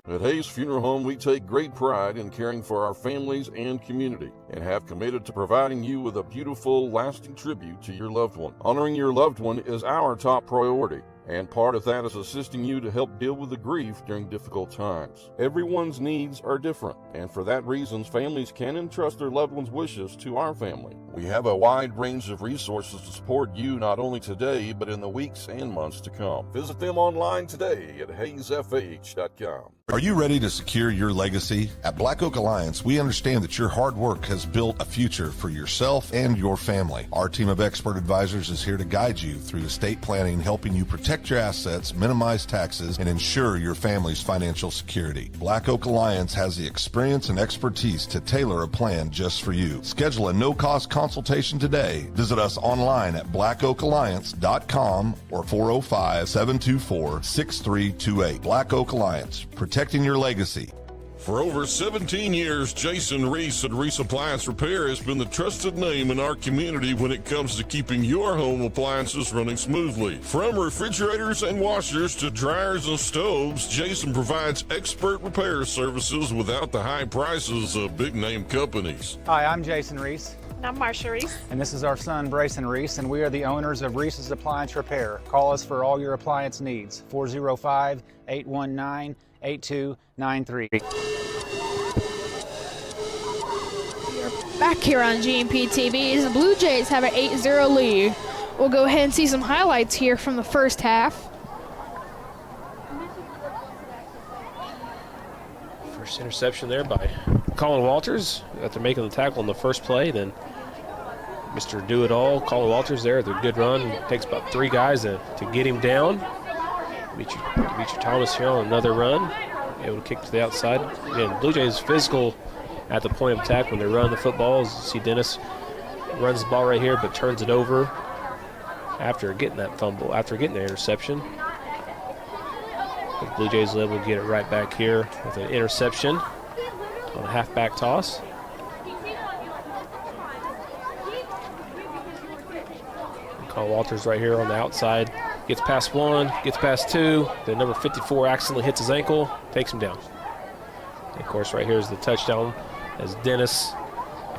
At Hayes Funeral Home, we take great pride in caring for our families and community and have committed to providing you with a beautiful, lasting tribute to your loved one. Honoring your loved one is our top priority, and part of that is assisting you to help deal with the grief during difficult times. Everyone's needs are different, and for that reason, families can entrust their loved ones' wishes to our family. We have a wide range of resources to support you not only today, but in the weeks and months to come. Visit them online today at hayesfh.com. Are you ready to secure your legacy? At Black Oak Alliance, we understand that your hard work has built a future for yourself and your family. Our team of expert advisors is here to guide you through estate planning, helping you protect your assets, minimize taxes, and ensure your family's financial security. Black Oak Alliance has the experience and expertise to tailor a plan just for you. Schedule a no-cost consultation today. Visit us online at blackoakalliance.com or 405-724-6328. Black Oak Alliance, protecting your legacy. For over 17 years, Jason Reese at Reese Appliance Repair has been the trusted name in our community when it comes to keeping your home appliances running smoothly. From refrigerators and washers to dryers and stoves, Jason provides expert repair services without the high prices of big-name companies. Hi, I'm Jason Reese. And I'm Marsha Reese. And this is our son, Brayson Reese, and we are the owners of Reese's Appliance Repair. Call us for all your appliance needs. 405-819-8293. We are back here on GMP TV as the Blue Jays have an 8-0 lead. We'll go ahead and see some highlights here from the first half. First interception there by Colin Walters after making the tackle in the first play. Then Mr. Do-It-All, Colin Walters there, the good run. It takes about 3 guys to get him down. Demetri Thomas here on another run. Able to kick to the outside. Again, Blue Jays physical at the point of attack when they run the football. As you see, Dennis runs the ball right here but turns it over after getting that fumble, after getting the interception. The Blue Jays are able to get it right back here with an interception on a halfback toss. Colin Walters right here on the outside. Gets past 1, gets past 2. Then number 54 accidentally hits his ankle, takes him down. And of course, right here is the touchdown as Dennis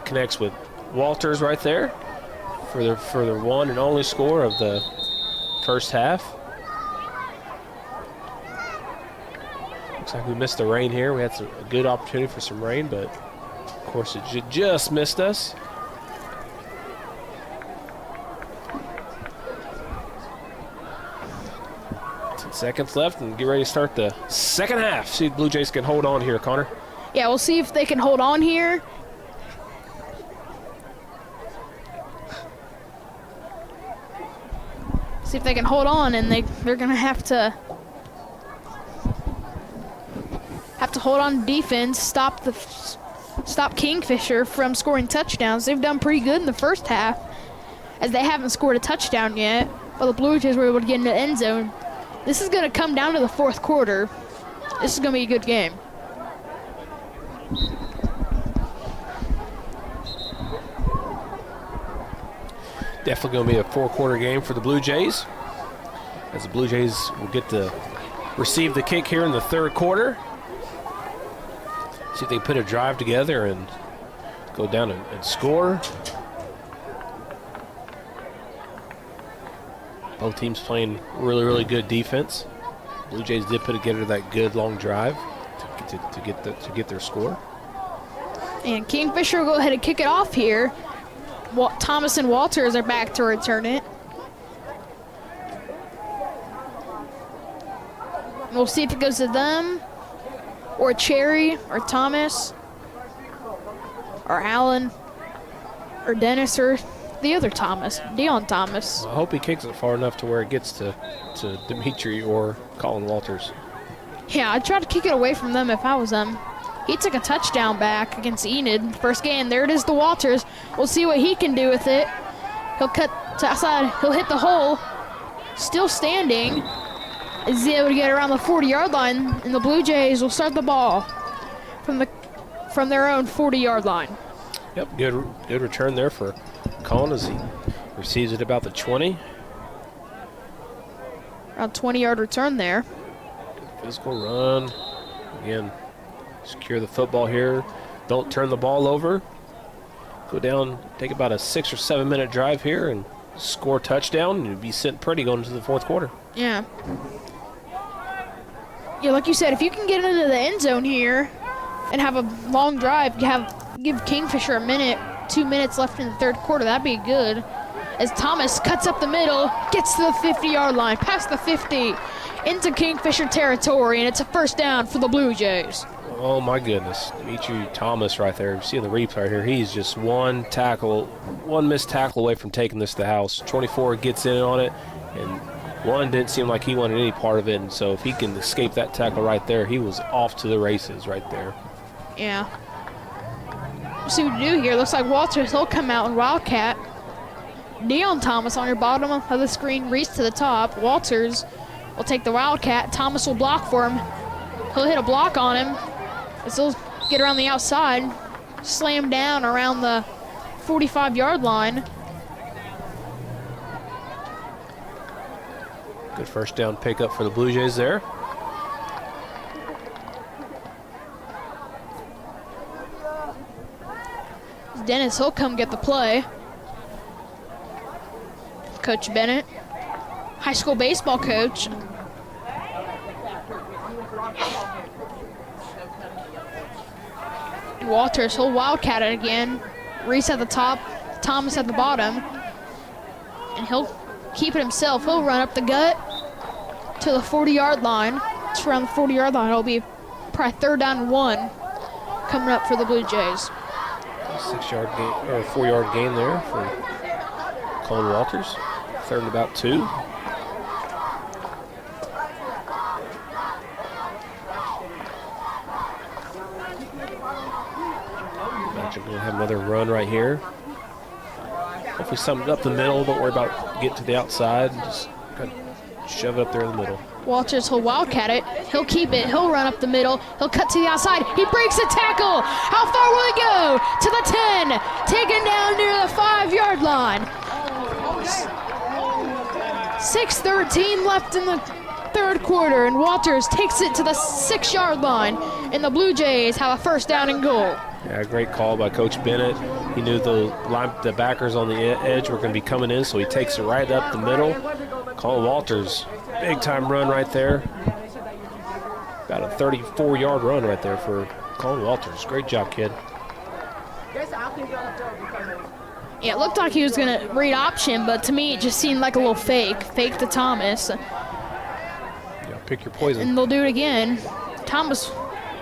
connects with Walters right there for the one and only score of the first half. Looks like we missed the rain here. We had a good opportunity for some rain, but of course it just missed us. 10 seconds left and get ready to start the second half. See if Blue Jays can hold on here, Connor. Yeah, we'll see if they can hold on here. See if they can hold on, and they're gonna have to hold on to defense, stop Kingfisher from scoring touchdowns. They've done pretty good in the first half, as they haven't scored a touchdown yet, but the Blue Jays were able to get in the end zone. This is gonna come down to the fourth quarter. This is gonna be a good game. Definitely going to be a 4-quarter game for the Blue Jays, as the Blue Jays will get to receive the kick here in the third quarter. See if they put a drive together and go down and score. Both teams playing really, really good defense. Blue Jays did put together that good long drive to get their score. And Kingfisher will go ahead and kick it off here. Thomas and Walters are back to return it. We'll see if it goes to them, or Cherry, or Thomas, or Allen, or Dennis, or the other Thomas, Deion Thomas. I hope he kicks it far enough to where it gets to Dimitri or Colin Walters. Yeah, I'd try to kick it away from them if I was them. He took a touchdown back against Enid first game. There it is to Walters. We'll see what he can do with it. He'll cut to outside. He'll hit the hole. Still standing. Is able to get around the 40-yard line, and the Blue Jays will start the ball from their own 40-yard line. Yep, good return there for Colin as he receives it about the 20. Around 20-yard return there. Physical run. Again, secure the football here. Don't turn the ball over. Go down, take about a 6 or 7 minute drive here and score a touchdown, and you'd be sitting pretty going into the fourth quarter. Yeah. Yeah, like you said, if you can get into the end zone here and have a long drive, give Kingfisher a minute, 2 minutes left in the third quarter, that'd be good. As Thomas cuts up the middle, gets to the 50-yard line, past the 50, into Kingfisher territory, and it's a first down for the Blue Jays. Oh my goodness, Dimitri Thomas right there. You see in the replay right here, he's just one missed tackle away from taking this to the house. 24 gets in on it, and one didn't seem like he wanted any part of it, and so if he can escape that tackle right there, he was off to the races right there. Yeah. We'll see what to do here. Looks like Walters, he'll come out in Wildcat. Neon Thomas on your bottom of the screen, Reese to the top. Walters will take the Wildcat. Thomas will block for him. He'll hit a block on him. As he'll get around the outside, slam down around the 45-yard line. Good first down pickup for the Blue Jays there. Dennis, he'll come get the play. Coach Bennett, high school baseball coach. Walters, he'll wildcat it again. Reese at the top, Thomas at the bottom. And he'll keep it himself. He'll run up the gut to the 40-yard line. It's around the 40-yard line. It'll be probably 3rd down and 1 coming up for the Blue Jays. 6-yard gain, or 4-yard gain there for Colin Walters. 3rd and about 2. Imagine we'll have another run right here. Hopefully something up the middle. Don't worry about getting to the outside. Just kind of shove it up there in the middle. Walters, he'll wildcat it. He'll keep it. He'll run up the middle. He'll cut to the outside. He breaks a tackle. How far will he go? To the 10. Taken down near the 5-yard line. 6:13 left in the third quarter, and Walters takes it to the 6-yard line, and the Blue Jays have a first down and goal. Yeah, great call by Coach Bennett. He knew the backers on the edge were going to be coming in, so he takes it right up the middle. Colin Walters, big time run right there. About a 34-yard run right there for Colin Walters. Great job, kid. Yeah, it looked like he was going to read option, but to me it just seemed like a little fake to Thomas. Yeah, pick your poison. And they'll do it again.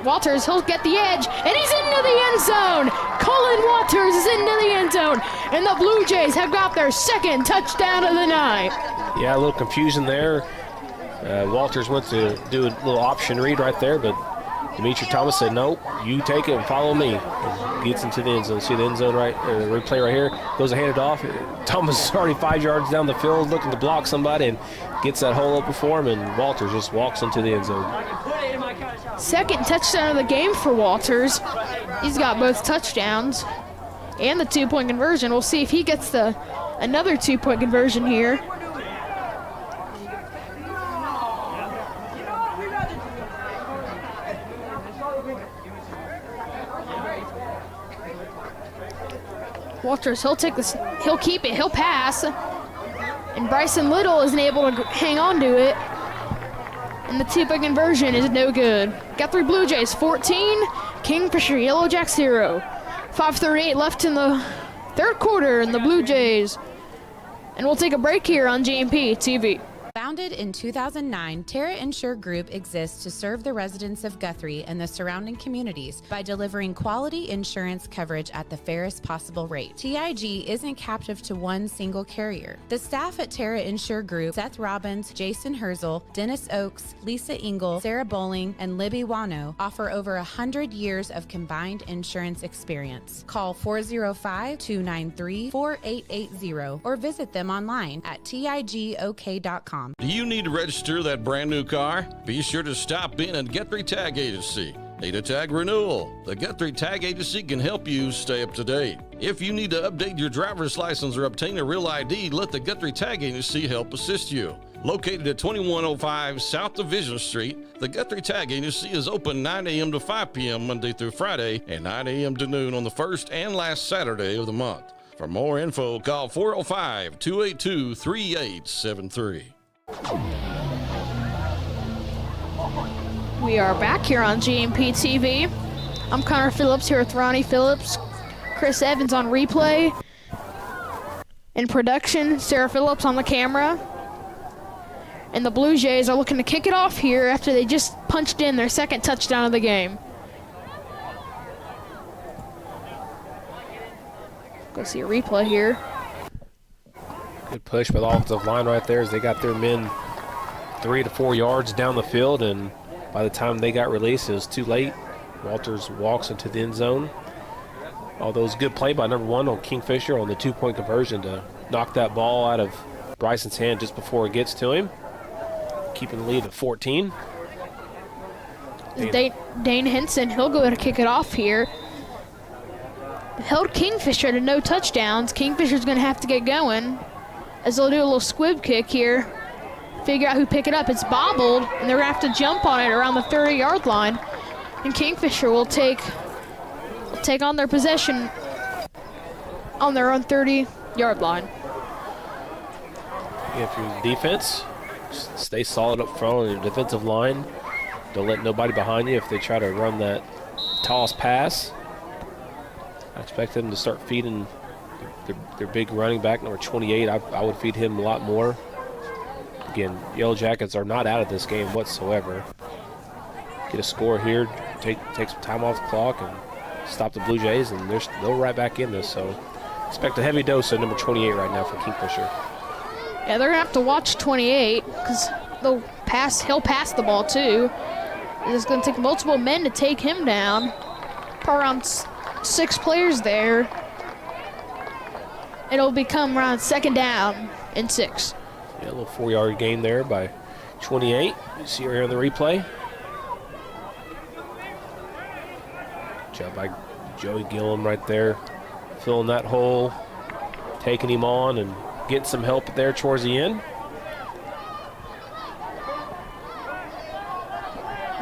Walters, he'll get the edge, and he's into the end zone. Colin Walters is into the end zone, and the Blue Jays have got their 2nd touchdown of the night. Yeah, a little confusion there. Walters went to do a little option read right there, but Dimitri Thomas said, nope, you take it and follow me. And gets into the end zone. See the end zone replay right here. Goes to hand it off. Thomas is already 5 yards down the field looking to block somebody and gets that hole open for him, and Walters just walks into the end zone. 2nd touchdown of the game for Walters. He's got both touchdowns and the 2-point conversion. We'll see if he gets another 2-point conversion here. Walters, he'll keep it, he'll pass. And Bryson Little isn't able to hang on to it. And the 2-point conversion is no good. Guthrie Blue Jays 14, Kingfisher Yellow Jacks 0. 5:38 left in the third quarter in the Blue Jays. And we'll take a break here on GMP TV. Founded in 2009, Terra Insure Group exists to serve the residents of Guthrie and the surrounding communities by delivering quality insurance coverage at the fairest possible rate. TIG isn't captive to one single carrier. The staff at Terra Insure Group, Seth Robbins, Jason Herzl, Dennis Oakes, Lisa Engel, Sarah Bowling, and Libby Wano, offer over 100 years of combined insurance experience. Call 405-293-4880 or visit them online at tigok.com. Do you need to register that brand new car? Be sure to stop in at Guthrie Tag Agency. Need a tag renewal? The Guthrie Tag Agency can help you stay up to date. If you need to update your driver's license or obtain a real ID, let the Guthrie Tag Agency help assist you. Located at 2105 South Division Street, the Guthrie Tag Agency is open 9 a.m. to 5 p.m. Monday through Friday and 9 a.m. to noon on the first and last Saturday of the month. For more info, call 405-282-3873. We are back here on GMP TV. I'm Connor Phillips here with Ronnie Phillips, Chris Evans on replay. In production, Sarah Phillips on the camera. And the Blue Jays are looking to kick it off here after they just punched in their second touchdown of the game. Go see a replay here. Good push by the offensive line right there as they got their men 3 to 4 yards down the field, and by the time they got released, it was too late. Walters walks into the end zone. Although it was a good play by number 1 on Kingfisher on the 2-point conversion to knock that ball out of Bryson's hand just before it gets to him. Keeping the lead at 14. Dane Henson, he'll go ahead and kick it off here. Held Kingfisher to no touchdowns. Kingfisher's going to have to get going as they'll do a little squib kick here. Figure out who pick it up. It's bobbled, and they're going to have to jump on it around the 30-yard line. And Kingfisher will take on their possession on their own 30-yard line. If you're defense, just stay solid up front on your defensive line. Don't let nobody behind you if they try to run that toss pass. I expect them to start feeding their big running back, number 28. I would feed him a lot more. Again, Yellow Jackets are not out of this game whatsoever. Get a score here, take some time off the clock, and stop the Blue Jays, and they're right back in this. So expect a heavy dose of number 28 right now for Kingfisher. Yeah, they're going to have to watch 28 because he'll pass the ball too. It's going to take multiple men to take him down. Probably around 6 players there. It'll become around 2nd down and 6. Yeah, a little 4-yard gain there by 28. You see her here on the replay. Job by Joey Gillum right there, filling that hole, taking him on, and getting some help there towards the end.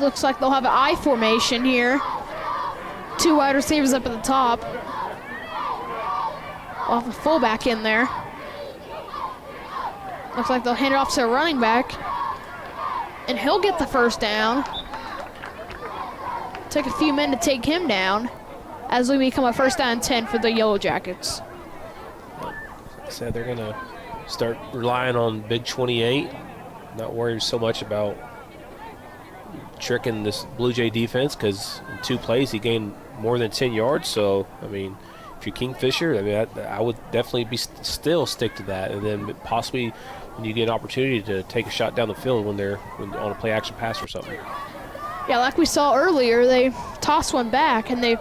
Looks like they'll have an I formation here. 2 wide receivers up at the top. We'll have a fullback in there. Looks like they'll hand it off to a running back. And he'll get the first down. Took a few men to take him down as we become a 1st down and 10 for the Yellow Jackets. Like I said, they're going to start relying on big 28. Not worrying so much about tricking this Blue Jay defense because in 2 plays he gained more than 10 yards. So, I mean, if you're Kingfisher, I mean, I would definitely still stick to that. And then possibly when you get an opportunity to take a shot down the field when on a play action pass or something. Yeah, like we saw earlier, they tossed one back and they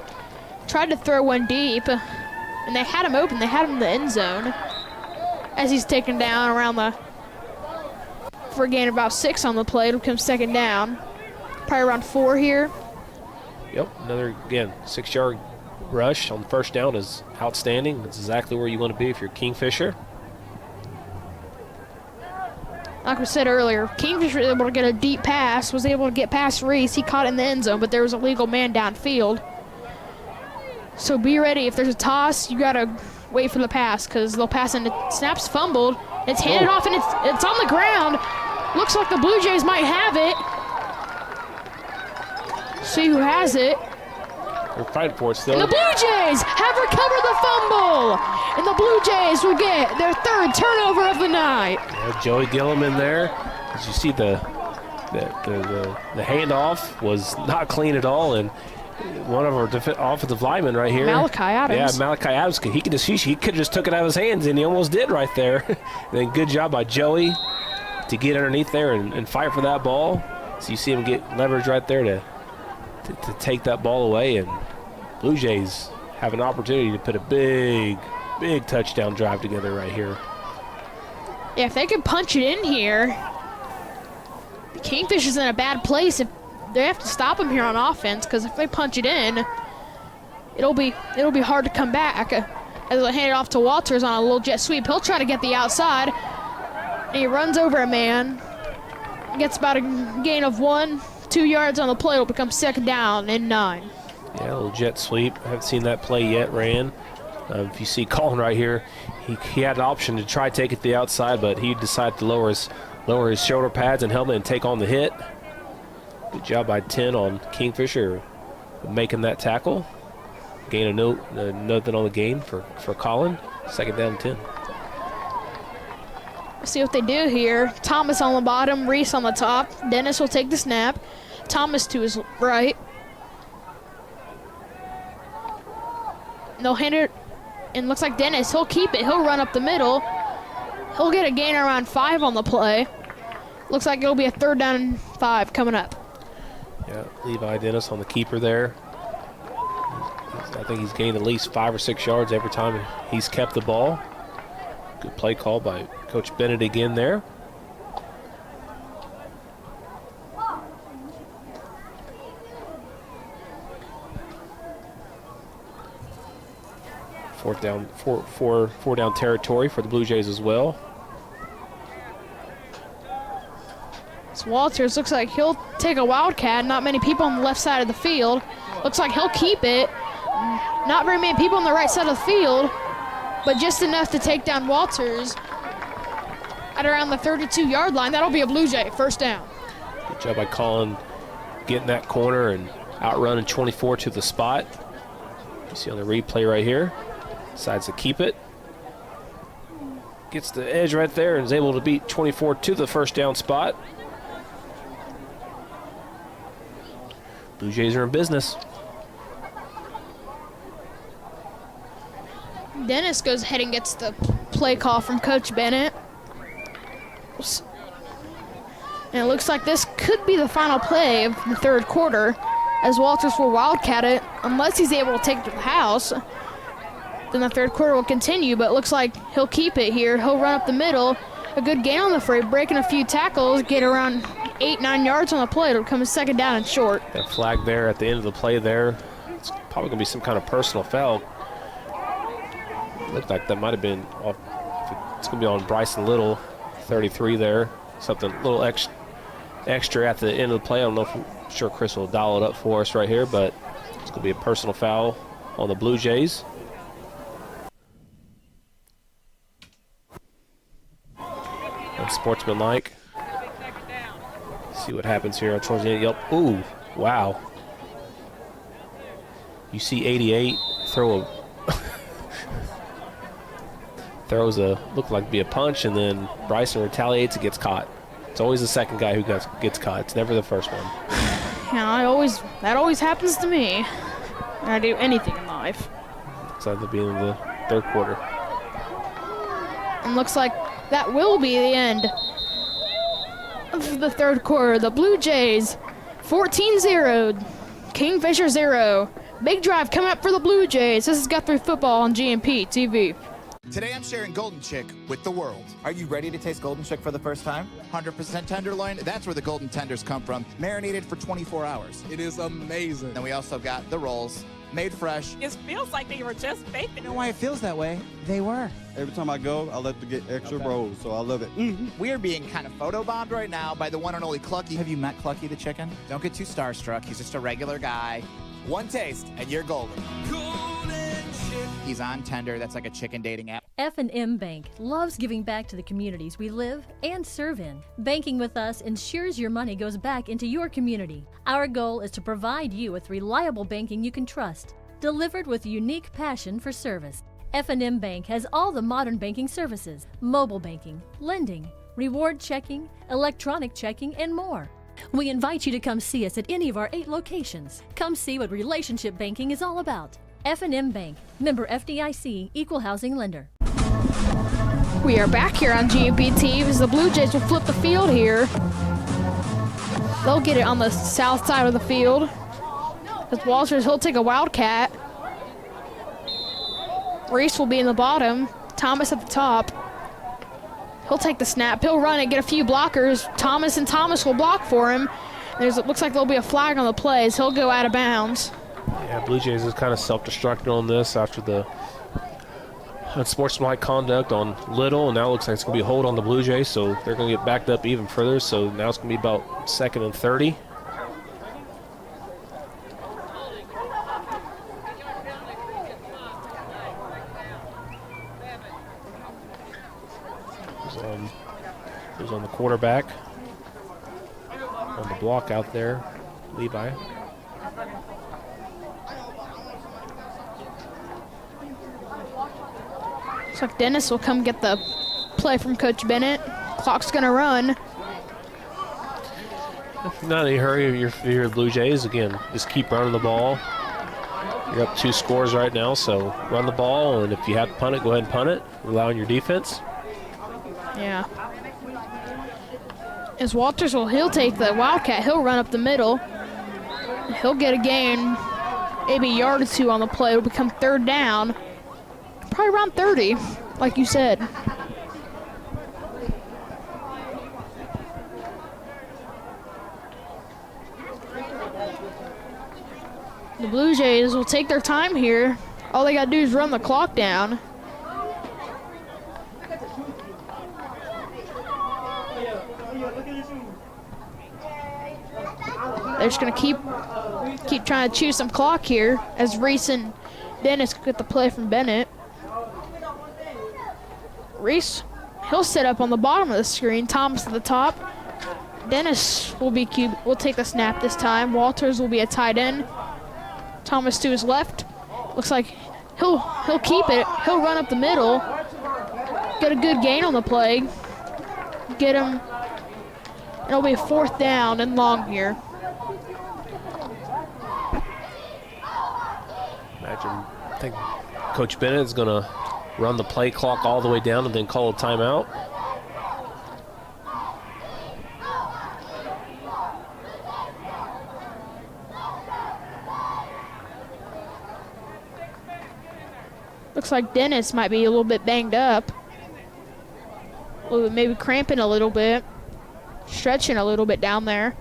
tried to throw one deep, and they had him open. They had him in the end zone as he's taken down for a gain of about 6 on the play. It'll become 2nd down, probably around 4 here. Yep, another, again, 6-yard rush on the 1st down is outstanding. That's exactly where you want to be if you're Kingfisher. Like we said earlier, Kingfisher was able to get a deep pass, was able to get past Reese. He caught it in the end zone, but there was a legal man downfield. So be ready. If there's a toss, you got to wait for the pass because they'll pass and it snaps fumbled. It's handed off and it's on the ground. Looks like the Blue Jays might have it. See who has it. They're fighting for it still. And the Blue Jays have recovered the fumble. And the Blue Jays will get their 3rd turnover of the night. Yeah, Joey Gillum in there. As you see, the handoff was not clean at all, and one of our offensive linemen right here, Malachi Adams. Yeah, Malachi Adams. He could have just took it out of his hands, and he almost did right there. And then good job by Joey to get underneath there and fight for that ball. So you see him get leverage right there to take that ball away, and Blue Jays have an opportunity to put a big touchdown drive together right here. Yeah, if they can punch it in here, the Kingfisher's in a bad place. If they have to stop him here on offense, because if they punch it in, it'll be hard to come back. As I hand it off to Walters on a little jet sweep, he'll try to get the outside. And he runs over a man, gets about a gain of 1-2 yards on the play. It'll become 2nd down and 9. Yeah, a little jet sweep. I haven't seen that play yet, Ran. If you see Colin right here, he had an option to try to take it to the outside, but he decided to lower his shoulder pads and helmet and take on the hit. Good job by 10 on Kingfisher making that tackle. Gain nothing on the gain for Colin. 2nd down and 10. Let's see what they do here. Thomas on the bottom, Reese on the top. Dennis will take the snap. Thomas to his right. They'll hand it, and looks like Dennis, he'll keep it. He'll run up the middle. He'll get a gain around 5 on the play. Looks like it'll be a 3rd down and 5 coming up. Yeah, Levi Dennis on the keeper there. I think he's gained at least 5 or 6 yards every time he's kept the ball. Good play call by Coach Bennett again there. Four down territory for the Blue Jays as well. It's Walters. Looks like he'll take a wildcat. Not many people on the left side of the field. Looks like he'll keep it. Not very many people on the right side of the field, but just enough to take down Walters at around the 32-yard line. That'll be a Blue Jay 1st down. Good job by Colin getting that corner and outrunning 24 to the spot. You see on the replay right here. Decides to keep it. Gets the edge right there and is able to beat 24 to the 1st down spot. Blue Jays are in business. Dennis goes ahead and gets the play call from Coach Bennett. And it looks like this could be the final play of the 3rd quarter, as Walters will wildcat it. Unless he's able to take it to the house, then the 3rd quarter will continue, but it looks like he'll keep it here. He'll run up the middle. A good gain on the fray, breaking a few tackles, get around 8-9 yards on the play. It'll come a 2nd down and short. That flag there at the end of the play there. It's probably going to be some kind of personal foul. Looked like that might have been off. It's going to be on Bryson Little, 33 there. Something a little extra at the end of the play. I don't know if I'm sure Chris will dial it up for us right here, but it's going to be a personal foul on the Blue Jays. Unsportsmanlike. See what happens here towards the end. Yep. Ooh, wow. You see 88 throws looked like to be a punch, and then Bryson retaliates and gets caught. It's always the second guy who gets caught. It's never the first one. Yeah, that always happens to me when I do anything in life. Looks like the beginning of the 3rd quarter. And looks like that will be the end of the 3rd quarter. The Blue Jays 14-0, Kingfisher 0. Big drive coming up for the Blue Jays. This is Guthrie Football on GMP TV. Today I'm sharing Golden Chick with the world. Are you ready to taste Golden Chick for the first time? 100% tenderloin, that's where the golden tenders come from. Marinated for 24 hours. It is amazing. Then we also got the rolls, made fresh. It feels like they were just baked. You know why it feels that way? They were. Every time I go, I like to get extra rolls, so I love it. We are being kind of photobombed right now by the one and only Clucky. Have you met Clucky the chicken? Don't get too starstruck. He's just a regular guy. One taste, and you're golden. He's on Tender. That's like a chicken dating app. F&M Bank loves giving back to the communities we live and serve in. Banking with us ensures your money goes back into your community. Our goal is to provide you with reliable banking you can trust, delivered with unique passion for service. F&M Bank has all the modern banking services: mobile banking, lending, reward checking, electronic checking, and more. We invite you to come see us at any of our 8 locations. Come see what relationship banking is all about. F&M Bank, member FDIC, equal housing lender. We are back here on GMPT as the Blue Jays will flip the field here. They'll get it on the south side of the field. As Walters, he'll take a wildcat. Reese will be in the bottom. Thomas at the top. He'll take the snap. He'll run and get a few blockers. Thomas will block for him. It looks like there'll be a flag on the play as he'll go out of bounds. Yeah, Blue Jays is kind of self-destructed on this after the unsportsmanlike conduct on Little, and now it looks like it's going to be a hold on the Blue Jays, so they're going to get backed up even further. So now it's going to be about 2nd and 30. Who's on the quarterback? On the block out there, Levi. Looks like Dennis will come get the play from Coach Bennett. Clock's gonna run. If you're not in a hurry, you're Blue Jays, again, just keep running the ball. You're up 2 scores right now, so run the ball, and if you have to punt it, go ahead and punt it. Rely on your defense. Yeah. As Walters he'll take the Wildcat, he'll run up the middle. He'll get a gain, maybe a yard or 2 on the play. It'll become 3rd down. Probably around 30, like you said. The Blue Jays will take their time here. All they gotta do is run the clock down. They're just gonna keep trying to chew some clock here as Reese and Dennis get the play from Bennett. Reese, he'll set up on the bottom of the screen. Thomas at the top. Dennis will take the snap this time. Walters will be a tight end. Thomas to his left. Looks like he'll keep it. He'll run up the middle. Get a good gain on the play. Get him. It'll be a 4th down and long here. I think Coach Bennett is going to run the play clock all the way down and then call a timeout. Looks like Dennis might be a little bit banged up. Maybe cramping a little bit. Stretching a little bit down there.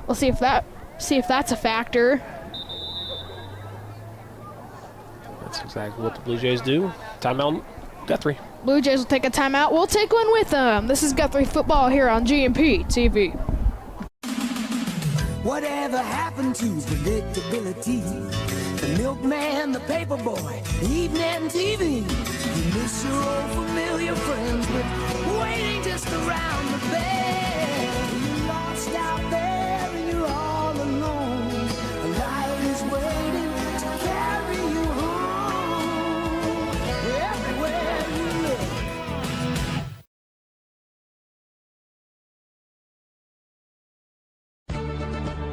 We'll see if that's a factor. That's exactly what the Blue Jays do. Timeout, Guthrie. Blue Jays will take a timeout. We'll take one with them. This is Guthrie football here on GMP TV. Whatever happened to predictability? The milkman, the paper boy, evening TV. You miss your old familiar friends, but waiting just around the bend. You're lost out there and you're all alone. A light is waiting to carry you home. Everywhere you look.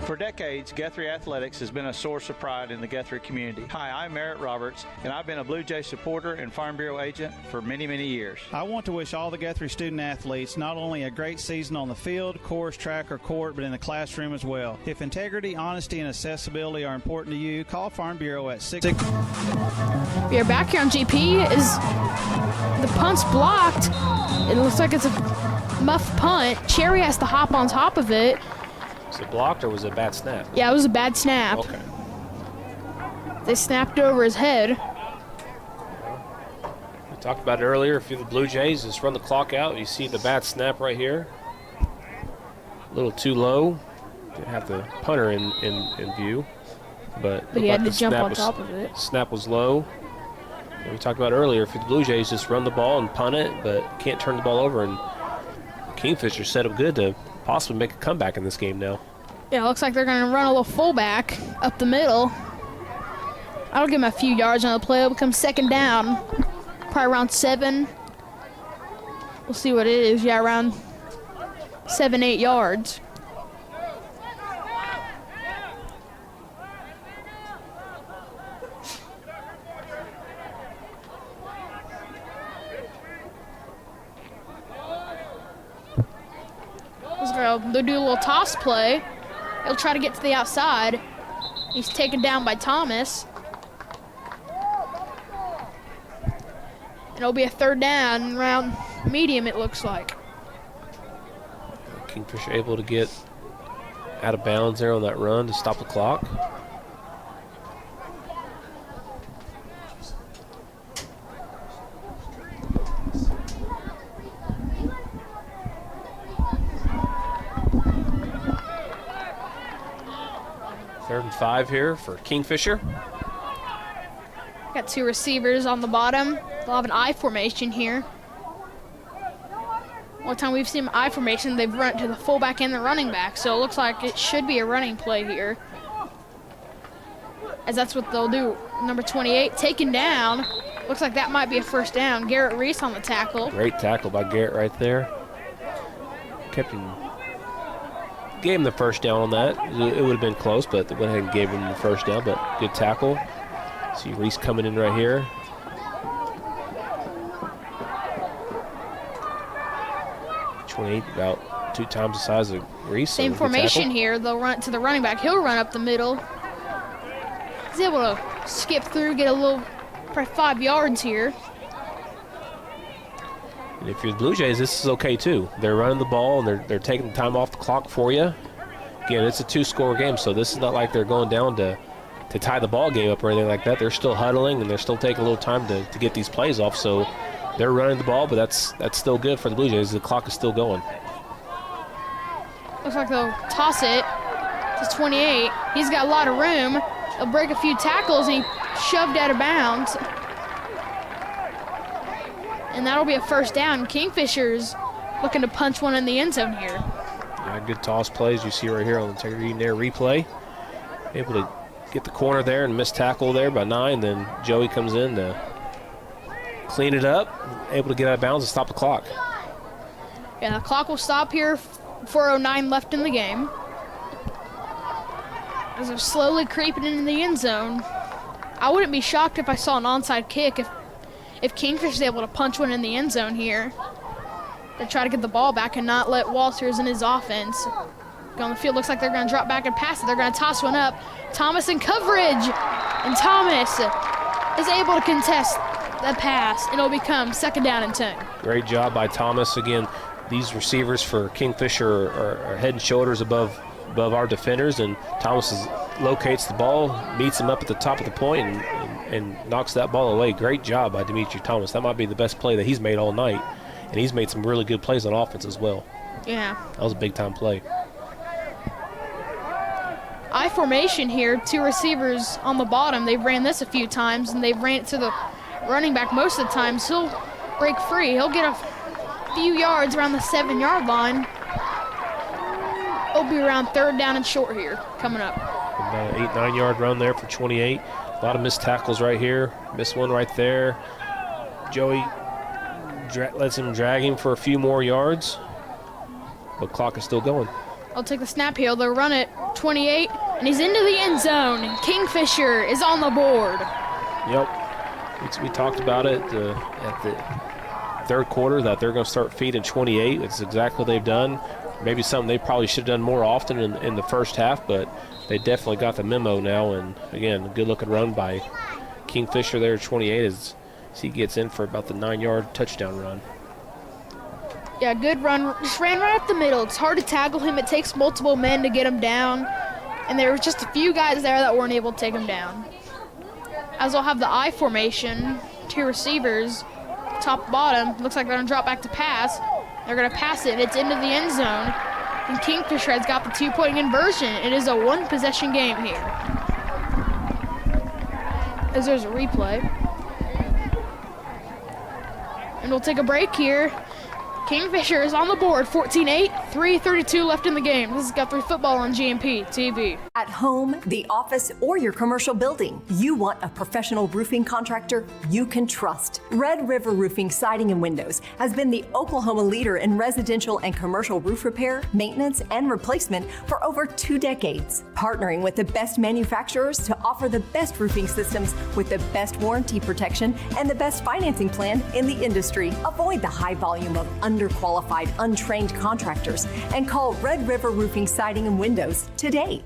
For decades, Guthrie Athletics has been a source of pride in the Guthrie community. Hi, I'm Merritt Roberts, and I've been a Blue Jay supporter and Farm Bureau agent for many, many years. I want to wish all the Guthrie student athletes not only a great season on the field, course, track, or court, but in the classroom as well. If integrity, honesty, and accessibility are important to you, call Farm Bureau at 6. We are back here on GP. The punt's blocked. It looks like it's a muff punt. Cherry has to hop on top of it. Was it blocked or was it a bad snap? Yeah, it was a bad snap. Okay. They snapped over his head. We talked about it earlier. If you're the Blue Jays, just run the clock out. You see the bad snap right here. A little too low. Didn't have the punter in view. But he had to jump on top of it. Snap was low. And we talked about earlier, if you're the Blue Jays, just run the ball and punt it, but can't turn the ball over. And Kingfisher set up good to possibly make a comeback in this game now. Yeah, it looks like they're going to run a little fullback up the middle. I'll give him a few yards on the play. It'll become 2nd down. Probably around 7. We'll see what it is. Yeah, around 7, 8 yards. They'll do a little toss play. He'll try to get to the outside. He's taken down by Thomas. And it'll be a 3rd down around medium, it looks like. Kingfisher able to get out of bounds there on that run to stop the clock. Third and 5 here for Kingfisher. Got 2 receivers on the bottom. They'll have an I formation here. One time we've seen I formation, they've run to the fullback and the running back, so it looks like it should be a running play here, as that's what they'll do. Number 28 taken down. Looks like that might be a first down. Garrett Reese on the tackle. Great tackle by Garrett right there. Gave him the first down on that. It would have been close, but they went ahead and gave him the first down, but good tackle. See Reese coming in right here. About 2 times the size of Reese. Same formation here. They'll run to the running back. He'll run up the middle. He's able to skip through, get a little, probably 5 yards here. And if you're the Blue Jays, this is okay too. They're running the ball and they're taking the time off the clock for you. Again, it's a 2-score game, so this is not like they're going down to tie the ball game up or anything like that. They're still huddling and they're still taking a little time to get these plays off. So they're running the ball, but that's still good for the Blue Jays. The clock is still going. Looks like they'll toss it to 28. He's got a lot of room. He'll break a few tackles and he shoved out of bounds. And that'll be a first down. Kingfisher's looking to punch one in the end zone here. Yeah, good toss plays you see right here on the Integrity Air replay. Able to get the corner there and miss tackle there by 9. Then Joey comes in to clean it up, able to get out of bounds and stop the clock. Yeah, the clock will stop here. 4:09 left in the game. As they're slowly creeping into the end zone. I wouldn't be shocked if I saw an onside kick if Kingfish is able to punch one in the end zone here. They try to get the ball back and not let Walters and his offense go on the field. Looks like they're going to drop back and pass it. They're going to toss one up. Thomas in coverage. And Thomas is able to contest the pass. It'll become 2nd down and 10. Great job by Thomas. Again, these receivers for Kingfisher are head and shoulders above our defenders, and Thomas locates the ball, meets him up at the top of the point, and knocks that ball away. Great job by Demetri Thomas. That might be the best play that he's made all night, and he's made some really good plays on offense as well. Yeah. That was a big-time play. I formation here, 2 receivers on the bottom. They've ran this a few times, and they've ran it to the running back most of the time. So he'll break free. He'll get a few yards around the 7-yard line. It'll be around 3rd down and short here coming up. About an 8-9 yard run there for 28. A lot of missed tackles right here. Missed one right there. Joey lets him drag him for a few more yards. But clock is still going. I'll take the snap here. They'll run it 28, and he's into the end zone. And Kingfisher is on the board. Yep. We talked about it at the 3rd quarter that they're going to start feeding 28. It's exactly what they've done. Maybe something they probably should have done more often in the first half, but they definitely got the memo now. And again, a good-looking run by Kingfisher there at 28 as he gets in for about the 9-yard touchdown run. Yeah, good run. Just ran right up the middle. It's hard to tackle him. It takes multiple men to get him down. And there was just a few guys there that weren't able to take him down. As we'll have the I formation, 2 receivers, top bottom. Looks like they're going to drop back to pass. They're going to pass it, and it's into the end zone. And Kingfisher has got the 2-point conversion. It is a 1-possession game here. As there's a replay. And we'll take a break here. Kingfisher is on the board, 14-8, 3:32 left in the game. This is Guthrie Football on GMP TV. At home, the office, or your commercial building, you want a professional roofing contractor you can trust. Red River Roofing Siding and Windows has been the Oklahoma leader in residential and commercial roof repair, maintenance, and replacement for over 2 decades. Partnering with the best manufacturers to offer the best roofing systems with the best warranty protection and the best financing plan in the industry. Avoid the high volume of underqualified, untrained contractors and call Red River Roofing Siding and Windows today.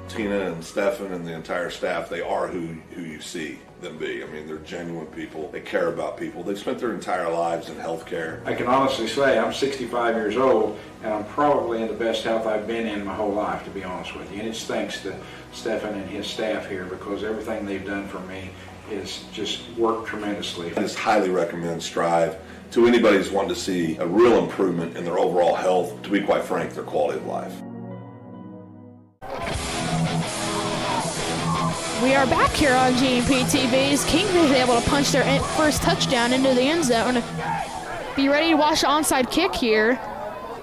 Tina and Stefan and the entire staff, they are who you see. them be. I mean, they're genuine people. They care about people. They've spent their entire lives in healthcare. I can honestly say I'm 65 years old, and I'm probably in the best health I've been in my whole life, to be honest with you. And it's thanks to Stephen and his staff here, because everything they've done for me is just worked tremendously. I just highly recommend Strive to anybody who's wanting to see a real improvement in their overall health, to be quite frank, their quality of life. We are back here on GMP TV's Kingfisher able to punch their first touchdown into the end zone. Be ready to watch the onside kick here.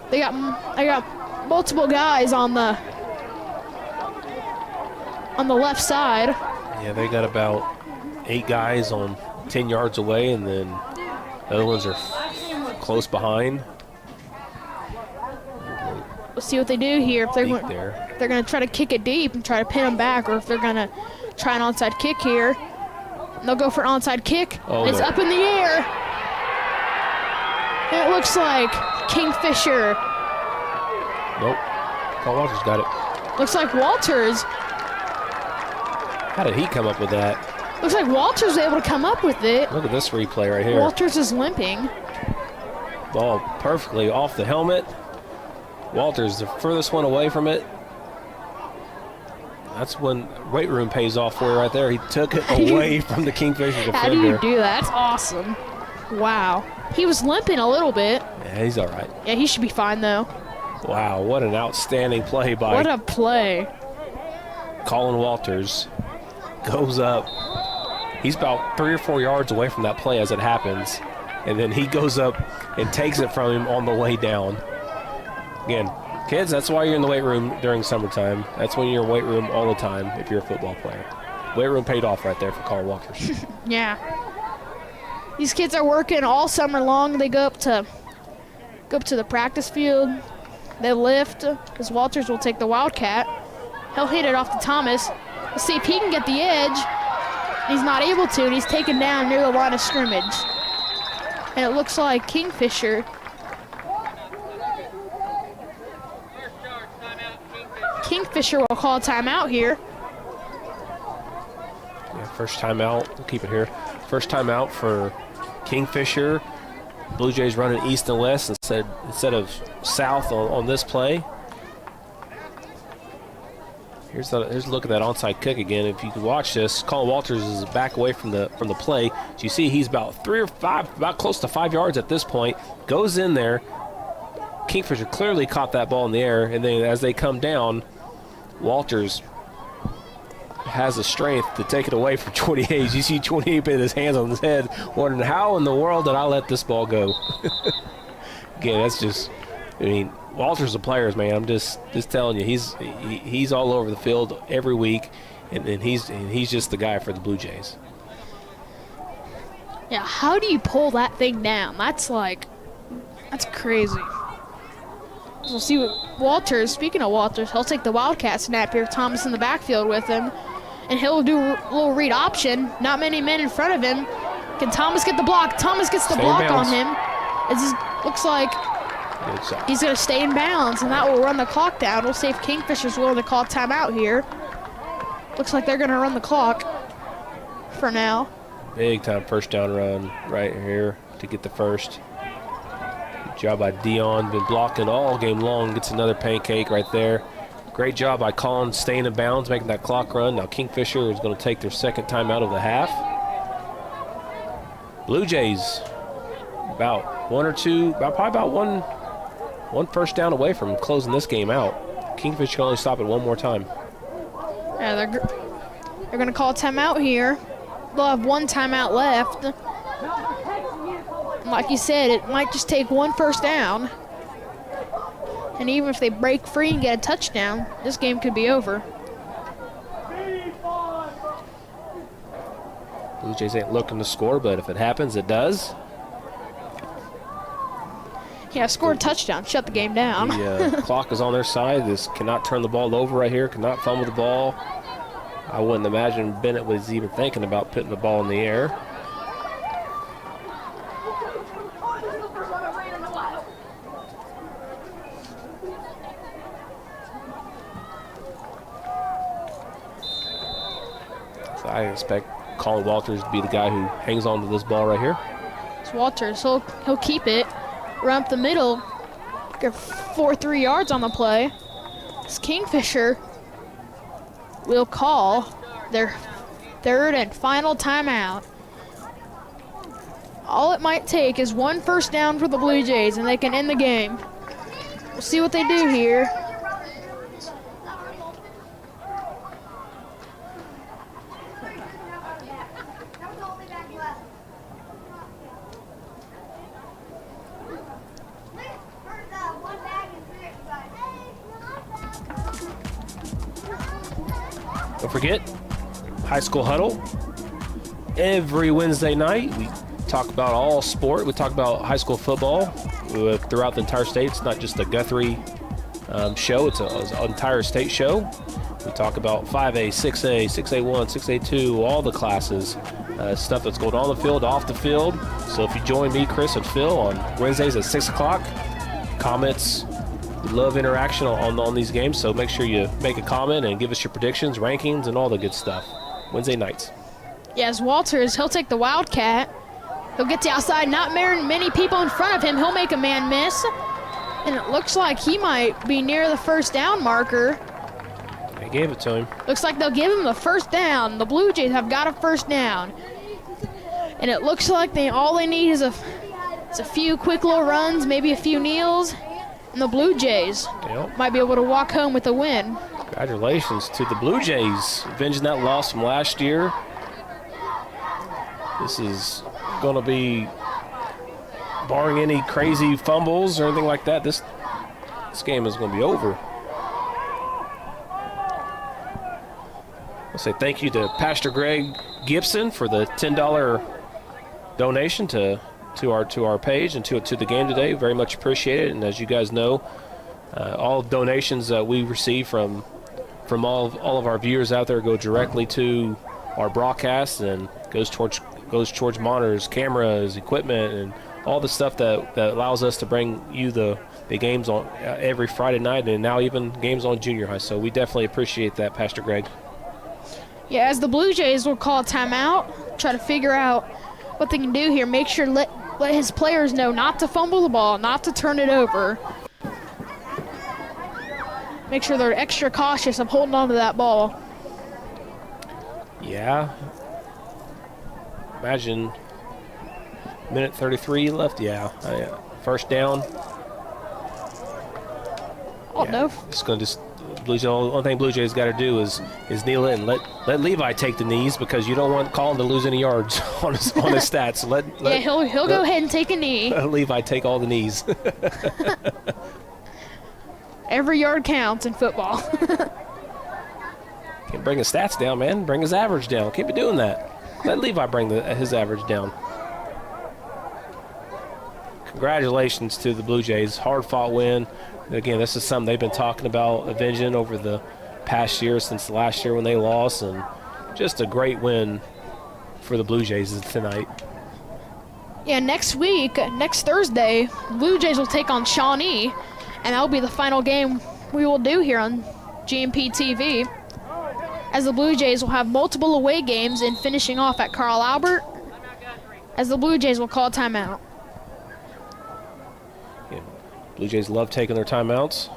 They got multiple guys on the left side. Yeah, they got about 8 guys on 10 yards away, and then the other ones are close behind. We'll see what they do here. If they're going to try to kick it deep and try to pin them back, or if they're going to try an onside kick here. They'll go for an onside kick. Oh, it's up in the air. And it looks like Kingfisher. Nope. Carl Walters got it. Looks like Walters. How did he come up with that? Looks like Walters was able to come up with it. Look at this replay right here. Walters is limping. Ball perfectly off the helmet. Walters the furthest one away from it. That's when weight room pays off for you right there. He took it away from the Kingfisher defender. How do you do that? That's awesome. Wow. He was limping a little bit. Yeah, he's all right. Yeah, he should be fine, though. Wow, what an outstanding play by What a play. Colin Walters. Goes up. He's about 3 or 4 yards away from that play as it happens. And then he goes up and takes it from him on the way down. Again, kids, that's why you're in the weight room during summertime. That's when you're in weight room all the time if you're a football player. Weight room paid off right there for Carl Walters. Yeah. These kids are working all summer long. They go up to the practice field. They lift, because Walters will take the Wildcat. He'll hit it off to Thomas. We'll see if he can get the edge. He's not able to, and he's taken down near the line of scrimmage. And it looks like Kingfisher. Kingfisher will call a timeout here. Yeah, first timeout. We'll keep it here. First timeout for Kingfisher. Blue Jays running east and west instead of south on this play. Here's a look at that onside kick again. If you can watch this, Colin Walters is back away from the play. So you see he's about close to 5 yards at this point. Goes in there. Kingfisher clearly caught that ball in the air, and then as they come down, Walters has the strength to take it away from 28. You see 28 put his hands on his head, wondering how in the world did I let this ball go? Again, that's just, I mean, Walters the players, man. I'm just telling you, he's all over the field every week, and he's just the guy for the Blue Jays. Yeah, how do you pull that thing down? That's crazy. We'll see what Walters, speaking of Walters, he'll take the Wildcat snap here. Thomas in the backfield with him. And he'll do a little read option. Not many men in front of him. Can Thomas get the block? Thomas gets the block on him. It just looks like he's going to stay in bounds, and that will run the clock down. We'll see if Kingfisher's willing to call timeout here. Looks like they're going to run the clock for now. Big time first down run right here to get the first. Good job by Dion. Been blocking all game long. Gets another pancake right there. Great job by Colin staying in bounds, making that clock run. Now Kingfisher is going to take their second timeout of the half. Blue Jays about one first down away from closing this game out. Kingfisher can only stop it one more time. Yeah, they're going to call a timeout here. They'll have one timeout left. Like you said, it might just take one first down. And even if they break free and get a touchdown, this game could be over. Blue Jays ain't looking to score, but if it happens, it does. Yeah, score a touchdown, shut the game down. The clock is on their side. This cannot turn the ball over right here, cannot fumble the ball. I wouldn't imagine Bennett was even thinking about putting the ball in the air. So I expect Colin Walters to be the guy who hangs on to this ball right here. It's Walters. He'll keep it. Run up the middle. Get 4-3 yards on the play. This Kingfisher will call their third and final timeout. All it might take is one first down for the Blue Jays, and they can end the game. We'll see what they do here. Don't forget, High School Huddle. Every Wednesday night, we talk about all sport. We talk about high school football throughout the entire state. It's not just a Guthrie show. It's an entire state show. We talk about 5A, 6A, 6A1, 6A2, all the classes, stuff that's going on the field, off the field. So if you join me, Chris, and Phil on Wednesdays at 6 o'clock, comments, we love interaction on these games. So make sure you make a comment and give us your predictions, rankings, and all the good stuff. Wednesday nights. Yes, Walters, he'll take the Wildcat. He'll get to outside, not many people in front of him. He'll make a man miss. And it looks like he might be near the first down marker. They gave it to him. Looks like they'll give him the first down. The Blue Jays have got a first down. And it looks like all they need is a few quick little runs, maybe a few kneels. And the Blue Jays might be able to walk home with a win. Congratulations to the Blue Jays, avenging that loss from last year. This is going to be, barring any crazy fumbles or anything like that, this game is going to be over. I'll say thank you to Pastor Greg Gibson for the $10 donation to our page and to the game today. Very much appreciated. And as you guys know, all donations that we receive from all of our viewers out there go directly to our broadcast and goes towards monitors, cameras, equipment, and all the stuff that allows us to bring you the games on every Friday night, and now even games on junior high. So we definitely appreciate that, Pastor Greg. Yeah, as the Blue Jays will call a timeout, try to figure out what they can do here. Make sure let his players know not to fumble the ball, not to turn it over. Make sure they're extra cautious of holding on to that ball. Yeah. Imagine minute 33 left. Yeah. First down. Oh, yeah. No. It's going to just the only thing Blue Jays got to do is kneel it and let Levi take the knees, because you don't want Colin to lose any yards on his stats. So yeah, he'll go ahead and take a knee. Let Levi take all the knees. Every yard counts in football. Can't bring his stats down, man. Bring his average down. Can't be doing that. Let Levi bring his average down. Congratulations to the Blue Jays. Hard-fought win. Again, this is something they've been talking about avenging over the past year, since last year when they lost, and just a great win for the Blue Jays tonight. Yeah, next Thursday, Blue Jays will take on Shawnee, and that'll be the final game we will do here on GMP TV, as the Blue Jays will have multiple away games and finishing off at Carl Albert, as the Blue Jays will call a timeout. Yeah, Blue Jays love taking their timeouts.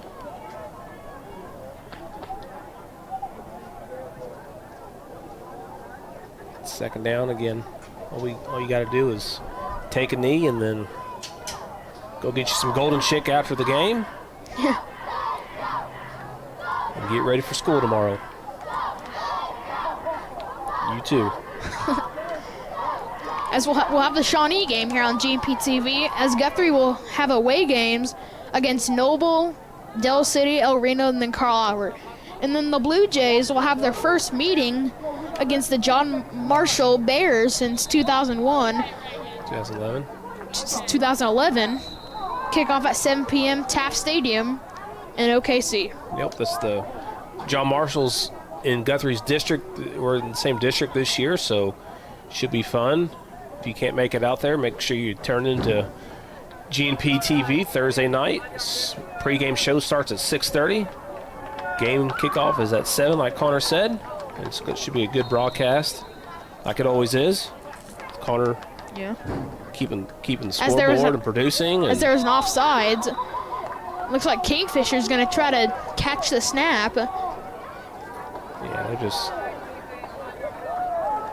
Second down again. All you got to do is take a knee and then go get you some golden chick after the game. Yeah. And get ready for school tomorrow. You too. As we'll have the Shawnee game here on GMP TV, as Guthrie will have away games against Noble, Del City, El Reno, and then Carl Albert. And then the Blue Jays will have their first meeting against the John Marshall Bears since 2001. 2011. 2011. Kickoff at 7 p.m. Taft Stadium in OKC. Yep, that's the John Marshall's in Guthrie's district. We're in the same district this year, so should be fun. If you can't make it out there, make sure you turn into GNP TV Thursday night. Pre-game show starts at 6:30. Game kickoff is at 7, like Connor said. It should be a good broadcast. like it always is. Connor Yeah. keeping the scoreboard and producing. As there was an offsides. Looks like Kingfisher's going to try to catch the snap. Yeah,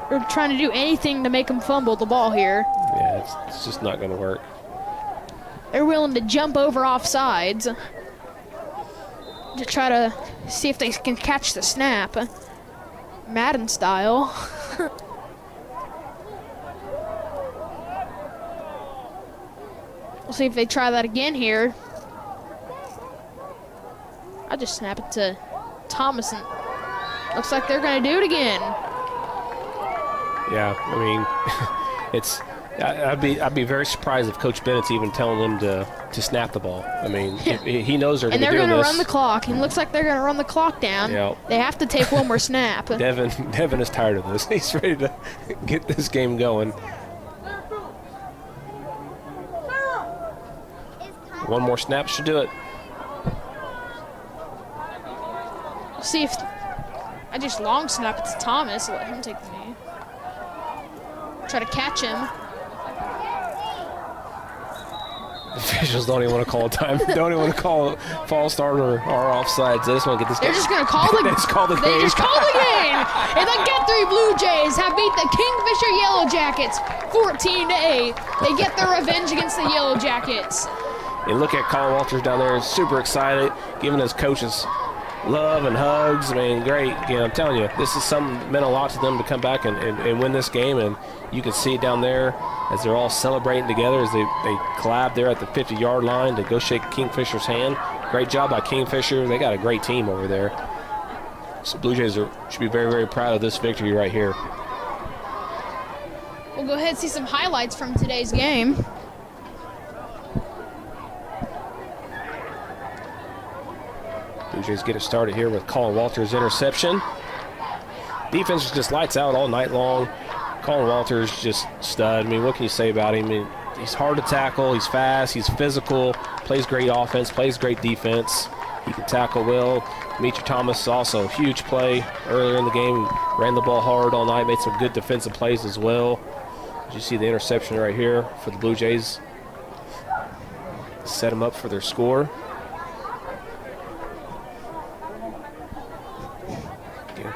They're trying to do anything to make him fumble the ball here. Yeah, it's just not going to work. They're willing to jump over offsides to try to see if they can catch the snap. Madden style. We'll see if they try that again here. I just snap it to Thomas, and looks like they're going to do it again. Yeah, I mean, I'd be very surprised if Coach Bennett's even telling them to snap the ball. I mean, he knows they're going to do this. And they're going to run the clock. And looks like they're going to run the clock down. Yep. They have to take one more snap. Devin is tired of this. He's ready to get this game going. One more snap should do it. See if I just long snap it to Thomas, let him take the knee. Try to catch him. The officials don't even want to call time. Don't even want to call a false start or offsides. They just want to get this game. They're just going to call the game. They just call the game. They just call the game. And the Guthrie Blue Jays have beat the Kingfisher Yellow Jackets 14-8. They get their revenge against the Yellow Jackets. And look at Colin Walters down there, super excited, giving his coaches love and hugs. I mean, great. Again, I'm telling you, this is something that meant a lot to them to come back and win this game. And you can see it down there as they're all celebrating together as they collab there at the 50-yard line to go shake Kingfisher's hand. Great job by Kingfisher. They got a great team over there. So Blue Jays should be very, very proud of this victory right here. We'll go ahead and see some highlights from today's game. Blue Jays get it started here with Colin Walters' interception. Defense is just lights out all night long. Colin Walters just stud. I mean, what can you say about him? I mean, he's hard to tackle. He's fast. He's physical. Plays great offense. Plays great defense. He can tackle well. Demetri Thomas also huge play earlier in the game. Ran the ball hard all night. Made some good defensive plays as well. As you see the interception right here for the Blue Jays. Set them up for their score.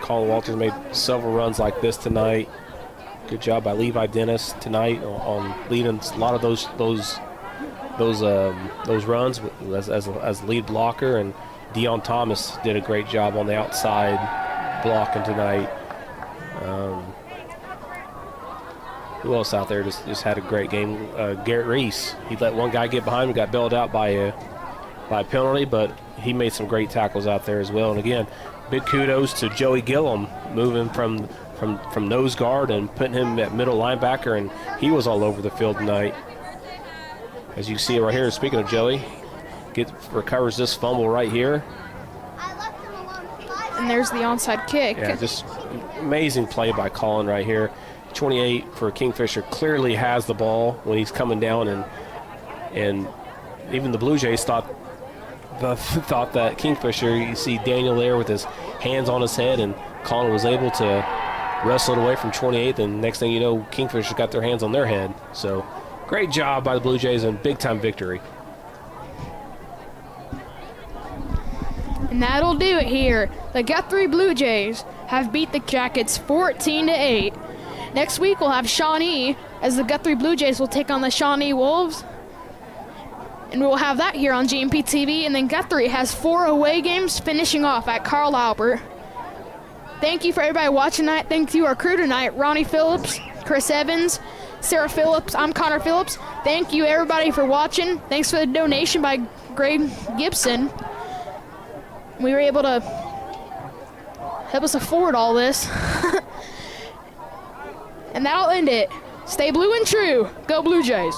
Colin Walters made several runs like this tonight. Good job by Levi Dennis tonight on leading a lot of those runs as a lead blocker, and Deon Thomas did a great job on the outside blocking tonight. Who else out there just had a great game? Garrett Reese. He let one guy get behind him, got bailed out by a penalty, but he made some great tackles out there as well. And again, big kudos to Joey Gillum moving from nose guard and putting him at middle linebacker, and he was all over the field tonight. As you see right here, speaking of Joey, recovers this fumble right here. And there's the onside kick. Yeah, just amazing play by Colin right here. 28 for Kingfisher clearly has the ball when he's coming down, and even the Blue Jays thought that Kingfisher, you see Daniel there with his hands on his head, and Colin was able to wrestle it away from 28, and next thing you know, Kingfisher got their hands on their head. So great job by the Blue Jays and big-time victory. And that'll do it here. The Guthrie Blue Jays have beat the Jackets 14-8. Next week we'll have Shawnee, as the Guthrie Blue Jays will take on the Shawnee Wolves. And we'll have that here on GMP TV. And then Guthrie has 4 away games, finishing off at Carl Albert. Thank you for everybody watching tonight. Thank you to our crew tonight, Ronnie Phillips, Chris Evans, Sarah Phillips. I'm Connor Phillips. Thank you everybody for watching. Thanks for the donation by Greg Gibson. We were able to help us afford all this. And that'll end it. Stay blue and true. Go Blue Jays.